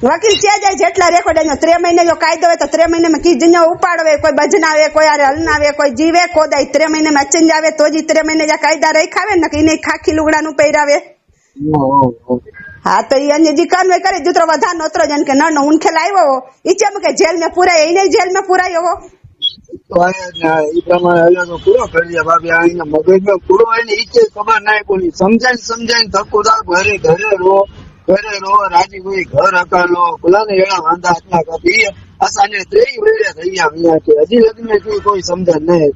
વકીલ છે જાય જેટલા રેકોર્ડ આયો 3 મહિને જો કાયદો હોય તો 3 મહિને માં કી જણો ઉપાડવે કોઈ બજનાવે કોઈ આરે હલનાવે કોઈ જીવે કોદાય 3 મહિને માં ચેન્જ આવે તો જ 3 મહિને જા કાયદા રખાવે ને કે ઈને ખાખી લુગડાનું પહેરાવે हाँ तो ये जी कानवे करे जितरो वधा नोतरो जन के न उनके लायो इचे में के जेल में पूरा ये नहीं जेल में पूरा यो तो आया ई प्रमाणे अलग पूरो कर दिया बाबी आईना मगज में पूरो है ने इचे खबर नहीं कोनी समझाई धक्कोदार घरे रो राजी कोई घर हका लो बोला ने एड़ा वांदा हतना कभी असाने त्रेई वेड़े थईया मिया के हजी लग्न में कोई समझ नहीं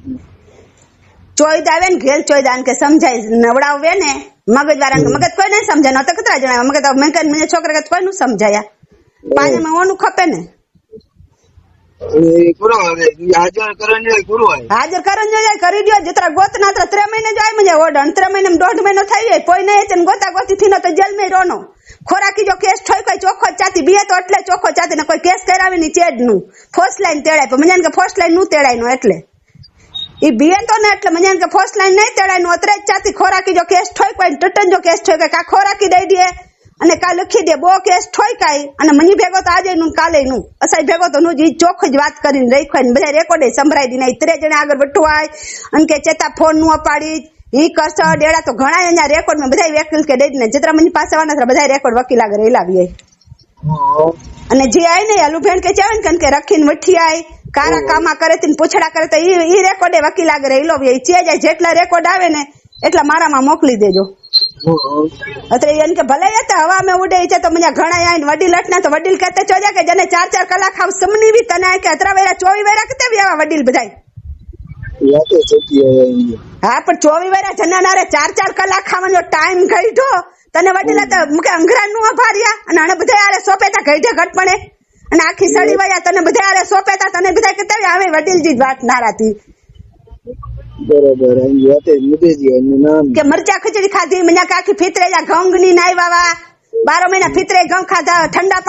ચોઈ દાવે ને ઘેર ચોઈ દાન કે સમજાય નવડાવે ને મગજ વાળા મગજ કોઈ નહીં સમજાય ન તો કતરા જણાવે મગજ મેં કઈ મને છોકરા કે કોઈ નું સમજાયા પાણી માં ઓનું ખપે ને હાજર કરન જાય કરી દો જેતરા ગોત ના 3 મહિને જાય મજા ઓડન 3 મહિને 1.5 મહિનો થઈ જાય કોઈ નહીં છે ગોતા ગોતી થી તો જેલ में રોનો ખોરાકી જો કેસ થઈ કોઈ ચોખ્ખો ચાતી બીએ તો એટલે ચોખ્ખો ચાતી ને કોઈ કેસ કરાવે ની ચેડ નું ફોર્સ લાઈન તેડાય પણ મને કે ફોર્સ લાઈન નું તેડાય નો એટલે ઈ બીએ તો ને એટલે મને કે ફોર્સ લાઈન નહીં તેડાય નો અતરે ચાતી ખોરાકી જો કેસ થઈ કોઈ ટટન જો કેસ થઈ કે કા ખોરાકી દઈ દે અને કા લખી દે બો કેસ થઈ કાઈ અને મની ભેગો તો આજે નું કાલે નું અસાઈ ભેગો તો નું જી ચોખ્ખ જ વાત કરીને રાખ્યો ને બધા રેકોર્ડ સંભળાઈ દી નહીં 3 જણા આગળ બટવાય અને કે ચેતા ફોન નું અપાડી ઈ કરસો ડેડા તો ઘણા એના રેકોર્ડ માં બધા વકીલ કે દઈ ને જેતરા મની પાસે આવવાના બધા રેકોર્ડ વકીલ આગળ રેલાવી અને જે આય ને આલુ ભેણ કે ચાવે ને કે રખીને વઠી આય કારા કામા કરે તીન પૂછડા કરે તો ઈ રેકોર્ડે વકીલ આગળ રેલો વે ચે જાય જેટલા રેકોર્ડ આવે ને એટલા મારામાં મોકલી દેજો અતરે એન કે ભલે હતા હવા મે ઉડે છે તો મને ઘણા આઈ વડીલ હટના તો વડીલ કહેતે ચોજા કે જને 4 કલાક હાવ સમની વી તને કે અતરા વેરા 24 વેરા કેતે આવા વડીલ બધાય હા પણ 24 વેરા જનાનારે 4 કલાક ખાવાનો ટાઈમ ગઈઢો તને વડીલ તો મુકે અંગરા નું આભારિયા અને આને બધા આરે સોપેતા ગઈઢે ઘટપણે અને આખી સડી વયા તને બધા આરે સોપેતા તને બધા કેતે આવે વડીલજી જ વાત નારાતી બરોબર એની વાતે મુદેજી એનું નામ કે મરચા ખીચડી ખાધી મને કાકી ફિતરે જા ઘઉંની નાઈ વાવા 12 મહિના ફિતરે ઘઉં ખાધા ઠંડા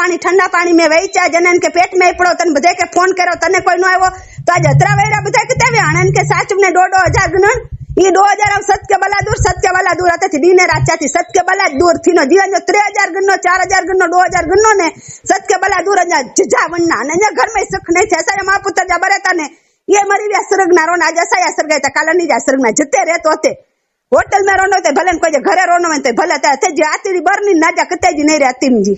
પાણી મે વેચા જનન કે પેટ મે પડો તને બધે કે ફોન કર્યો તને કોઈ નો આવ્યો તો આજ અતરા વેરા બધા કે તેવે આણન કે સાચું ને 1.5 ગણન ઈ 2000 આવ સત્ય બલા દૂર હતી દીને રાચાથી સત્ય બલા દૂર થીનો જીવન જો 3000 ગણનો 4000 ગણનો 2000 ગણનો ને સત્ય બલા દૂર જજા વન્ના ને ઘર મે સુખ નહીં છે સારે મા પુત્ર જા બરેતા ને ये मरी व्या सरग ना रोना जैसा या सरग था काला नहीं जा सरग ना जते रहते होते होटल में रोनो ते भले कोई घरे रोनो में ते भले ते जे आती बरनी ना जा कते जी नहीं रहती जी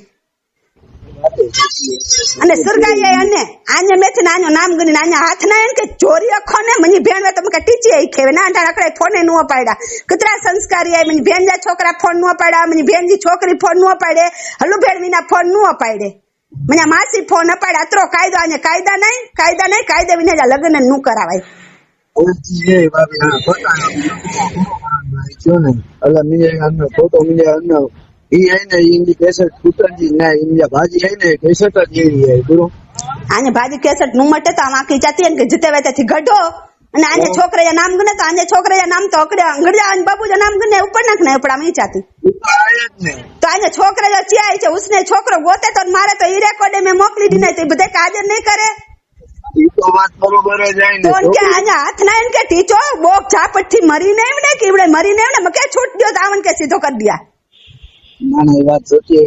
અને સરગાઈ અને આને મેથ નાનો નામ ગણી નાના હાથ ના એન કે ચોરી અખો ને મની ભેણ વે તમે કે ટીચી આઈ ખેવે ના આંટા રખડે ફોને નો પાડ્યા કતરા સંસ્કારી આઈ મની ભેણ જા છોકરા ફોન નો પાડ્યા મની ભેણજી છોકરી ફોન નો પાડે હલુ ભેણ વિના ફોન નો પાડે મને માસી ફોન અપાડે અતરો કાયદો અને કાયદા નહીં કાયદા વિના જા લગ્ન નું કરાવાય ઓજી એ બાબી હા પતા જો ને અલા મીને આનો ફોટો મીને આનો ઈ આઈને ઈની કેસેટ કુતરજી ના ઈની ભાજી આઈને કેસેટ જ જેવી આઈ ગુરુ આને ભાજી કેસેટ નું મટે તો આમાં કી જાતી ને કે જીતે વેતેથી ગઢો અને આને છોકરાયા નામ ગને તો આને છોકરાયા નામ તો અકડે અંગડિયા અને બાબુજા નામ ગને ઉપર નાખ ને ઉપડા મી જાતી તો આને છોકરાયા ચિયાય છે ઉસને છોકરો ગોતે તો મારે તો ઈ રેકોર્ડે મે મોકલી દી ને તે બધે કાજર નહીં કરે ઈ તો વાત બરોબર જ આઈ ને તો કે આને હાથ ના કે ટીચો બોક ઝાપટથી મરી ને એમને કે ઈવડે મરી ને એમને મકે છૂટ દયો તો આવન કે સીધો કરી દિયા ના ના એ વાત સચ્ચી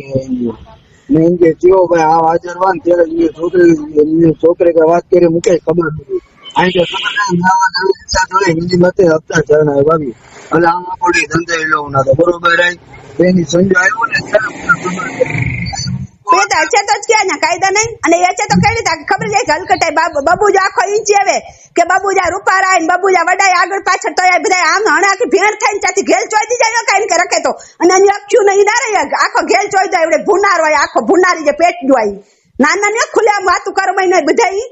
મેં કે જો ભાઈ આ હાજરવાન ત્યારે ઈ છોકરે કે વાત કરી મુકે ખબર નથી આઈ કે સમજાય હિન્દી મતે હપ્તા ચરણા બાબી એટલે આમાં પડી ધંધે લો ના તો બરોબર આઈ એની સંજો આવ્યો ને તો છે તો જ ક્યાં કાયદા નહીં અને એ છે તો કઈ રીતે ખબર છે કે હલકટાઈ બાબુજા આખો ઈંચી આવે કે બાબુજા રૂપારા ને બાબુજા વડાય આગળ પાછળ તો બધા આમ હણે આખી ભેણ થઈને ત્યાંથી ઘેલ ચોઈ દી જાય કઈ કે રખે તો અને અહીં અક્ષું નહીં ના આખો ઘેલ ચોઈ જાય એટલે ભૂનાર હોય આખો ભૂનારી જે પેટ જોઈ નાના ને ખુલ્લે આમ વાતું કરવા નહીં બધા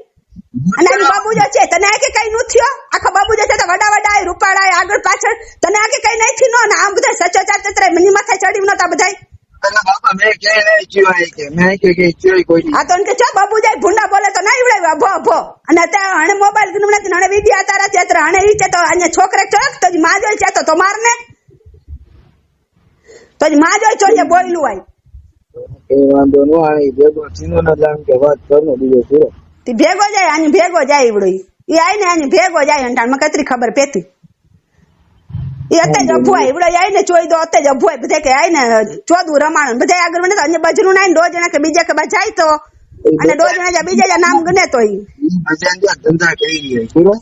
અને આ બાબુજો છે તને આ કે કઈ નું થયો આખો બાબુજો છે તો વડા રૂપાડા આગળ પાછળ તને આ કે કઈ નહીં થયું ને આમ બધા સચો ચાર ચતરા મની માથે ચડી નતા બધા બાપા મેં કે નહીં ચીવાય કે મેં કે ચીવાય કોઈ આ તો કે ચો બાબુજા ભૂંડા બોલે તો ના ઈવડાવ્યા ભો ભો અને ત્યાં હણે મોબાઈલ ગનું નથી હણે વિડિયા તારા ચેત્ર હણે ઈ છે તો અન્ય છોકરે ચડક તો માં જોઈ છે તો મારને તો માં જોઈ ચોજે બોયલું હોય એ વાંધો નો આણી ભેગો ચીનો ન જાણ કે વાત કરનો બીજો પૂરો તી ભેગો જાય આની ભેગો જાય ઈવડું ઈ આઈને આની ભેગો જાય અંટાણ માં કતરી ખબર પેતી ઈ અતે જ અભવાય ઈવડો આઈને ચોઈ દો અતે જ અભવાય બધે કે આઈને ચોદું રમાણ બધે આગળ મને અન્ય બાજુનું નાઈ દો જણા કે બીજા કે બા જાય તો અને દો જણા જા બીજા જા નામ ગને તો ઈ બીજા ધંધા કરી રહ્યા પૂરો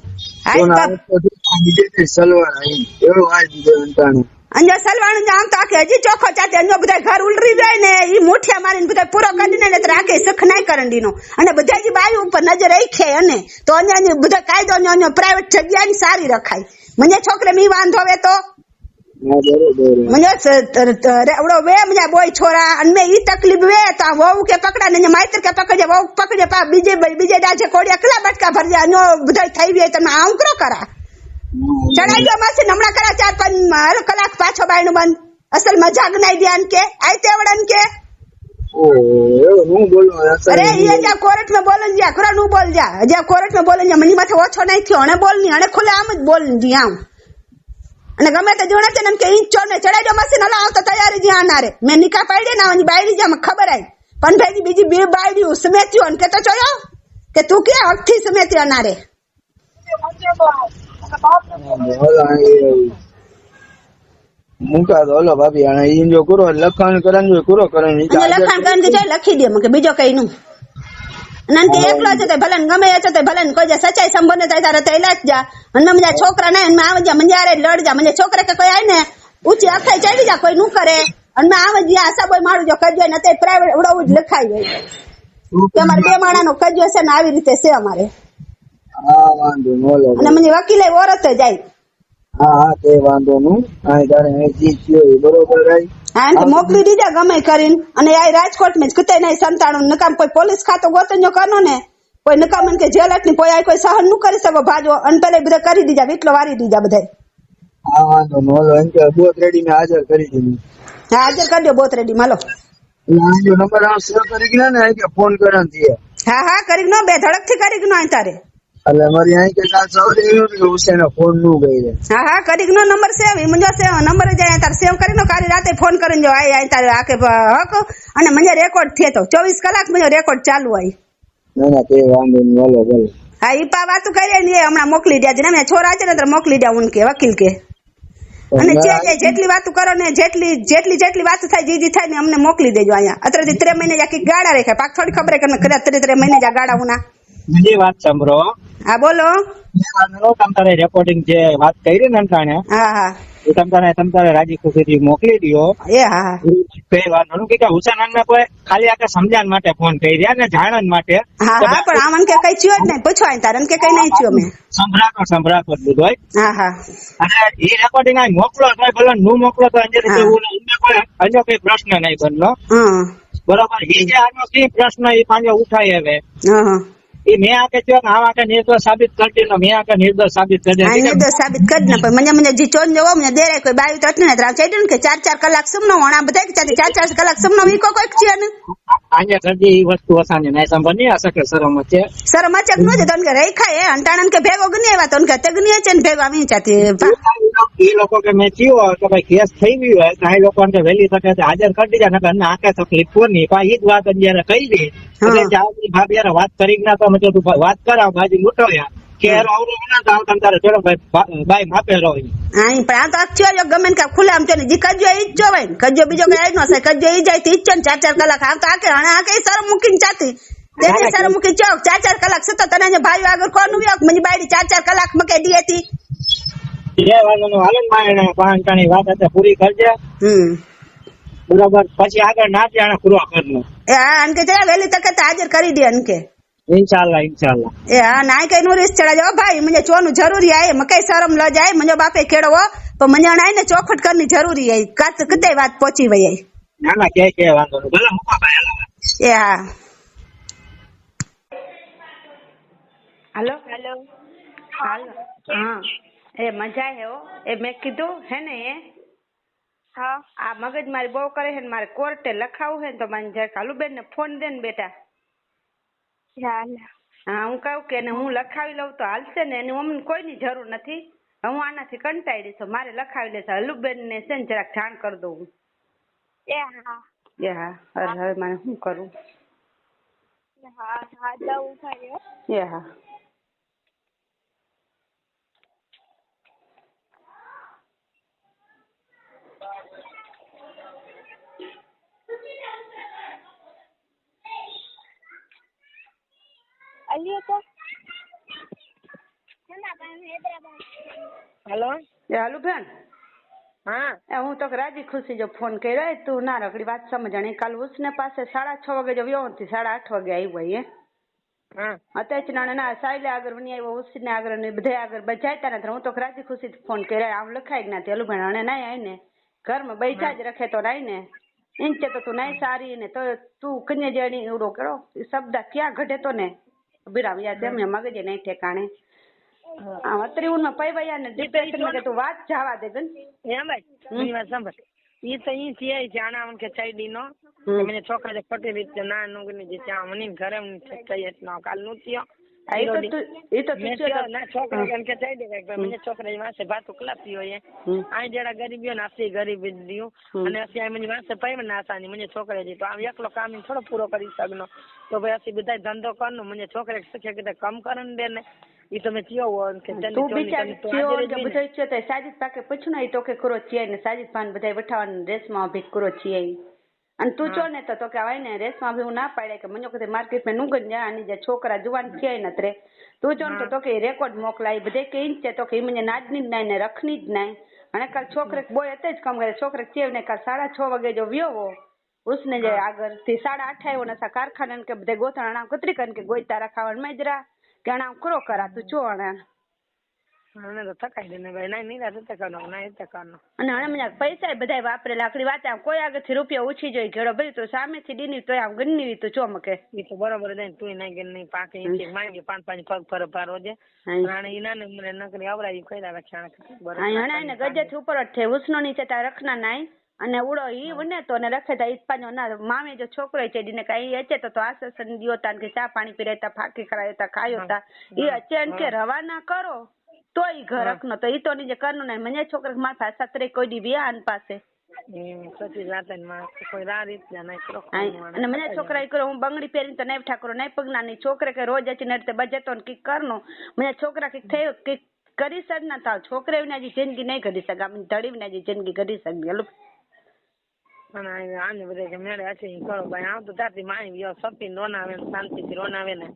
બીજે કે સલવાર આઈ એવો આજ દીધો અંટાણો અંજો સલવાણ આમ તો આખે હજી ચોખ્ખો ચાતે અંજો બધા ઘર ઉલરી જાય ને ઈ મુઠિયા મારીને બધા પૂરો કાઢીને ને રાખે સખ નાઈ કરંડીનો અને બધા જી બાયું ઉપર નજર રાખે અને તો અન્ય બધા કાયદો અન્ય પ્રાઇવેટ જગ્યાની સારી રખાય મને છોકરે મી વાંધો આવે તો મને એવડો વે મને બોય છોરા અને મે ઈ તકલીફ વે તો વહુ કે પકડા ને માઈતર કે પકડે વહુ પકડે પા બીજે ડાજે કોડિયા કલા બટકા ભરજે અનો બધા થઈ ગયે તમે આમ કરો કરા ચડાઈ ગયો માસી હમણાં કરા 4-5 કલાક પાછો બાયણું બંધ અસલ મજાક નાઈ ધ્યાન કે આઈ તેવડન કે ओ હું બોલો અરે ये जा कोर्ट में बोलन जा करा नु बोल जा जा कोर्ट में बोलन जा मनी माथे ओछो नहीं थयो અને બોલ ની અને ખુલે આમ જ બોલ દી આમ અને ગમે તે જોણે છે ને કે ઈંચો ને ચડાઈ જો મસીન હલા આવતો તૈયારી જી આનારે મે નિકા પાડી ના ની બાયડી જા ખબર આઈ પણ ભાઈ બીજી બે બાયડી ઉસમેત્યો અને કે તો જોયો કે તું કે હકથી સમેતી અનારે મુકા તો હલો ભાભી આને ઈ જો કરો લખાણ કરન જો કરો કરન લખાણ કરન કે લખી દે મને બીજો કઈ નું નન કે એકલો છે તે ભલે ગમે છે તે ભલે કોઈ જે સચ્ચાઈ સંબંધ થાય તારે તે લાજ જા અને મને છોકરા ના ને આવ જા મંજારે લડ જા મને છોકરા કે કોઈ આય ને ઊંચી આખાઈ ચડી જા કોઈ નું કરે અને મે આવ જી આસા બોય મારું જો કજ્યો ને તે પ્રાઇવેટ ઉડાવું જ લખાઈ હોય કે અમારે બે માણા નો કજ્યો છે ને આવી રીતે છે અમારે હા વાંધો મોલો અને મને વકીલે ઓરત જાય હા તે વાંધો નું આ તારે એ જી થયો બરોબર રાઈ હા તો મોકલી દીધા ગમે કરીને અને આ રાજકોટ માં જ કતે નહીં સંતાણું નકામ કોઈ પોલીસ ખાતો ગોતજો કરનો ને કોઈ નકામ કે જેલટ ની કોઈ કોઈ સહન નું કરી શકો ભાજો અને પેલે બધા કરી દીધા વીટલો વારી દીધા બધા હા વાંધો મોલો એમ કે બોત રેડી ને હાજર કરી દીધી હા હાજર કરજો બોત રેડી માલો આજો નંબર આ સેવ કરી ગયા ને કે ફોન કરન દીએ હા હા કરી નો બે ધડક થી કરી નો તારે એટલે મારી અહીં કે કાલ સવારે એવું કે ઉસેનો ફોન નું ગઈ હા હા કરી નો નંબર સેવ મુંજો સેવ નંબર જાય તાર સેવ કરી નો કાલી રાતે ફોન કરીને જો આય તારે આકે હક અને મને રેકોર્ડ થયો તો 24 કલાક મને રેકોર્ડ ચાલુ આઈ ના ના તે વાંધો નહીં બોલો બોલો હા ઈ પા વાતું કરી ને હમણાં મોકલી દેજે ને મે છોરા છે ને તો મોકલી દે ઉન કે વકીલ કે અને જે જેટલી વાતું કરો ને જેટલી વાતું થાય જીજી થાય ને અમને મોકલી દેજો અહીંયા અત્રેથી 3 મહિને જા કી ગાડા રેખા પાક થોડી ખબર કે કદાચ 3 મહિને જા ગાડા ઉના બીજી વાત સાંભળો હા બોલો તમારે રેકોર્ડિંગ જે વાત કરી ને અંતાણે હા હા એ તમારે રાજી ખુશીથી મોકલી દો એ હા કઈ વાત નું કે હુસેન ને કોઈ ખાલી આકે સમજાણ માટે ફોન કરી રહ્યા ને જાણન માટે હા હા પણ આમન કે કઈ થયો જ નહીં પૂછવાય તારન કે કઈ નહીં થયો મે સંભળાતો જ બધું હા હા અને એ રેકોર્ડિંગ આ મોકલો તો ભલે નું મોકલો તો અન્ય કોઈ પ્રશ્ન નહીં બનલો બરોબર એ જે આનો કઈ પ્રશ્ન એ પાંજો ઉઠાય હવે એ મેં આકે થયો કે આ આકે નિર્દોષ સાબિત કરી દે મેં આકે નિર્દોષ સાબિત કરી દે નિર્દોષ સાબિત કરી ને પણ મને જી ચોન જવો મને દેરે કોઈ બાયું તટ ને ત્રાવ ચાઈડન કે 4-4 કલાક સમનો વણા બધા કે 4-4 કલાક સમનો વીકો કોઈક છે ને આને કરજી એ વસ્તુ અસાને નહીં સંભળની આ શકે શરમ છે નો છે તન કે રેખા એ અંટાણન કે ભેગો ગની આવા તન કે તગની છે ને ભેગો આવી ચાતી એ લોકો કે મેં થયો કે ભાઈ કેસ થઈ ગયો હોય તો આ લોકો કે વહેલી તકે હાજર કરી દીધા નકર ના આકે તકલીફ કોની પણ એ જ વાત અત્યારે કહી દે એટલે જાવની ભાભી યાર વાત કરી ના તો મેં તું વાત કરાવ બાજી મોટોયા કે આવરો ના જાવ તમ તારે ચડો ભાઈ બાઈ માપે રહો આઈ પણ આ તો અક્ષર ગમે કે ખુલે આમ છે ને જી કજો ઈ જ જોવાય ને કજો બીજો કઈ આઈ નો છે કજો ઈ જાય તી જ 4-4 કલાક આમ તો આકે હણા આકે શરમ મૂકીને ચાતી તેને શરમ મૂકી ચોક 4-4 કલાક સતત તને ભાઈ આગળ કોનું વ્યોક મને બાયડી 4-4 કલાક મકે દી હતી જે વાળાનો હાલન માં પાણકાની વાત હતી પૂરી કરજે બરોબર પછી આગળ ના જાણે પૂરો કરનો એ હા અનકે જરા વહેલી તકે હાજર કરી દે અનકે ઇન્શાલ્લાહ ઇન્શાલ્લાહ એ હા ના કઈ નો રીસ ચડા જાओ भाई मुझे ચોનું જરૂરી આય મકઈ શરમ ल જાય मुझे બાપે કેડવો તો મને આય ને ચોખટ કરની જરૂરી આય કાચ કતે વાત પહોંચી વઈ આય ના ના કે વાંધો નહીં ભલે મૂકો ભાઈ એ હા हेलो हेलो हेलो हाँ ए मजा है हो ए मैं कीधु है ने ये हाँ आ मगज मारी बहू करे है मारे कोर्टे लखाવું है तो मन जरा कालूबेन ने फोन दे ने बेटा हाँ હું કહું કે હું લખાવી લઉં તો હાલશે ને એની મમ્મી કોઈની જરૂર નથી હું આનાથી કંટાળી છું મારે લખાવી લેશે હલુબેન ને છે ને જરાક જાણ કરી દઉં એ હા હવે મારે શું કરું એ હા हेलो એ હાલું બેન हाँ એ હું તો રાજી ખુશી જો ફોન કર્યો તું ના રગડી વાત સમજણી કાલ ઉસને પાસે 6:30 વાગે જો વ્યો હતી 8:30 વાગે આવ્યો એ हाँ અત્યારે ના સાયલે આગળ વની આવ્યો ઉસને આગળ ને બધે આગળ બજાયતા ને હું તો રાજી ખુશી ફોન કર્યો આમ લખાઈ ના તેલું ભણ અને નહીં આઈને ઘરમાં બેઠા જ રખે તો નહીં ને ઇંચે તો તું નહીં સારી ને તો તું કન્યા જેણી એવડો કરો શબ્દ ક્યાં ઘટે તો ને બિરામ યાર તેમને મગજે નહીં ઠેકાણે આ અત્રી ઉનમાં પૈવાયા ને ડિપ્રેશન માં કે તું વાત જવા દે ગન એમ ભાઈ મારી વાત સાંભળ ઈ તો ઈ છે જાણા મને કે ચાઈડી નો મને છોકરા જે ખોટી રીતે ના નોગની જે ત્યાં મને ઘરે કઈ એટલો કાલ નું થયો એ તો ના છોકરા કેમ કે ચાઈડી કે મને છોકરા વાસે ભાતું કલાપી હોય આ જેડા ગરીબીઓ ને આસી ગરીબી દીયું અને આસી મને વાસે પૈમ ના આસાની મને છોકરા જી તો આમ એકલો કામ થોડો પૂરો કરી શકનો તો ભાઈ આસી બધા ધંધો કરનો મને છોકરા શીખે કે કામ કરન દે ને ઈ તમે ચિયો હો કે તું બિચાર ચિયો કે બધો ચિયો તો સાજીદ પાકે પૂછું ને તો કે કરો ચિયા ને સાજીદ પાન બધા વઠાવાન રેસમાં ભી કરો ચિયા અને તું ચો ને તો કે આય ને રેસમાં ભી હું ના પાડે કે મને કે માર્કેટ માં નુગન જા આની જે છોકરા જુવાન છે નતરે તું ચો ને તો કે રેકોર્ડ મોકલાઈ બધે કે ઇંચ તો કે મને નાદની જ નહીં ને રખની જ નહીં અને કાલ છોકરે બોય એટલે જ કામ કરે છોકરે ચેવ ને કાલ 6:30 વાગે જો વ્યો હો उसने जे આગળ થી 8:30 આવ્યો ને કારખાના કે બધે ગોથાણા કતરી કન કે ગોઈતા રખાવણ મેજરા ઘણા કરો કરા તું ચોણા મને તો થકાઈ દે ને ભાઈ ના નીરા તે કરનો ના તે કરનો અને હવે મને પૈસા બધાય વાપરે લાકડી વાત આમ કોઈ આગળથી રૂપિયા ઓછી જોઈ ઘેડો ભાઈ તો સામેથી દીની તો આમ ગન્ની તો ચોમકે ઈ તો બરાબર દે તું નહીં કે નહીં પાકે ઈ માંગે 5-5 પગ પર પારો જે રાણે ઈના ને મને નકરી આવરાઈ કઈરા રક્ષણ બરાબર હા હણા ને ગજેથી ઉપર જ છે ઉસનો નીચે તા રખના નાઈ અને ઉડો ઈ વને તો ને રખે તા ઈસ્પાનો ના મામે જો છોકરો છે દીને કઈ એચે તો આસન દિયો તા કે ચા પાણી પીરેતા ફાકી કરાયો તા ખાયો તા ઈ અચેન કે રવાના કરો તો ઈ ઘર રખનો તો ઈ તો ની જે કરનો ને મને છોકરા માથા સતરે કોઈ દી વિયાન પાસે સચી જાતે માં કોઈ રા રીત ના કરો અને મને છોકરા ઈ કરો હું બંગડી પહેરીને તો નહીં ઠાકોર નહીં પગના ની છોકરે કે રોજ અચી નડતે બજેતો ને કી કરનો મને છોકરા કે થયો કે કરી સર ના થાવ છોકરે વિના જી જિંદગી નહીં કરી સકા મને ધડી વિના જી જિંદગી કરી સકી હલો અને આને બધે કે મેળે અચી કરો ભાઈ આવ તો તાતી માઈ વિયો સપી રોનાવે શાંતિથી રોનાવે ને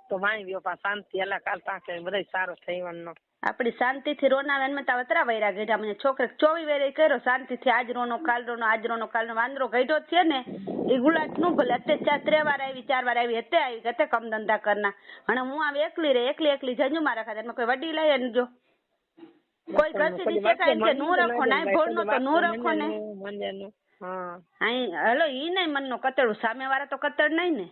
તો માઈ વિયો પા શાંતિ એલા કાલ પાકે બધે સારો થઈવાનો આપડી શાંતિથી રોનાવે ને મતા વતરા વૈરા ગઢા મને છોકરે 24 વેરે કર્યો શાંતિથી આજ રોનો કાલ રોનો આજ રોનો કાલ નો વાંદરો ગઢો છે ને એ ગુલાટ નું ભલે અત્યારે 3 વાર આવી 4 વાર આવી અત્યારે આવી કતે કમ ધંધા કરના અને હું આવે એકલી રે એકલી જંજુ મારા ખાતે કોઈ વડી લઈ ને જો કોઈ ઘરથી દીસે કાઈ કે નો રાખો ના ભોળ નો તો નો રાખો ને મંજેનું હા આઈ હલો ઈ નહીં મનનો કતડું સામે વાળા તો કતડ નહીં ને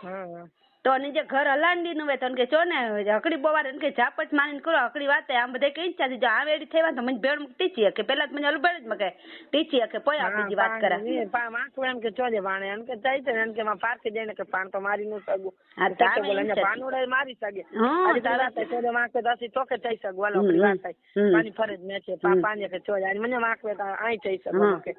હા તો નીચે ઘર હલાંડી નું તો કે ચો ને હકડી બોવાર કે ઝાપટ મારીને કરો હકડી વાતે આમ બધે કઈ ઈચ્છા જો આ વેડી થઈવા તો મને ભેડ ટીચી કે પેલા મને અલબડ જ મકે ટીચી કે પોયા બીજી વાત કરા પા માથું એમ કે ચોજે બાણે એમ કે જાય છે એમ કે માં પાર્કે જઈને કે પાન તો મારી નું સગું આ તાકે બોલે ને પાનોડે મારી સગે આજે તારા તે ચોજે માં કે દસી તો કે જઈ સગું વાલો આપણી વાત થાય પાણી ફરજ મે છે પાણી કે ચોજે આજે મને માખવે તો આઈ જઈ સગું કે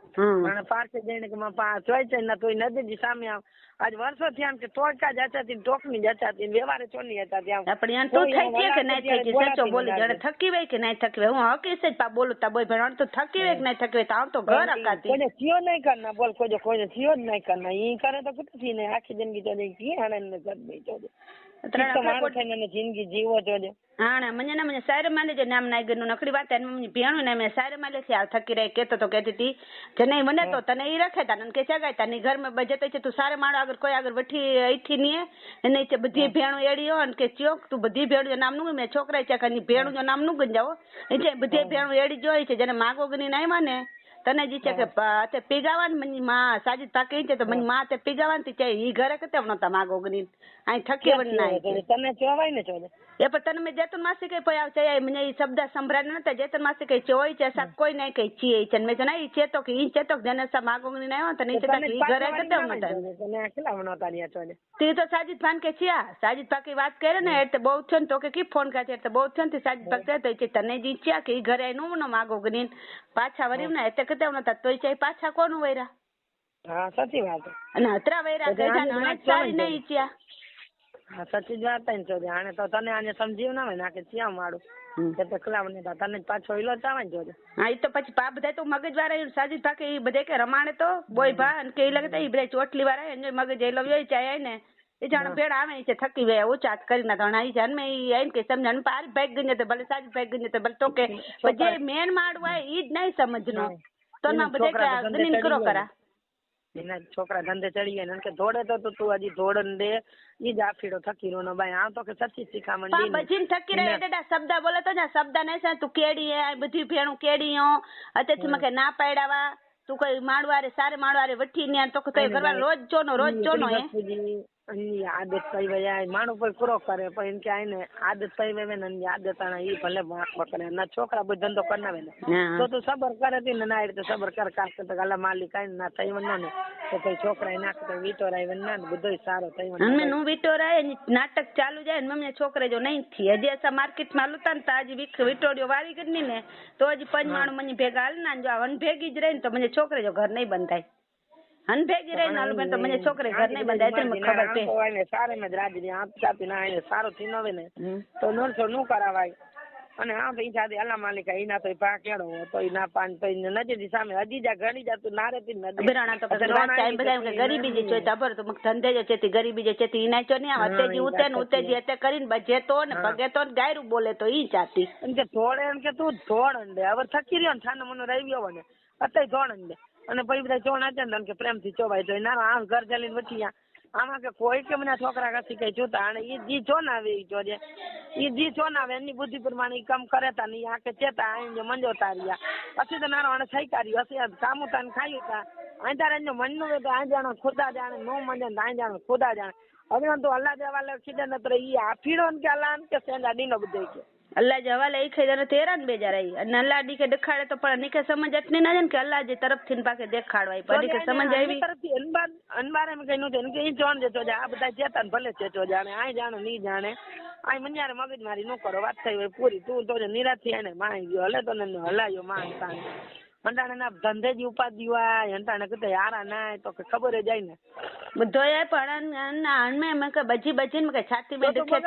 અને પાર્કે જઈને કે માં પા ચોય છે ના તોય નદી જી સામે આજ વર્ષો થી આમ કે ટોકા જતા થી ટોકની જતા થી વ્યવહારે ચોની હતા ત્યાં આપણે આન તો થઈ છે કે નહીં થઈ કે સચો બોલી જણે થકી વે કે નહીં થકી વે હું હકી છે પા બોલું તા બોય ભણ તો થકી વે કે નહીં થકી વે તો આમ તો ઘર અકાતી કોને થયો નહીં કરના બોલ કોઈને થયો જ નહીં કરના ઈ કરે તો કુત થી ને આખી જિંદગી તો નહીં કી આનંદ ને કર દે તો માણસ થઈને મને જિંદગી જીવો જોજે હા ને મને સારે માલે જે નામ નાઈ ગયું નકડી વાત એને મને ભેણું ને મેં સારે માલે છે થકી રહી કેતો તો કહેતી હતી જને મને તો તને ઈ રખે તા કે ચગાય તા ની ઘર માં બજે છે તું સારે માળો આગળ કોઈ આગળ વઠી ઈઠી ની એને તે બધી ભેણું એડીયો અને કે ચોક તું બધી ભેણું નામ નું મેં છોકરા છે કે ભેણું નામ નું ગંજાવો એટલે બધી ભેણું એડી જોઈ છે જેને માગો ગની નાઈ માને તને જી છે કે તે પીગાવાન મની માં સાજી તાકી છે તો મની માં તે પીગાવાન તી છે ઈ ઘરે કેતે નતા માગો ગની આઈ થકે વન નાઈ તને ચોવાય ને ચોજે એ પણ તને મેં જેતન માસી કઈ પયાવ છે મને ઈ શબ્દ સંભળાય નતા જેતન માસી કઈ ચોય છે સા કોઈ નહીં કઈ ચીએ છે મેં જના ઈ છે તો કે ઈ છે તો જેને સા માગો ગની નાઈ તને છે કે ઈ ઘરે કેતે નતા તને કેટલા વણતા રહ્યા ચોજે તી તો સાજીદ ભાન કે છિયા સાજીદ પાકી વાત કરે ને એટલે બહુ છે ને તો કે કી ફોન કરે એટલે બહુ છે ને સાજીદ પાક તો છે તને જી છે કે ઈ ઘરે નો ન માગો ગની પાછા વરી ને એટલે કેતે નતા તોય છે પાછા કોનું વૈરા હા સાચી વાત અને અતરા વૈરા કઈજા નાણે સારી નહીં છે હા સાચી જ વાત ને ચોજે આને તો તને આને સમજીવ ના હોય ના કે ચિયા માડું કે તકલા મને તને પાછો ઈલો ચાવાય જોજે હા ઈ તો પછી પા બધા તો મગજ વાળા સાજીદ ભાકે ઈ બધે કે રમાણે તો બોય ભા અને કે ઈ લગતા ઈ બધા ચોટલી વાળા એને મગજ એ લવ્યો ચાય ને એ જાણ ભેડ આવે છે થકી વે ઓછા કરી ના તો આઈ જાન મે ઈ આઈને કે સમજણ પાર ભાગ ગને તો ભલે સાજીદ ભાગ ગને તો ભલે તો કે જે મેન માડું હોય ઈ જ નહીં સમજનો તો ના બધે કે ગનીન કરો કરા એના છોકરા ધંધે ચડી ગયા કે દોડે તો તું હજી દોડન દે ઈ જ આફીડો થકી રો નો ભાઈ આમ તો કે સચ્ચી શીખામણ દી બજીન થકી રહે દાદા શબ્દ બોલે તો ને શબ્દ નહીં છે તું કેડી હે બધી ભેણું કેડીઓ અતેથી મકે ના પાડ્યા તું કોઈ માડવારે સારે માડવારે વઠી ને તો કોઈ કરવા રોજ ચોનો હે અની આદત પઈ વયા માણો પર પૂરો કરે પણ એમ કે આઈને આદત પઈ વે ને આદત આના ઈ ભલે પકડે ના છોકરા બધો ધંધો કરનાવે ને તો તું સબર કરે તી ને ના એટલે સબર કર કાસ તો ગલા માલી કાઈ ના થઈ વન ને તો કોઈ છોકરા નાખ તો વિટોરાય વન ના બધોય સારો થઈ વન અમે નું વિટોરાય નાટક ચાલુ જાય ને મમ્મી છોકરે જો નહીં થી હજી અસા માર્કેટ માં લુતા ને તાજી વિટોડિયો વારી ગની ને તો હજી પંજવાણું મને ભેગા હાલ ના જો વન ભેગી જ રહી ને તો મને છોકરે જો ઘર નહીં બંધાય હન ભેગી રહી નાલું બેન તો મને છોકરે ઘર નહીં બંધાય એટલે મને ખબર પે હોય સારે માં જ રાજી આપ ચાપી ના એને સારો થી નવે ને તો નોરસો નું કરાવાય અને આ તો ઈ જાદી અલ્લા માલિકા ઈ ના તો પા કેડો તો ઈ ના પાન તો નજરી સામે હજી જા ઘણી જા તું નારે તી નજર બરાણા તો ચાઈ બધા કે ગરીબી જે ચોય તબર તો મક ધંધે જે ચેતી ગરીબી જે ચેતી ઈ ના ચો ને હતે જી ઉતે જે હતે કરીને બજે તો ને પગે તો ગાયરું બોલે તો ઈ ચાતી એમ કે ધોડે એમ કે તું ધોડ દે હવે થકી રહ્યો ને છાને મને રવ્યો ને અત્યારે ધોડ દે અને પછી બધા ચોણ આચે ને કે પ્રેમ થી ચોવાય તો ના આ ઘર ચાલીને વચ્ચી આમાં કે કોઈ કે મને છોકરા કસી કઈ જોતા અને ઈ જી છો ના આવે જોજે ઈ જી છો ના આવે એની બુદ્ધિ પ્રમાણે ઈ કામ કરે તા ની આકે ચેતા આઈ મંજો તારિયા પછી તો નારો અને થઈ કારી હશે કામ તાન ખાયું તા આ તારે જો મન નું તો આ જાણો ખુદા જાણે નો મંજે આ જાણો ખુદા જાણે હવે તો અલ્લાહ દેવાલે ખીદે નત્ર ઈ આફીડો ને કે અલ્લાહ કે સેંડા દીનો બધે કે अल्लाह जवाले ई खैदन तेरा ने बेजा रही અને અલ્લાહ ડી કે દેખાડે તો પણ નીકે સમજ એટલી ના જાય કે અલ્લાહ જે તરફ થી પાકે દેખાડવાય પણ કે સમજ આવી તરફથી અનબારે મે કઈનું છે કે ઈ જોણ દેતો જા આ બધા ચેતન ભલે છે તો જાણે આ જાણે ની જાણે આ મન્યારે મગજ મારી નો કરો વાત થઈ હોય પૂરી તું તો નિરાત થી એને માઈ ગયો હલે તો ને હલાયો માન તાન મંડાણે ના ધંધે જ ઉપાધી હોય અંતાણે કતે યારા ના તો કે ખબર જ જાય ને બધો એ પણ અનમે મે કે બજી મે કે છાતી મે દુખે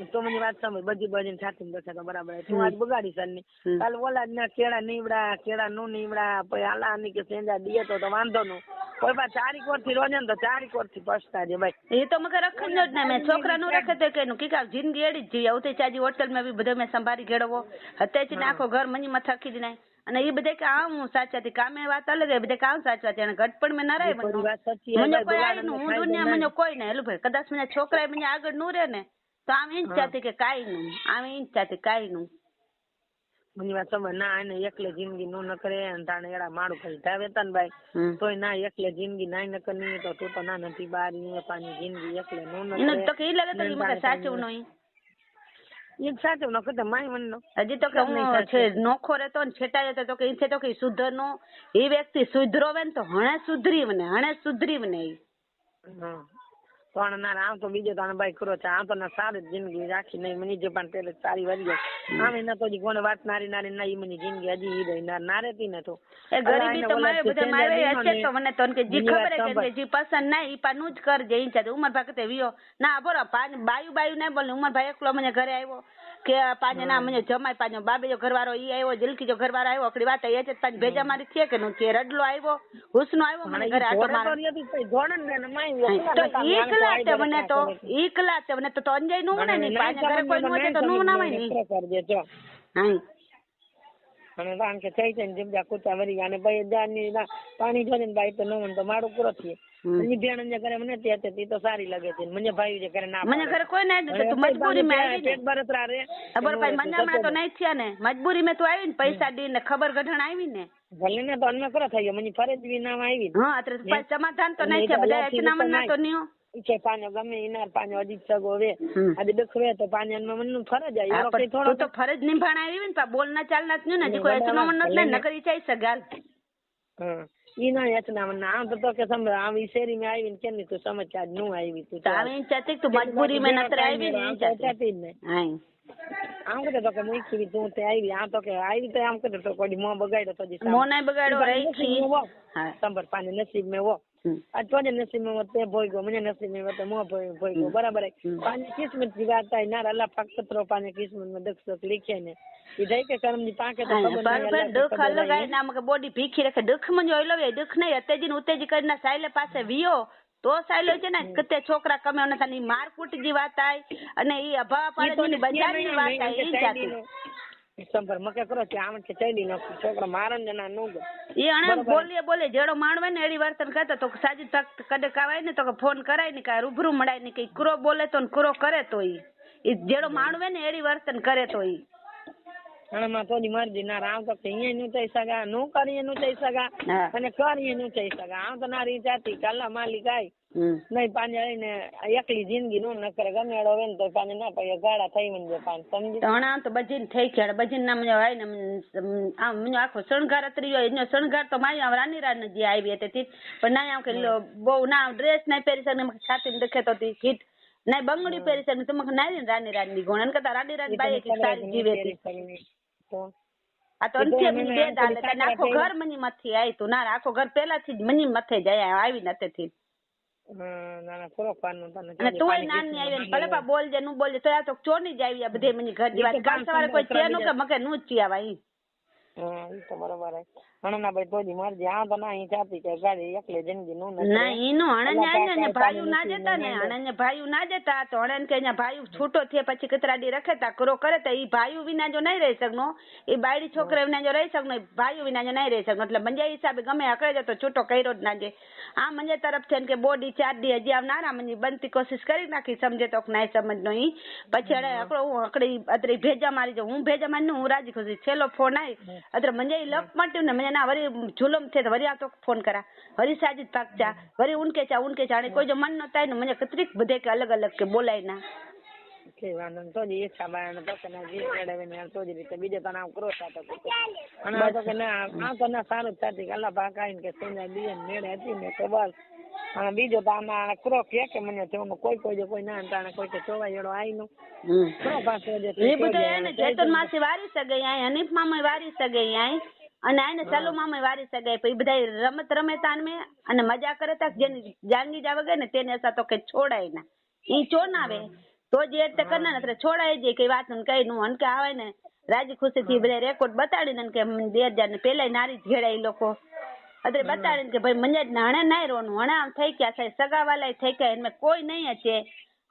તો મને વાત સમજ બજી છાતી દુખે તો બરાબર તું આજ બગાડી સરની કાલ ઓલા ના કેળા નીવડા કેળા નો નીવડા પછી આલા ની કે સેંજા દીએ તો વાંધો નો કોઈ બા 4 કોર થી રોજે ને તો 4 કોર થી પછતાજે ભાઈ એ તો મકે રખન જ ના મે છોકરા નું રખે તો કેનું કે જિંદગી એડી જ જીવી આવતે ચાજી હોટલ માં બી બધો મે સંભારી ગેડવો હતે જ આખો ઘર મની માં થકી જ નાય અને એ બધે કામ સાચા થી કામે વાત અલગ હે બધે કામ સાચા છે અને ઘટપણ મે ના રહે મને કોઈ આઈ નું હું દુનિયા મને કોઈ ના હેલું ભાઈ કદાચ મને છોકરા મને આગળ નું રહે ને તો આમ ઈન ચાતે કે કાઈ નું આમ ઈન ચાતે કાઈ નું મને વાત સમજ ના આને એકલે જિંદગી નો ન કરે અને તાણે એડા માડું કરી ધાવેતન ભાઈ તોય ના એકલે જિંદગી નાઈ ન કરની તો તું તો ના નથી બારી પાની જિંદગી એકલે નો ન કરે તો કે ઈ લાગે તો મને સાચું નઈ ઈ સાચું ન કદે માઈ મન નો હજી તો કે હું છે નોખો રહેતો ને છેટાય તો કે ઈ છે તો કે સુધર નો એ વ્યક્તિ સુધરોવે ને તો હણે સુધરી વને ઈ હા પણ ના આમ તો બીજો તાણે ભાઈ કરો છે આમ તો ના સારી જિંદગી રાખી નહીં મને જે પણ પેલે સારી વરી આમ એના તો કોને વાત નારી ના ઈ મને જિંદગી હજી ઈ રહી ના રહેતી ને તો એ ગરીબી તો મારે બધે મારે હશે તો મને તો કે જી ખબર હે કે જી પસંદ ના ઈ પાનું જ કરજે ઈ છે ઉમર ભાઈ કતે વિયો ના બોરો બાયુ ના બોલે ઉમર ભાઈ એકલો મને ઘરે આવ્યો કે પાને ના મને જમાય પાનો બાબે જો ઘરવાળો ઈ આવ્યો જલકી જો ઘરવાળો આવ્યો અકડી વાત એ છે પાન ભેજા મારી છે કે નો છે રડલો આવ્યો હુસનો આવ્યો મને ઘરે આટો માર તો ઈ તે મને તો ઈકલા તે મને તો અંજાય નું ને ની પાને ઘરે કોઈ નો છે તો નું ના હોય ની કરજે જો હા અને કારણ કે થઈ છે ને જેમ કૂતા વરી અને ભાઈ દાની પાણી જોઈને ભાઈ તો નવન તો મારું પૂરો થયે મને ધ્યાન જે કરે મને તે તે તો સારી લાગે છે મને ભાઈ જે કરે ના મને ઘરે કોઈ ના તો તું મજબૂરી માં આવી પેટ બરતરા રે ખબર ભાઈ મને હમણાં તો નહીં થયા ને મજબૂરી માં તું આવી ને પૈસા દી ને ખબર ગઢણ આવી ને ભલે ને તો અन्न કરો થઈ ગયો મને ફરજ બી નામ આવી હા અત્યારે સમાધાન તો નહીં છે બધા એકનામન ના તો નહીં કે પાનો ગમે ઇનાર પાનો અજીત સગો વે આજે દખવે તો પાનો મન ફરજ આવી એનો કઈ થોડો તો ફરજ નિભાણ આવી ને બોલ ના ચાલ ના ને હજી કોઈ એકનામન ન નકરી ચાઈ સગાલ હા ઈ ના એકનામન ના આમ તો કે સમજ આમ ઈ શેરી માં આવી ને કેમ તું સમજ આજ નું આવી તું આવી ચાતી તું મજબૂરી માં નતર આવી ને ચાતી ને હા આમ કે તો કે મુઈ કી તું તે આવી આ તો કે આવી તો આમ કે તો કોઈ મો બગાડ્યો તો જી મો ના બગાડ્યો રહી છી હા સંબર પાણી નસીબ મે વો આ તો નસીબ में ते भोई गो मुझे नसीब में तो मो भोई गो बराबर है पानी किस्मत की बात है ना अल्लाह पाक सत्रो पानी किस्मत में दुख सुख लिखे ने इधर के कर्म नी पाके तो खबर पर दुख अलग है नाम के बॉडी भीखी रखे दुख में जो लो दुख नहीं अतेजी उतेजी करना साइले પાસે વિયો તો સાયલો છે ને કતે છોકરા કમે અને તની મારકૂટ જી વાત આય અને ઈ અભાવ પાડે ની બજાર ની વાત આય ઈ જાતી સંપર મકે કરો છે આમ કે ચડી નો છોકરા મારન ના નો ઈ અણે બોલે જેડો માણવે ને એડી વર્તન કરતો તો સાજી તક કડે કાવાય ને તો ફોન કરાય ને કા રૂબરૂ મળાય ને કે કુરો બોલે તો કુરો કરે તો ઈ જેડો માણવે ને એડી વર્તન કરે તો ઈ અને માં તોડી મરજી ના રામ તો કે અહીંયા નું થઈ સગા નો કરીએ નું થઈ સગા અને કરીએ નું થઈ સગા આમ તો નારી જાતી કાલા માલિક આય નહીં પાણી આવીને એકલી જિંદગી નો ન કરે ગમે એડો હોય ને તો પાણી ના પાય ગાડા થઈ મને પાન સમજી તણા તો બજીન થઈ ગયા બજીન ના મને હોય ને આમ મને આખો શણગાર અતરીયો એનો શણગાર તો મારી રાની રાની જે આવી હતી પણ ના આમ કે બહુ ના ડ્રેસ ના પહેરી શકે છાતી દેખે તો કીટ ના બંગડી પહેરી શકે તમે નારી રાની ગોણ કરતા રાની રાની બાઈ કે સારી જીવે આ તો અંતે મને બે દાલે કે આખો ઘર મની મથી આવી તું ના આખો ઘર પહેલાથી જ મની મથે જાય આવી નતેથી ના પૂરો પાનું તને અને તોય નાની આવી ને ભલે પા બોલજે નું બોલજે તો આ તો ચોની જ આવી આ બધે મની ઘર જીવા કાલ સવારે કોઈ છે નું કે મકે નું જ ચિયાવા ઈ હા ઈ તો બરોબર હે હણના ભાઈ તોજી મરજી આ તો ના ઈ ચાતી કે ગાડી એકલે જિંદગી નું ના ઈ નું હણને ને ભાઈઓ ના જતા ને હણને ભાઈઓ ના જતા તો હણન કે ભાઈઓ છૂટો થે પછી કતરાડી રખેતા કરો કરે તો ઈ ભાઈઓ વિના જો નહીં રહી શકનો ઈ બાયડી છોકરા વિના જો રહી શકનો ભાઈઓ વિના જો નહીં રહી શકનો એટલે મંજા હિસાબે ગમે આકડે જતો છૂટો કર્યો જ ના જે આ મંજે તરફ છે કે બોડી 4 દી હજી આવનારા મંજી બનતી કોશિશ કરી નાખી સમજે તો નહીં સમજનો ઈ પછી અડે આકડો હું આકડી અતરી ભેજા મારી જો હું ભેજા મારી હું રાજી ખુશી છેલ્લો ફોન આવી અત્ર મંજે લપ માટ્યું ને મને ના વરી ઝુલમ थे तो वरी आ तो फोन करा वरी साजिद पाक चा वरी उनके जाने कोई जो मन न था मुझे कतरीक बधे के अलग अलग के बोलाय ना के वानन तो जी इच्छा बायन तो के ना जी मेडवे ने तो जी રીતે બીજે તો નામ કરો તા તો અને આ તો કે ના આ તો ના સારું થાતી અલ્લાહ પાક આઈન કે સેના બીન મેળે હતી ને તો બસ અને બીજો તો આમાં ક્રો કે મને તો કોઈ ના અંતાને કોઈ કે ચોવાયેડો આઈનો ક્રો પાસે જે એ બધે એને ચેતન માસી વારી સગે આય હનીફ મામા વારી સગે આય અને આને ચાલુ મામા વારી સગાય પછી બધા રમત રમે તાન મે અને મજા કરે તા જેની જાંગી જાવ ગઈ ને તેને અસા તો કે છોડાય ના ઈ ચોનાવે તો જે તે કરના ને છોડાય જે કે વાત ન કઈ નું અન કે આવે ને રાજી ખુશી થી બધા રેકોર્ડ બતાડીને કે 2000 ને પેલા નારી ઘેડાઈ લોકો અદરે બતાડીને કે ભાઈ મને નાણે નાઈ રોનું હણા આમ થઈ ગયા છે સગાવાલાય થઈ ગયા એમે કોઈ નહીં છે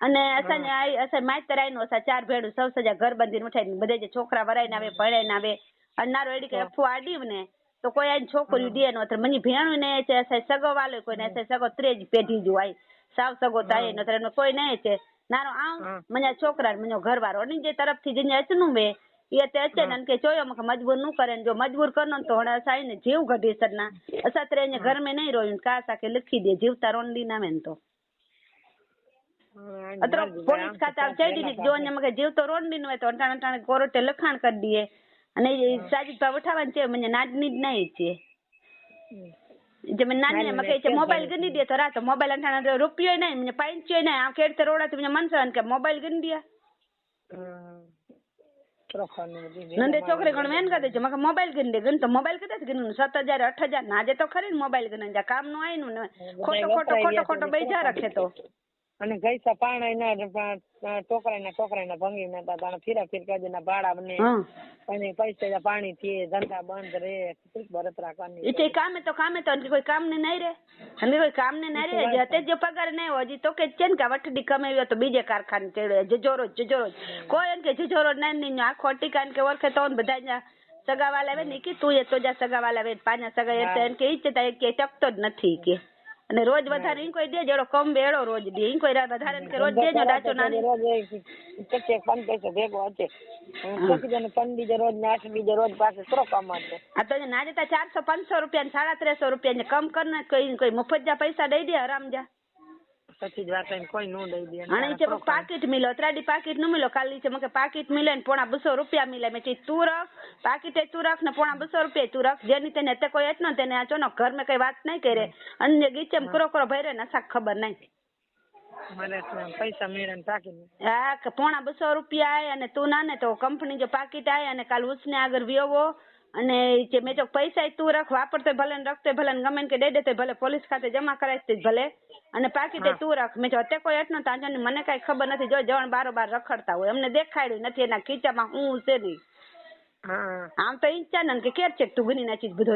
અને અસાને આઈ અસા માઈતર આઈનો અસા 4 ભેડું સૌ સજા ઘર બંધીને ઉઠાઈને બધે જે છોકરા વરાઈને આવે ભણાઈને આવે અનારો એડી કે અફવા આડી ને તો કોઈ આ છોકરી દે નો તો મની ભેણું ને છે સગો વાલો કોઈ ને સગો ત્રેજ પેઢી જો આઈ સાવ સગો તાય ન તો કોઈ નહીં છે નારો આવ મને છોકરા મને ઘરવાળો ની જે તરફથી જે અચનું મે એ તે છે ને કે જોયો મકે મજબૂર નું કરે જો મજબૂર કરનો તો હણા સાઈ ને જીવ ગઢી સરના અસત્રે ને ઘર મે નહીં રોયું કા સાકે લખી દે જીવતા રોંડી ના મેન તો અત્ર પોલીસ ખાતા ચડી ને જો ને મકે જીવતો રોંડી નો તો અંટાણ અંટાણ કોર્ટે લખાણ કરી દીએ અને સાજીદ ભાવ ઉઠાવવાનું છે મને નાડની જ નહીં છે જે મને નાની મકે છે મોબાઈલ ગની દે તો રાતો મોબાઈલ અંઠાણા રૂપિયો નહીં મને પાંચ્યો નહીં આ ખેડતે રોડાથી મને મનસન કે મોબાઈલ ગની દે નંદે છોકરી ગણ મેન કરી છે મકે મોબાઈલ ગની દે ગન તો મોબાઈલ કદાચ ગનું 7000 8000 નાજે તો ખરી મોબાઈલ ગન જા કામ નું આઈનું ને ખોટો બેજા રાખે તો અને ગઈસા પાણા ટોકરા ભંગી નતા તાણે ફીરા ફીર કાજે ના ભાડા બને અને પૈસા પાણી થી ધંધા બંધ રે બરતરા કરી એ કામે તો કોઈ કામ ને નહીં રે અને કોઈ કામ ને નહીં રે જતે જો પગાર નહીં હોય હજી તો કે છે ને કે વઠડી કમાવ્યો તો બીજે કારખાને ચડે જજોરો કોઈ એમ કે જજોરો નહીં આખો ટીકાન કે ઓળખે તો બધા સગાવાલા આવે ને કે તું એ તો જા સગાવાલા આવે પાંચ સગા એમ કે ઈચ્છતા કે ટકતો જ નથી કે અને રોજ વધારે ઈ કોઈ દે જેડો કમ બેડો રોજ દે ઈ કોઈ વધારે કે રોજ દેજો ડાચો નાની રોજ કે 5 પૈસા ભેગો હશે કેટલી પંડી રોજ ને 8 બીજે રોજ પાસે થોડો કમાતો આ તો ના દેતા 400-500 રૂપિયા ને 350 રૂપિયા ને કમ કર ને કોઈ મફત જા પૈસા દઈ દે આરામ જા પછી જ વાત કોઈ નો દઈ દે અને છે પાકીટ મિલો ત્રાડી પાકીટ નું મિલો કાલી છે મકે પાકીટ મિલે ને પોણા 200 રૂપિયા મિલે મે તું રખ પાકીટ તું રખ ને પોણા 200 રૂપિયા તું રખ જેની તેને તે કોઈ એટલો તેને આ ચોનો ઘર મે કઈ વાત નહીં કરે અન્ય ગીચમ કરો ભરે ને સાક ખબર નહીં મને પૈસા મેળે ને પાકીટ હા કે પોણા 200 રૂપિયા આય અને તું ના ને તો કંપની જો પાકીટ આય અને કાલ ઉસને આગળ વ્યોવો અને જે મે જો પૈસા તું રખ વાપરતો ભલે ને રખતો ભલે ને ગમે કે દે દે ભલે પોલીસ ખાતે જમા કરાય ભલે અને પાકીટે તું રખ મેં જો અત્યારે કોઈ એટલો તાંજો ને મને કઈ ખબર નથી જો જણ બારોબાર રખડતા હોય અમને દેખાડ્યું નથી એના ખીચામાં હું છે નહીં આમ તો ઈચ્છા ને કે કેર છે તું ગની નાચી બધો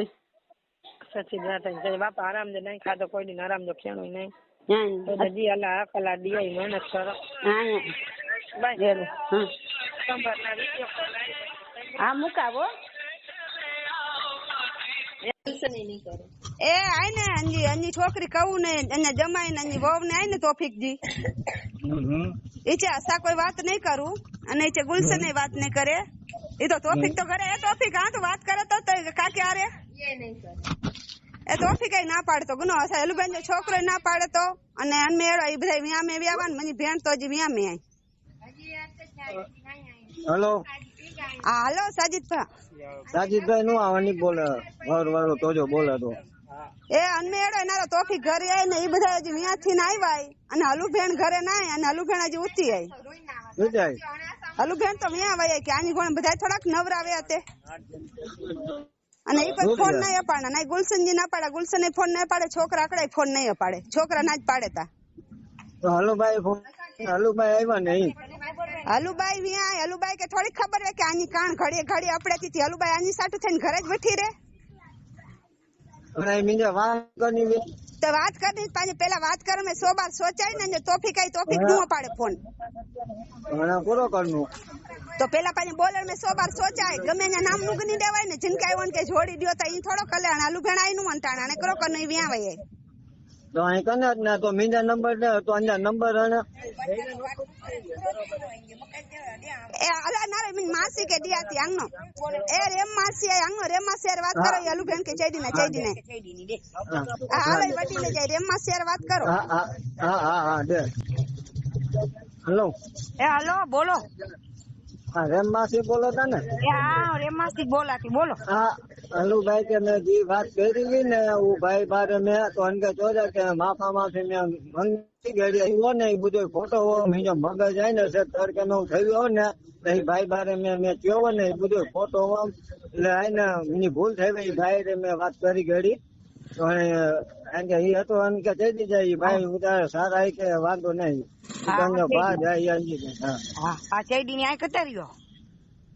સચી વાત છે બાપા આરામ દે નહીં ખાતો કોઈ દી આરામ જો ખેણું નહીં તો જી અલ્લાહ અકલા દિયાઈ મહેનત કરો હા મુકાવો એ આય ને અંજી છોકરી કહું ને એને જમાઈ ને અંજી વહુ ને આય ને તોફીકજી એ છે આશા કોઈ વાત નહીં કરું અને એ છે ગુલશન ની વાત નહીં કરે એ તો તોફીક તો કરે એ તોફીક હા તો વાત કરે તો કાકી આરે એ તોફીક ના પાડતો ગુનો હશે એલુબેન જો છોકરો ના પાડે તો અને અનમેળો એ બધા વ્યામે વ્યાવાન મને ભેણ તો હજી વ્યામે આય હેલો હા હાલો સાજીદભાઈ નું આવવાની બોલે ઘર વાળો તોજો બોલે તો એ અનમેળો એના તોફીક ઘરે આય ને એ બધા હજી વ્યાથી ને આવ્યા અને હલુભેણ ઘરે ના અને હલુભેણ હજી ઉતી આય હલુભેણ તો વ્યા વાય કે આની કોણ બધા થોડાક નવરાવે હતે અને એ કોઈ ફોન નહીં અપાડે ના ગુલશનજી ના પાડે ગુલશન એ ફોન નહીં પાડે છોકરા આકડા ફોન નહીં અપાડે છોકરા ના જ પાડે તા તો હલુભાઈ આવ્યા નહીં હલુભાઈ વ્યા હલુભાઈ કે થોડી ખબર હે કે આની કાન ઘડી આપડે હલુભાઈ આની સાટુ થઈને ઘરે જ બેઠી રે તો વાત કરી પાછી પેલા વાત કરે મેં 100 બાર સોચાય ને તોફીક નું પાડે ફોન પૂરો કરનું તો પેલા પાછી બોલે મેં 100 બાર સોચાય ગમે એના નામ નું ગની દેવાય ને જીનકા આવ્યો કે જોડી દો તો ઈ થોડો કલ્યાણ આલુ ભેણાઈ નું મંટાણા અને કરો કર નહીં વ્યા વયે તો અહીં કને જ ને તો મીંડા નંબર ને તો અહીંયા નંબર અને એ અલા નારે મિન માસી કે દિયાતી આંગનો એ રેમ માસી આંગનો રેમ માસી વાત કરો આલુ ભેણ કે ચેડી ને આ હાલે વટી લે જાય રેમ માસી વાત કરો હા દે હેલો હેલો બોલો હા રેમ માસી બોલો તા ને હા રેમ માસી બોલાતી બોલો હા હલુભાઈ કે મેં જે વાત કરી ને હું ભાઈ બારે મેં તો અંગે જોયા કે માફી મેં મંગી ગઈ આવ્યો ને એ બધો ફોટો બીજો મગજ જાય ને સર તર કે હું થયો ને એ ભાઈ બારે મેં કયો ને એ બધો ફોટો એટલે આને એની ભૂલ થઈ ભાઈ મેં વાત કરી ગઈ તો એ હતો કે જઈ દીધા ભાઈ ઉતારે સારા કે વાંધો નહીં બહાર જાય હા ચેડી ની આ કતા રહ્યો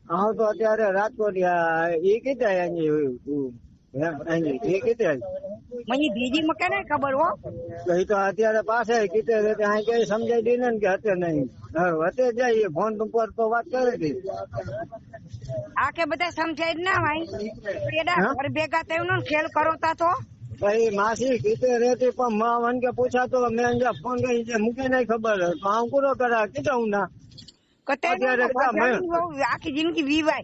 હા તો અત્યારે રાજકોટ એ કીધા એ કીધા મને બીજી મકાને ખબર હો એ તો અત્યારે પાસે કીધે કઈ સમજાઈ દી ને કે અત્યારે નહીં હતે જાય ફોન ઉપર તો વાત કરી હતી આ કે બધા સમજાય ના ભાઈ ભેગા થયું ખેલ કરો તા તો ભાઈ માસી કીધે રહેતી પણ મન કે પૂછાતો મેં ફોન કરી મૂકી નહીં ખબર તો આમ પૂરો કરા કીધા હું ના આખી જિંદગી વીવાય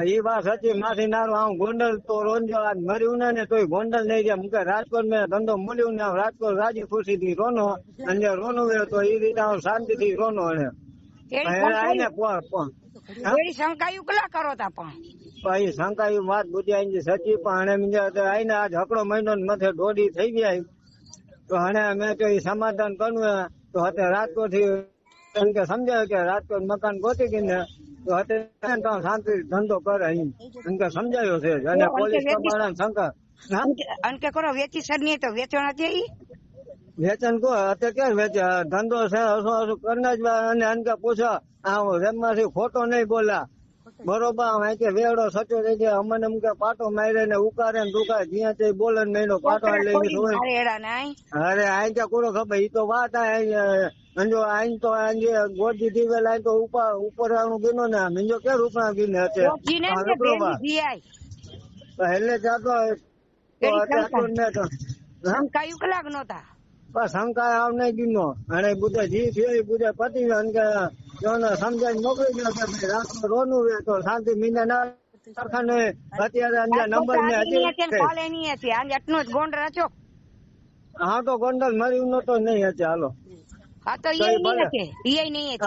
એ વાત હતી માસી નારું આમ ગોંડલ તો રોંજો મર્યું ને તોય ગોંડલ નહીં ગયા મુકે રાજકોટ મેં ધંધો મળ્યું ને રાજકોટ રાજી ખુશી થી રોનો અને રોનો તો એ રીતે શાંતિ થી રોનો શંકાયું કલા કરો તા પણ શંકાયું વાત બુદ્ધિ સચી પણ આને આજ હકડો મહિનો મથે દોડી થઈ ગયા તો હણે મેં તો એ સમાધાન કરવું તો અત્યારે રાજકોટ થી કે સમજાય કે રાજકોટ મકાન ગોતી ગઈને તો અત્યારે શાંતિ ધંધો કરે એમ કે સમજાયો છે અને પોલીસ શંકા અંકે કરો વેચી સર નહીં તો વેચવાના છે વેચાણ કો અત્યારે ક્યાં વેચે ધંધો છે હસું કરના જ અને અનકે પૂછો આ રેમમાંથી ખોટો નહીં બોલા બરોબર અહીં કે વેડો સચો થઈ જાય અમને એમ કે પાટો મારે ને ઉકારે ને દુકારે જ્યાં તે બોલે ને એનો પાટો લઈને અરે અહીં ક્યાં કોનો ખબર ઈ તો વાત અંજો આઈ તો આજે ગોદી દીવેલ આઈ તો ઉપર ગીનો ને મિંજો કે રૂપા ગીને હશે એટલે જાતો શંકા કલાક નહોતા બસ શંકા આવ નહીં ગીનો અને બધા જી છે બધા પતિ કે સમજાય મોકલી દો કે ભાઈ રાતમાં રોનું રે તો શાંતિ મીના ના કારખાને અત્યારે અંદર નંબર ને આટલો જ ગોંડ રાચો હા તો ગોંડલ મર્યું નતો નહીં હશે હાલો હા તો એ નહીં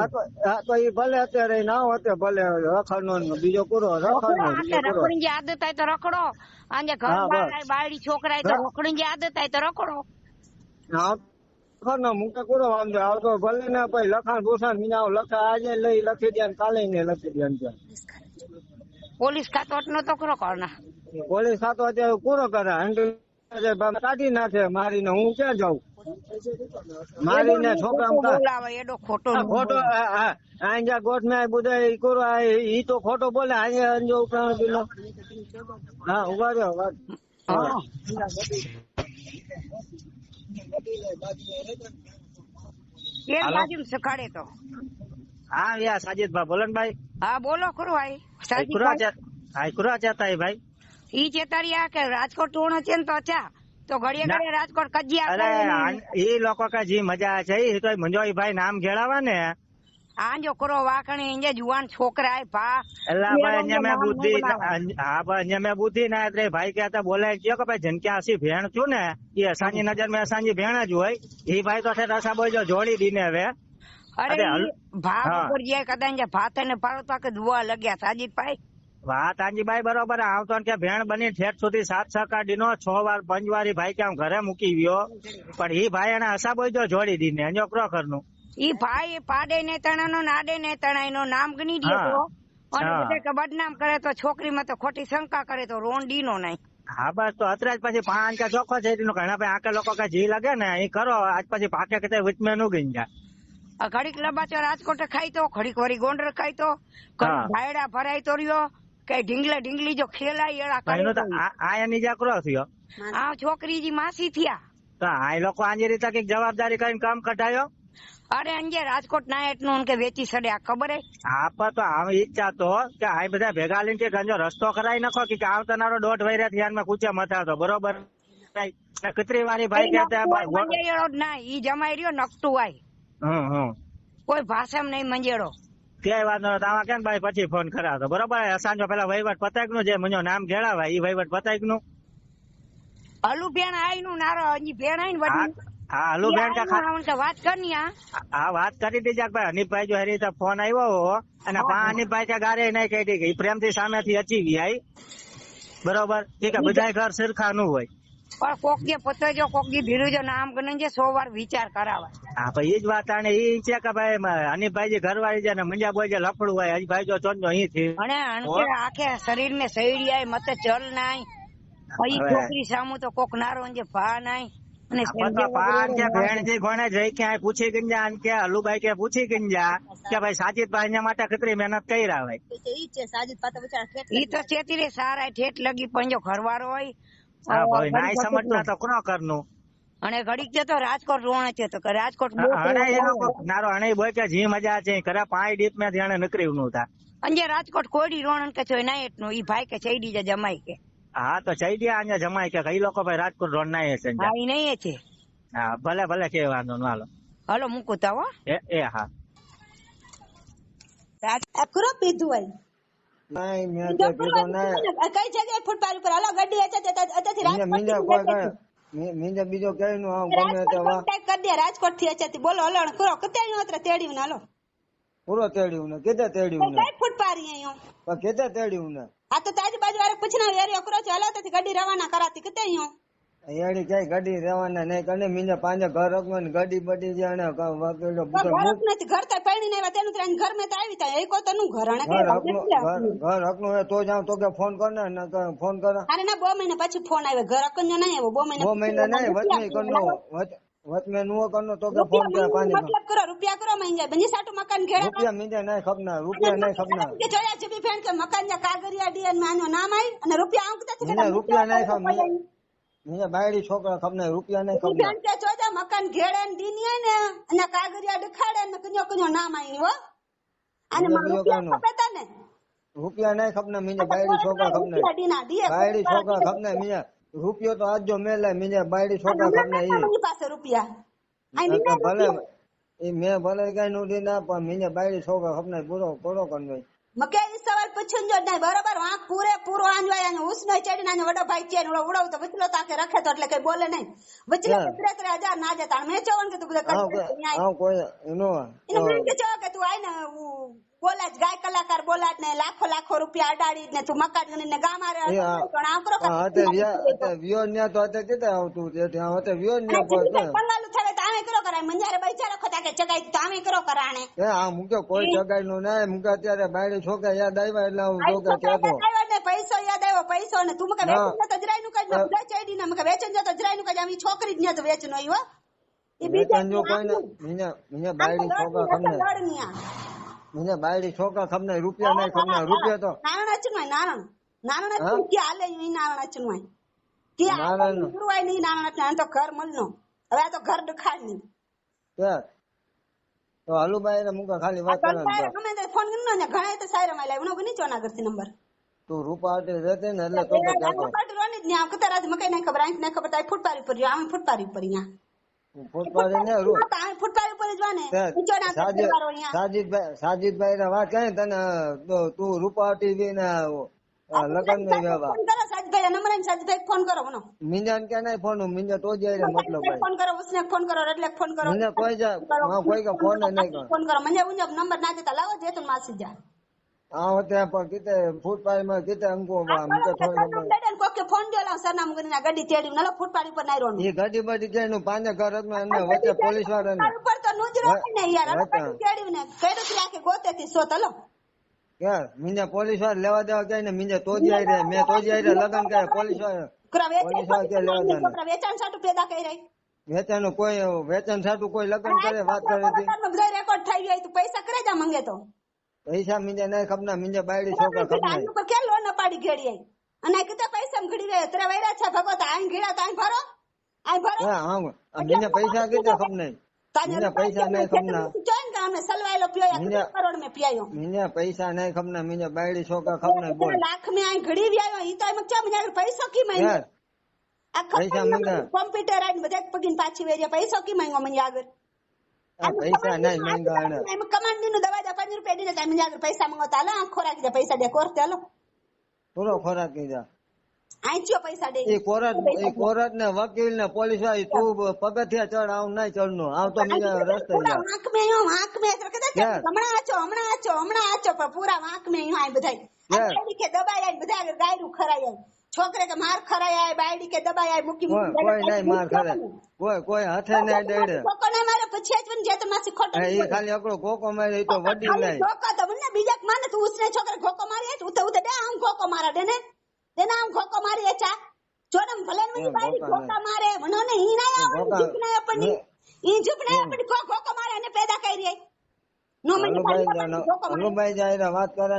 તો એ ભલે અત્યારે ના હોતે ભલે રખડનો બીજો પૂરો રખડની જે આદત થાય તો રખડો આજે ઘર બાળી છોકરા તો રખડની જે આદત થાય તો રખડો હા મુકે પૂરો વાંધો આવતો ભલે ને પછી લખાણ ભૂષણ મીના લખા આજે લઈ લખી દે કાલે ને લખી દે પોલીસ ખાતો નો તો કરો કરના પોલીસ ખાતો અત્યારે પૂરો કરે કાઢી નાખે મારીને હું ક્યાં જાઉં મારીને છોકરા ખોટો અહીંયા ગોઠ મેં બધા કરો ઈ તો ખોટો બોલે અહીંયા અંજો ઉપરાણ કિલો હા ઉભા રહ્યો વાત શીખાડે તો હા યા સાજીદભાઈ બોલો ને ભાઈ હા બોલો ખરું ખુરા ચેતા ભાઈ ઈ ચેતરિયા કે રાજકોટ ટોણો છે ને તો અચ્છા તો ઘડીએ ઘડીએ રાજકોટ કજિયા એ લોકો કે જી મજા છે એ તો મંજોઈ ભાઈ નામ ઘેડાવા ને આંજો કરો વાકણી ઇંજે જુવાન છોકરા ભા એલા ભાઈ અહીંયા મેં બુદ્ધિ હા ભાઈ અહીંયા મેં બુદ્ધિ ના એટલે ભાઈ કહેતા બોલાય ગયો કે ભાઈ જનક્યા હસી ભેણ છું ને એ અસાંજી નજર મેં અસાંજી ભેણ જ હોય એ ભાઈ તો રસા બોજો જોડી દીને હવે અરે ભા ઉપર જે કદાચ ભાત ને પાડો કે દુઆ લગ્યા સાજીદભાઈ વાત આંજીભાઈ બરોબર આવતો કે ભેણ બની ઠેઠ સુધી 7 સકાડી નો 6 વાર 5 વાર ભાઈ ક્યાં ઘરે મૂકી ગયો પણ એ ભાઈ એને હસા બોજો જોડી દીને અંજો ક્રોકર નું ઈ ભાઈ પાડે ને તણાનો નાડે ને તણાઈ નામ ગણી દે તો અને બધે બદનામ કરે તો છોકરીમાં તો ખોટી શંકા કરે તો રોંડી નો નહીં હા બસ તો અત્યારે પછી 5 કે ચોખ્ખો છે એનો ઘણા ભાઈ આકે લોકો કે જી લાગે ને એ કરો આજ પછી પાકે કે વિચમે નું ગઈ જાય ઘડીક લબાચો રાજકોટ ખાઈ તો ઘડીક વરી ગોંડર ખાઈ તો ભાયડા ભરાઈ તો રહ્યો કઈ ઢીંગલી જો ખેલાઈ એડા આ એની જાકરો થયો આ છોકરી જી માસી થયા તો આ લોકો આની રીતે કઈક જવાબદારી કરીને કામ કઢાયો અરે અંજે રાજકોટ ના એટલું કે વેચી સડ્યા ખબર હે આપા તો આમ ઈચ્છા તો કે આ બધા ભેગા લઈને કે ગંજો રસ્તો કરાવી નાખો કે આવતનારો દોઢ વૈરા થી આનમાં કૂચે મથાતો બરોબર કતરી વાળી ભાઈ કહેતા ના ઈ જમાઈ રહ્યો નકટું આય કોઈ ભાષામાં નહીં મંજેડો ક્યાંય વાત નતો આમાં કેમ ભાઈ પછી ફોન કરાવતો બરોબર અસાંજો પેલા વહીવટ પતાક નું જે મને નામ ઘેડાવાય ઈ વહીવટ પતાક નું હલુ બેન આઈ નું નારો હજી બેન આઈ ને હા હલુ બેન કા વાત કરની હા વાત કરી દીધી ભાઈ હનીફભાઈ જો હરી ફોન આવ્યો અને હનીફભાઈ કે ગારે નહીં કહી દી પ્રેમ થી સામેથી અચી ગયા બરોબર ઠીક છે બધા ઘર સરખા નું હોય પણ કોક જે પતજો કોક જે ભીરુજો નામ ગણે છે 100 વાર વિચાર કરાવે હા ભાઈ એ જ વાત આને ઈ છે કે ભાઈ હનીફભાઈ જે ઘરવાળી છે ને મંજા બોય જે લફડું હોય હજી જો ચોંજો અહીં થી અને આખે શરીર ને સૈડી આય મતે ચલ નાય ઈ છોકરી સામુ તો કોક નારો જે ભા નાય અને ભેણ થી ગણે જઈ ક્યાંય પૂછી ગંજા કે હલુભાઈ કે પૂછી ગંજા કે ભાઈ સાજીદભાઈ એના માટે કેટલી મહેનત કરી રહ્યા હોય ઈ તો ચેતી રે સારા ઠેઠ લગી પંજો ઘરવાળો હોય હા ભાઈ નાઈ સમજના તો કોનો કરનું અને ઘડીક જતો રાજકોટ રોણે છે તો રાજકોટ નારો અણે બોય કે જી મજા છે કરે 5 ડીપ મે ધ્યાને નકરી નું તા અંજે રાજકોટ કોડી રોણ કે છો ના એટલું ઈ ભાઈ કે ચઈડી જ જમાઈ કે હા તો ચઈડિયા અહીંયા જમાઈ કે કઈ લોકો ભાઈ રાજકોટ રોણ ના છે હા ઈ નહીં છે હા ભલે ભલે કે વાંધો ન હાલો હાલો મૂકું તા હો એ હા અખરો પીધું હોય નહીં મેં તો પીધો નહીં કઈ જગ્યાએ ફૂટપાથ ઉપર હાલો ગાડી અત્યાથી રાજકોટ મીંજા બીજો કઈ નું આમ ગમે તો કોન્ટેક્ટ કરી દે રાજકોટ થી અત્યાથી બોલો હલણ કરો કત્યાઈ નો અત્યારે તેડ્યું હાલો પૂરો તેડ્યું ને કેતે તેડ્યું ને કઈ ફૂટપારી અહીંયા કેતે તેડ્યું ને આ તો તારી બાજુ વાળા પૂછના એરિયો કરો છો હાલો ત્યાંથી ગાડી રવાના કરાતી કત્યાઈ એડી કઈ ગાડી રહેવાના નહીં કને મીંજા પાંજે ઘર રખવાની ગાડી બડી જે અને ઘર નથી ઘર તો પૈણી ને તેનું તો ઘર મેં તો આવી થાય એકો તો નું ઘર ઘર હકનું હોય તો જાવ તો કે ફોન કર ને ફોન કર અરે ના 2 મહિના પછી ફોન આવ્યો ઘર હકન નહીં આવ્યો 2 મહિના નહીં વચની કરનો વચમે નુઓ કરનો તો કે ફોન કરે પાણી મતલબ કરો રૂપિયા કરો મહિને બની સાટુ મકાન ઘેડા રૂપિયા મીંડે નહીં ખપના રૂપિયા નહીં ખપના કે જોયા જીબી ફેન કે મકાન ના કાગરિયા ડીએન માનો નામ આવી અને રૂપિયા આંક દે મીંડે રૂપિયા નહીં ખપ મીંડે બાયડી છોકરા ખપના રૂપિયા નહીં ખપના ફેન કે જોજા મકાન ઘેડે ને દીની ને અને કાગરિયા દેખાડે ને કન્યો કન્યો નામ આવી હો અને મારો રૂપિયા ખપતા ને રૂપિયા નહીં ખપના મીંડે બાયડી છોકરા ખપના બાયડી છોકરા ખપના મીંડે રૂપિયો તો આજ જો મેલે મીંડે બાયડી છોકરા ખપના ઈ પાસે રૂપિયા આઈ ભલે એ મેં ભલે કઈ નોડી ના પણ મીને બાયડી છોકરા ખપને પૂરો કરનો મકે ઈ સવાલ પૂછન જો નહીં બરોબર વાંક પૂરો આંજવાય અને ઉસનો ચડીને આને વડો ભાઈ છે ને ઉડાવ તો વચલો તાકે રખે તો એટલે કઈ બોલે નહીં વચલો 3000 ના જતા મેં ચોવન કે તું બધા હા કોઈ એનો એને કે જો કે તું આઈ ને બોલાજ ગાય કલાકાર બોલાજ ને લાખો રૂપિયા અડાડી ને તું મકાન ગણીને ગામ આરે પણ આકરો હા વિયો ન્યા તો અતે કેતે આવતું તે ત્યાં અતે વિયો ન્યા પર પંગાલું થાવે તો આમે કરો કરાય મંજારે બૈચા રખો તાકે જગાઈ તો આમે કરો કરાણે એ આ મુકે કોઈ જગાઈ નો ના મુકે અત્યારે બાયડી છોકરા યાદ આવ્યા એટલે હું જોકે કેતો ને પૈસો યાદ આવ્યો પૈસો ને તું મકે વેચન તો જરાઈ નું કઈ બધા ચડી ને મકે વેચન જો તો જરાઈ નું કઈ આમી છોકરી જ ને તો વેચનો આવ્યો એ બીજા જો કોઈ ને મીને બાયડી છોકરા ખમને મીને બાયડી છોકરા ખમને રૂપિયા નહીં ખમને રૂપિયા તો નારણ અચનવાય કે હાલે ઈ નારણ અચનવાય કે નારણ ગુરુવાય નહીં નારણ અચન તો ઘર મળનો હવે આ તો ઘર દખાડ ની તો હાલુભાઈ ને મુકા ખાલી વાત કરે અમે તો ફોન કરનો ને ઘણા તો સાયરા માં લાવ્યો બની ચોનાગર થી નંબર તું રૂપાટી રહેતે ને એટલે તો રૂપાટી રોની જ ને આ કતરા જ મકે નહીં ખબર આંખ નહીં ખબર તાઈ ફૂટપારી પર આમ ફૂટપારી પર અહીંયા ફૂટપારી ને ફૂટપારી પર જવાને સાજીદભાઈ ને વાત કહે તને તું રૂપાટી વી ને લગન મે વ્યવહાર ફોન કરો Sajidbhai number I Sajidbhai phone કરો મને મિંજાન કે નહીં ફોન મિંજા તો જ આરે મતલબ ભાઈ ફોન કરો ઉસને ફોન કરો એટલે ફોન કરો મને કોઈ કે ફોન નહીં કરો ફોન કરો મને ઉંજબ નંબર ના દેતા લાવો જે તું માસી જા આ હોતે પણ કીતે ફૂટપારી માં કીતે અંકો મુકે થોડી કોકે ફોન દેલા સરનામ કરીને ગાડી તેડી નલો ફૂટપારી પર નાઈ રોનું એ ગાડી બાડી કે નું પાંજે ઘર માં એમને વચ્ચે પોલીસ વાળા ને ઉપર તો નુજરો ને યાર તેડી ને કઈડો રાખે ગોતે થી સો તલો યાર મિને પોલીસ વાળા લેવા દેવા કે ને મિને તો જ આઈ રે મે તો જ આઈ રે લગન કરે પોલીસ વાળા પોલીસ વાળા કે લેવા દે છોકરા વેચાણ સાટુ પેદા કરી રહી વેચાણ કોઈ વેચાણ સાટુ કોઈ લગન કરે વાત કરે હતી બધા રેકોર્ડ થઈ ગઈ તું પૈસા કરે જા મંગે તો પૈસા મિને નહીં ખપના મિને બાયડી છોકરા ખપના ઉપર કે લોન પાડી ઘેડી આઈ અને કીતે પૈસા માં ઘડી રહે તરે વૈરા છે ભગવત આઈ ઘેડા તાઈ ભરો હા મિને પૈસા કીતે ખપના મિને પૈસા નહીં ખપના જોઈન કે અમે સલવાયેલો પીયો કરોડ મે પીયો મિને પૈસા નહીં ખપના મિને બાયડી છોકરા ખપના બોલ લાખ મે આઈ ઘડી વ્યાયો ઈ તો એમ ચા મને પૈસા કી માંગ આ પૈસા માંગ કોમ્પ્યુટર આઈ બધે પગીન પાછી વેરિયા પૈસા કી માંગો મને આગળ પૈસા નહીં માંગવાના એમ કમાન્ડી નું દવા જા 5 રૂપિયા દીને તમે આગળ પૈસા માંગો હાલો આ ખોરાક દે પૈસા દે કોર ચાલો થોડો ખોરાક કીધા આંચ્યો પૈસા દે એ કોરટ ને વકીલ ને પોલીસ વાળી તું પગથિયા ચડ આવ નહીં ચડનો આવ તો મને રસ્તે વાંક મે કદા હમણાં આચો પણ પૂરા વાંક મે આ બધાય બાયડી કે દબાઈ આઈ બધા આગળ ગાયરું ખરાય છોકરે કે માર ખરાય આય બાયડી કે દબાઈ આય મૂકી કોઈ નહીં માર ખરાય કોઈ હાથે નહીં ડેડે કોકો ને મારે પછી જ જે તો માસી ખોટો એ ખાલી એકડો કોકો મારે તો વડી નહીં કોકો તો મને બીજા માને તું ઉસને છોકરે કોકો મારી તું તો દે આમ કોકો મારા દે ને તેના આમ ખોકો મારી એચા જોડમ ભલે ની બાઈ ખોકા મારે મનોને ઈ ના જીપના આપણી ઈ જીપના આપણી ખોકો મારે અને પેદા કરી નો મને ભાઈ જાય વાત કરે